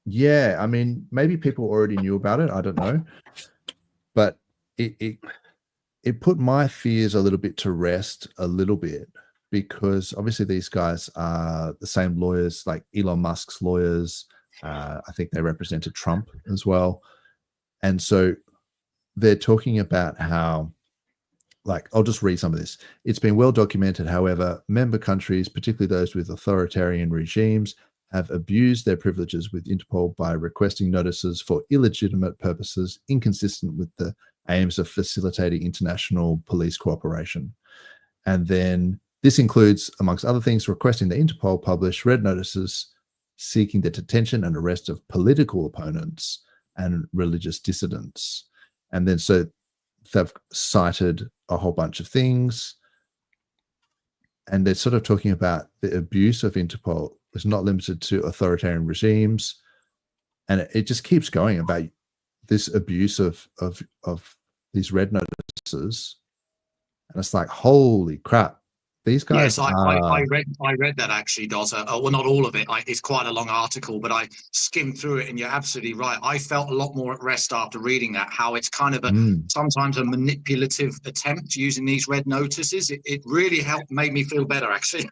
yeah, I mean, maybe people already knew about it. I don't know, but it put my fears a little bit to rest a little bit, because obviously these guys are the same lawyers like Elon Musk's lawyers. I think they represented Trump as well. And so they're talking about how, like, I'll just read some of this. It's been well documented, however, member countries, particularly those with authoritarian regimes, have abused their privileges with Interpol by requesting notices for illegitimate purposes inconsistent with the aims of facilitating international police cooperation. And then this includes, amongst other things, requesting that Interpol publish red notices seeking the detention and arrest of political opponents and religious dissidents. And then so they've cited a whole bunch of things, and they're sort of talking about the abuse of Interpol is not limited to authoritarian regimes, and it just keeps going about this abuse of these red notices, and it's like, holy crap, these guys. Yes, I read that actually, Dozza. Well, not all of it. It's quite a long article, but I skimmed through it, and you're absolutely right. I felt a lot more at rest after reading that. How it's kind of sometimes a manipulative attempt using these red notices. It really made me feel better, actually.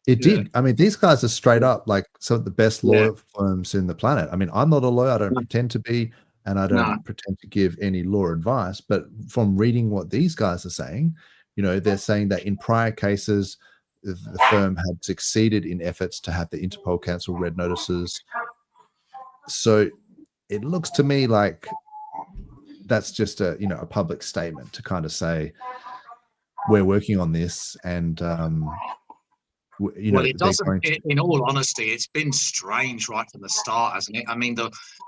It did. I mean, these guys are straight up like some of the best law firms in the planet. I mean, I'm not a lawyer. I don't pretend to be, and I don't pretend to give any law advice. But from reading what these guys are saying, you know, they're saying that in prior cases, the firm had succeeded in efforts to have the Interpol cancel red notices. So it looks to me like that's just a public statement to kind of say we're working on this, and well, it doesn't. In all honesty, it's been strange right from the start, hasn't it? I mean,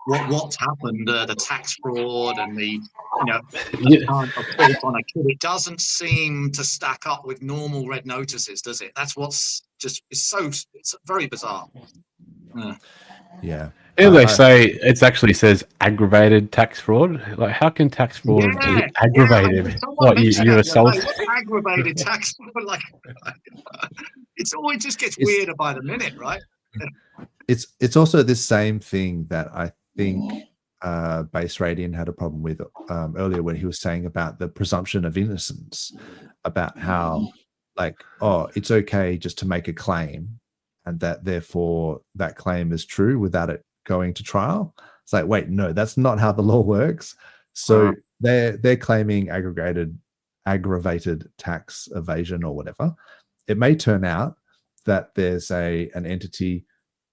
what's happened, the tax fraud and the on a kid, it doesn't seem to stack up with normal red notices, does it? That's what's just it's very bizarre. Yeah. Here they say it actually says aggravated tax fraud. Like, how can tax fraud be aggravated? What you assault? Aggravated tax fraud, like it's always just gets weirder by the minute, right? It's also this same thing that I think Base Radian had a problem with earlier, when he was saying about the presumption of innocence, about how like, oh, it's okay just to make a claim, and that therefore that claim is true without it going to trial. It's like, wait, no, that's not how the law works. So they're claiming aggravated tax evasion or whatever. It may turn out that there's an entity,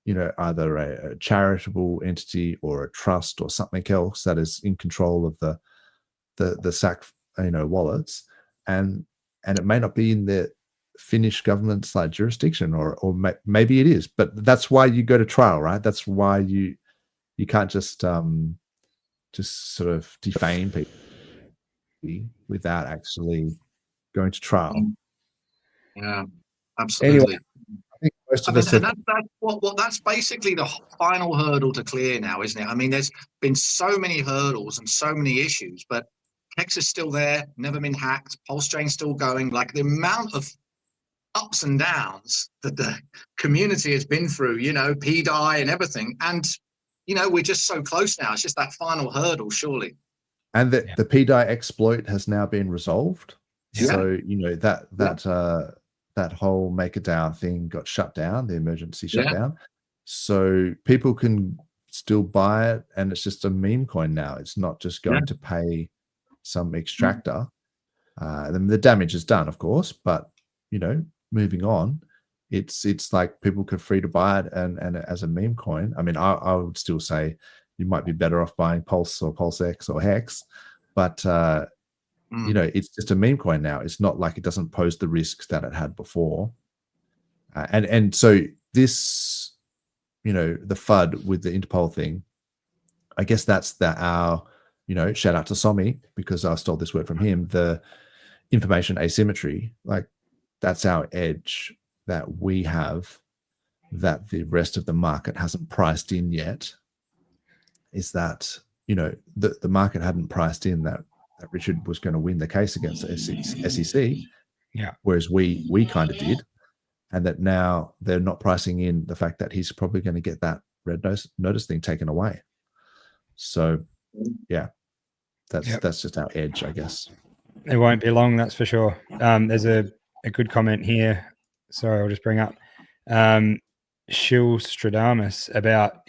either a charitable entity or a trust or something else that is in control of the SAC wallets, and it may not be in the Finnish government's jurisdiction, or maybe it is, but that's why you go to trial, right? That's why you can't just sort of defame people without actually going to trial. Yeah, absolutely. Anyway, I think most of us have... that's basically the final hurdle to clear now, isn't it? I mean, there's been so many hurdles and so many issues, but Hex is still there, never been hacked. PulseChain's still going. Like, the amount of ups and downs that the community has been through, PDI and everything, and we're just so close now. It's just that final hurdle, surely. And the PDI exploit has now been resolved. Yeah. So that whole MakerDAO thing got shut down, the emergency shutdown. So people can still buy it, and it's just a meme coin now. It's not just going to pay some extractor. Then the damage is done, of course, but moving on, it's like people could free to buy it and as a meme coin. I mean, I would still say you might be better off buying Pulse or PulseX or Hex, but it's just a meme coin now. It's not like it doesn't pose the risks that it had before. And so this, the FUD with the Interpol thing, I guess that's our, shout out to Somi, because I stole this word from him, the information asymmetry. Like, that's our edge that we have that the rest of the market hasn't priced in yet, is that, the market hadn't priced in that Richard was going to win the case against the SEC. Yeah. Whereas we kind of did. and that now they're not pricing in the fact that he's probably going to get that red notice thing taken away. So yeah, that's just our edge, I guess. It won't be long, that's for sure. There's a good comment here. Sorry, I'll just bring up Shil Stradamus about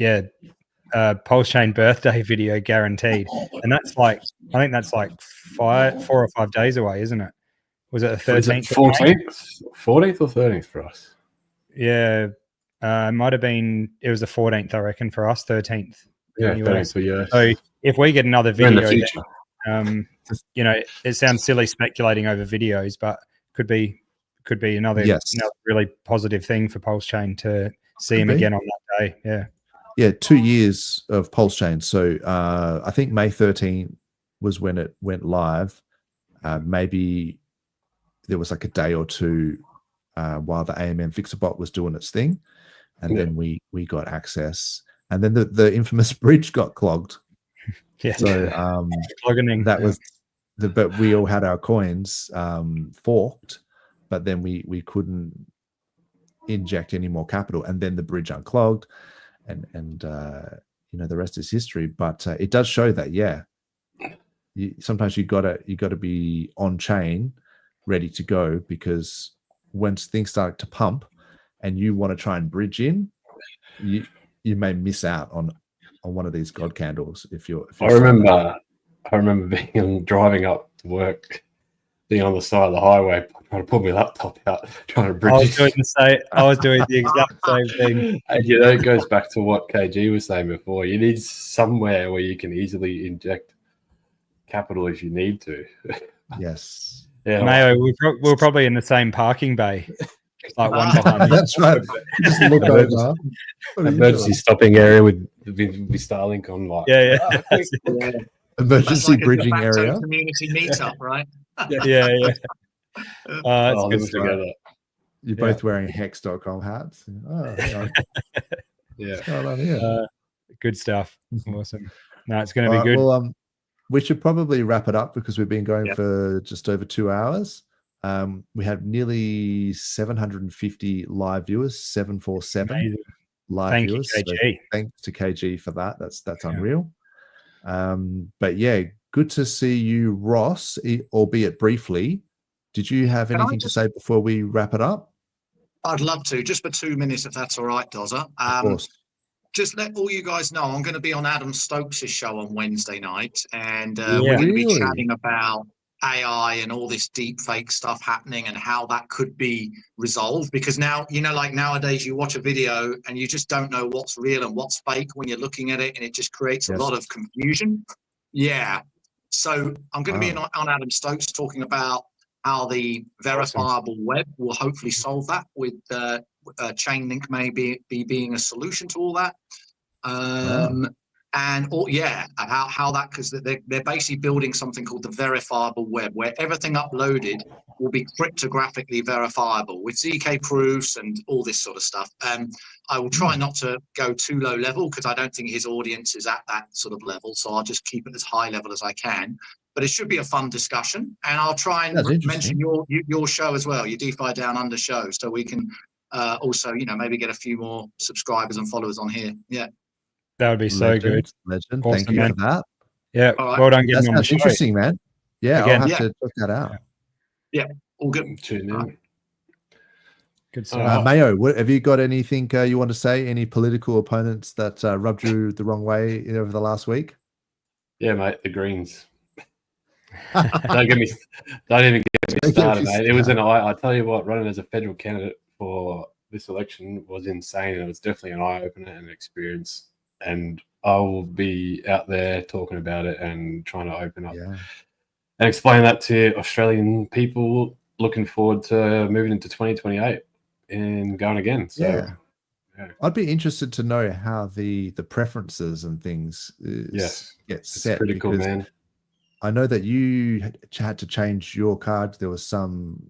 PulseChain birthday video guaranteed, and that's like, I think that's like 4 or 5 days away, isn't it? Was it the 13th? 14th or 13th for us? Yeah, it might have been. It was the 14th, I reckon, for us. 13th. Yeah, 13th for US. So if we get another We're in the video, future. you know, it sounds silly speculating over videos, but could be another, another really positive thing for PulseChain to see him again on that day. Yeah. Yeah, 2 years of PulseChain. So I think May 13 was when it went live. Maybe there was like a day or two while the AMM Fixerbot was doing its thing, and then we got access, and then the infamous bridge got clogged. Yeah. So that was but we all had our coins forked, but then we couldn't inject any more capital, and then the bridge unclogged, and the rest is history. But it does show that sometimes you gotta be on chain, ready to go, because once things start to pump and you want to try and bridge in, you may miss out on one of these god candles if you're I remember driving up to work, being on the side of the highway, trying to pull my laptop out, trying to bridge. I was doing the exact same thing. And it goes back to what KG was saying before. You need somewhere where you can easily inject capital if you need to. Yes. Yeah. Mayo, we're probably in the same parking bay. Like one behind me. That's right. Just look over. Emergency stopping area with Starlink on, like. Emergency like bridging area. Community meetup, right? Yeah. That's good stuff. Together. You're both wearing hex.com hats. Oh, yeah. Good stuff. Awesome. No, it's going to be good. Well, we should probably wrap it up because we've been going for just over 2 hours. We have nearly 750 live viewers, 747 Amazing. live viewers. You, KG. So thanks to KG for that. That's unreal. But yeah, good to see you, Ross, albeit briefly. Did you have anything to say before we wrap it up? I'd love to, just for 2 minutes, if that's all right, Dozza. Of course. Just let all you guys know, I'm going to be on Adam Stokes' show on Wednesday night, and we're going to be chatting about AI and all this deep fake stuff happening and how that could be resolved. Because now, like nowadays, you watch a video and you just don't know what's real and what's fake when you're looking at it, and it just creates a lot of confusion. Yeah. So I'm going to be on Adam Stokes talking about how the verifiable web will hopefully solve that with Chainlink maybe being a solution to all that. And how that, because they're basically building something called the verifiable web, where everything uploaded will be cryptographically verifiable with ZK proofs and all this sort of stuff. I will try not to go too low level because I don't think his audience is at that sort of level, so I'll just keep it as high level as I can. But it should be a fun discussion, and I'll try and mention your show as well, your DeFi Down Under show, so we can also maybe get a few more subscribers and followers on here. Yeah. That would be so good. Legend. Awesome, Thank you for that. Yeah. Right. Well done getting That on the sounds show. interesting, man. Yeah, Again, I'll have to check that out. Yeah. All good. Tune in. Good stuff. Mayo, have you got anything you want to say? Any political opponents that rubbed you the wrong way over the last week? Yeah, mate, the Greens. Don't even get me started, mate. It was I tell you what, running as a federal candidate for this election was insane. It was definitely an eye-opener and an experience. And I will be out there talking about it and trying to open up and explain that to Australian people looking forward to moving into 2028 and going again. So I'd be interested to know how the preferences and things get set. It's pretty cool, man. I know that you had to change your card. There was some,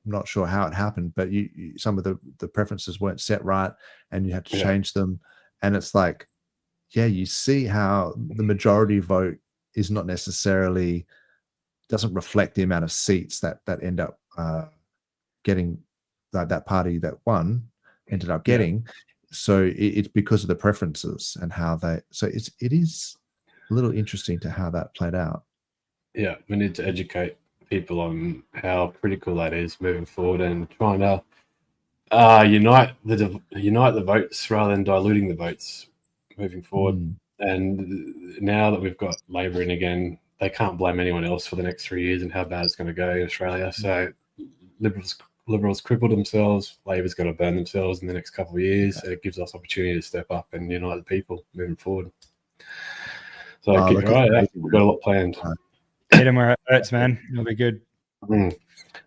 I'm not sure how it happened, but some of the preferences weren't set right and you had to change them. And it's like, you see how the majority vote is not necessarily, doesn't reflect the amount of seats that end up getting that party that won ended up getting. So it's because of the preferences and how they. So it is a little interesting to how that played out. Yeah, we need to educate people on how critical that is moving forward, and trying to unite the votes rather than diluting the votes moving forward. And now that we've got Labor in again, they can't blame anyone else for the next 3 years and how bad it's going to go in Australia. So Liberals crippled themselves. Labor's going to burn themselves in the next couple of years. So it gives us opportunity to step up and unite the people moving forward. So keep your eye out. We've got a lot planned. Hit them where it hurts, man. It'll be good.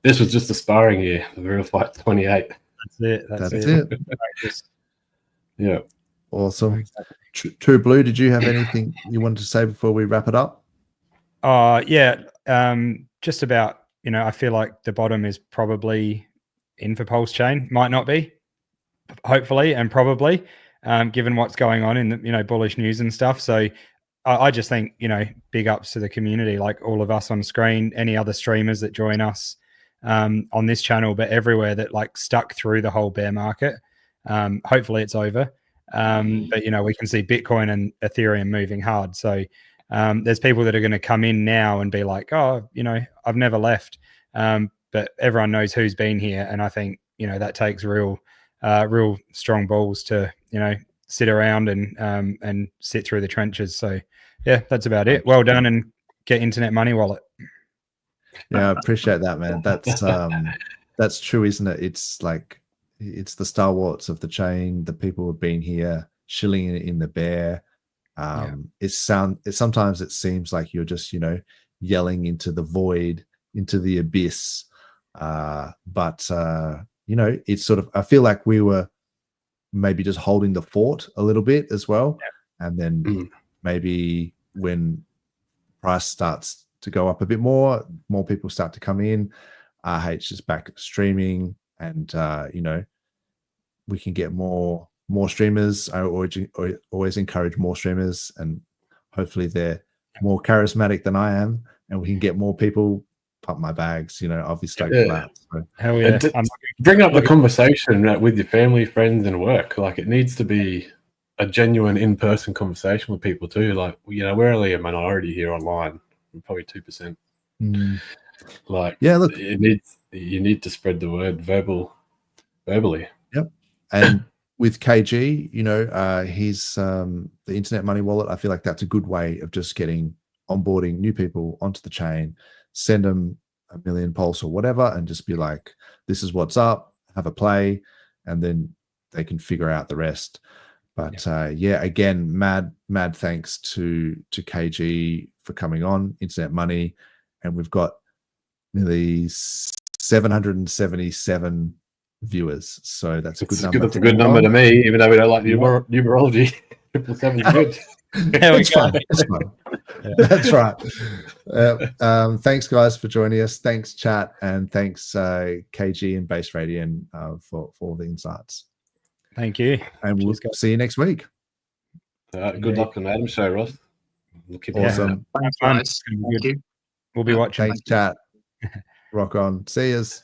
This was just a sparring year. The real fight 28. That's it. That's it. Yeah. Awesome. True Blue, did you have anything you wanted to say before we wrap it up? Yeah. Just about, I feel like the bottom is probably in for PulseChain. Might not be, hopefully, and probably, given what's going on in the, bullish news and stuff. So I just think, big ups to the community, like all of us on screen, any other streamers that join us on this channel, but everywhere that like stuck through the whole bear market. Hopefully it's over. But, we can see Bitcoin and Ethereum moving hard. So there's people that are going to come in now and be like, oh, I've never left. But everyone knows who's been here. And I think, that takes real strong balls to, sit around and sit through the trenches. So yeah, that's about it. Well done, and get Internet Money Wallet. Yeah, I appreciate that, man. That's true, isn't it? It's like, it's the stalwarts of the chain, the people who've been here shilling in the bear. Sometimes it seems like you're just, yelling into the void, into the abyss. But it's sort of, I feel like we were maybe just holding the fort a little bit as well. And then maybe when price starts to go up a bit more people start to come in. RH is back streaming, and we can get more streamers. I always encourage more streamers, and hopefully they're more charismatic than I am, and we can get more people pump my bags. I'll be stoked for that. So. Hell yeah. Bring up the conversation with your family, friends, and work. Like, it needs to be a genuine in-person conversation with people too. Like, we're only a minority here online. We're probably 2%. Like, yeah, look, you need to spread the word verbally. Yep. And with KG, he's the Internet Money Wallet. I feel like that's a good way of just onboarding new people onto the chain. Send them a million pulse or whatever, and just be like, this is what's up, have a play, and then they can figure out the rest. But again, mad thanks to KG for coming on Internet Money, and we've got nearly 777 viewers. So that's a good number. That's a good number to me, even though we don't like numerology. 777 is good. It's fun. It's fun. That's right. Thanks, guys, for joining us. Thanks, chat, and thanks, KG and Base Radian, for all the insights. Thank you. And we'll see you next week. Good luck on Adam's show, Ross. We'll keep awesome. Thanks, guys. Thank you. We'll be watching. Thanks, chat. Rock on. See yous.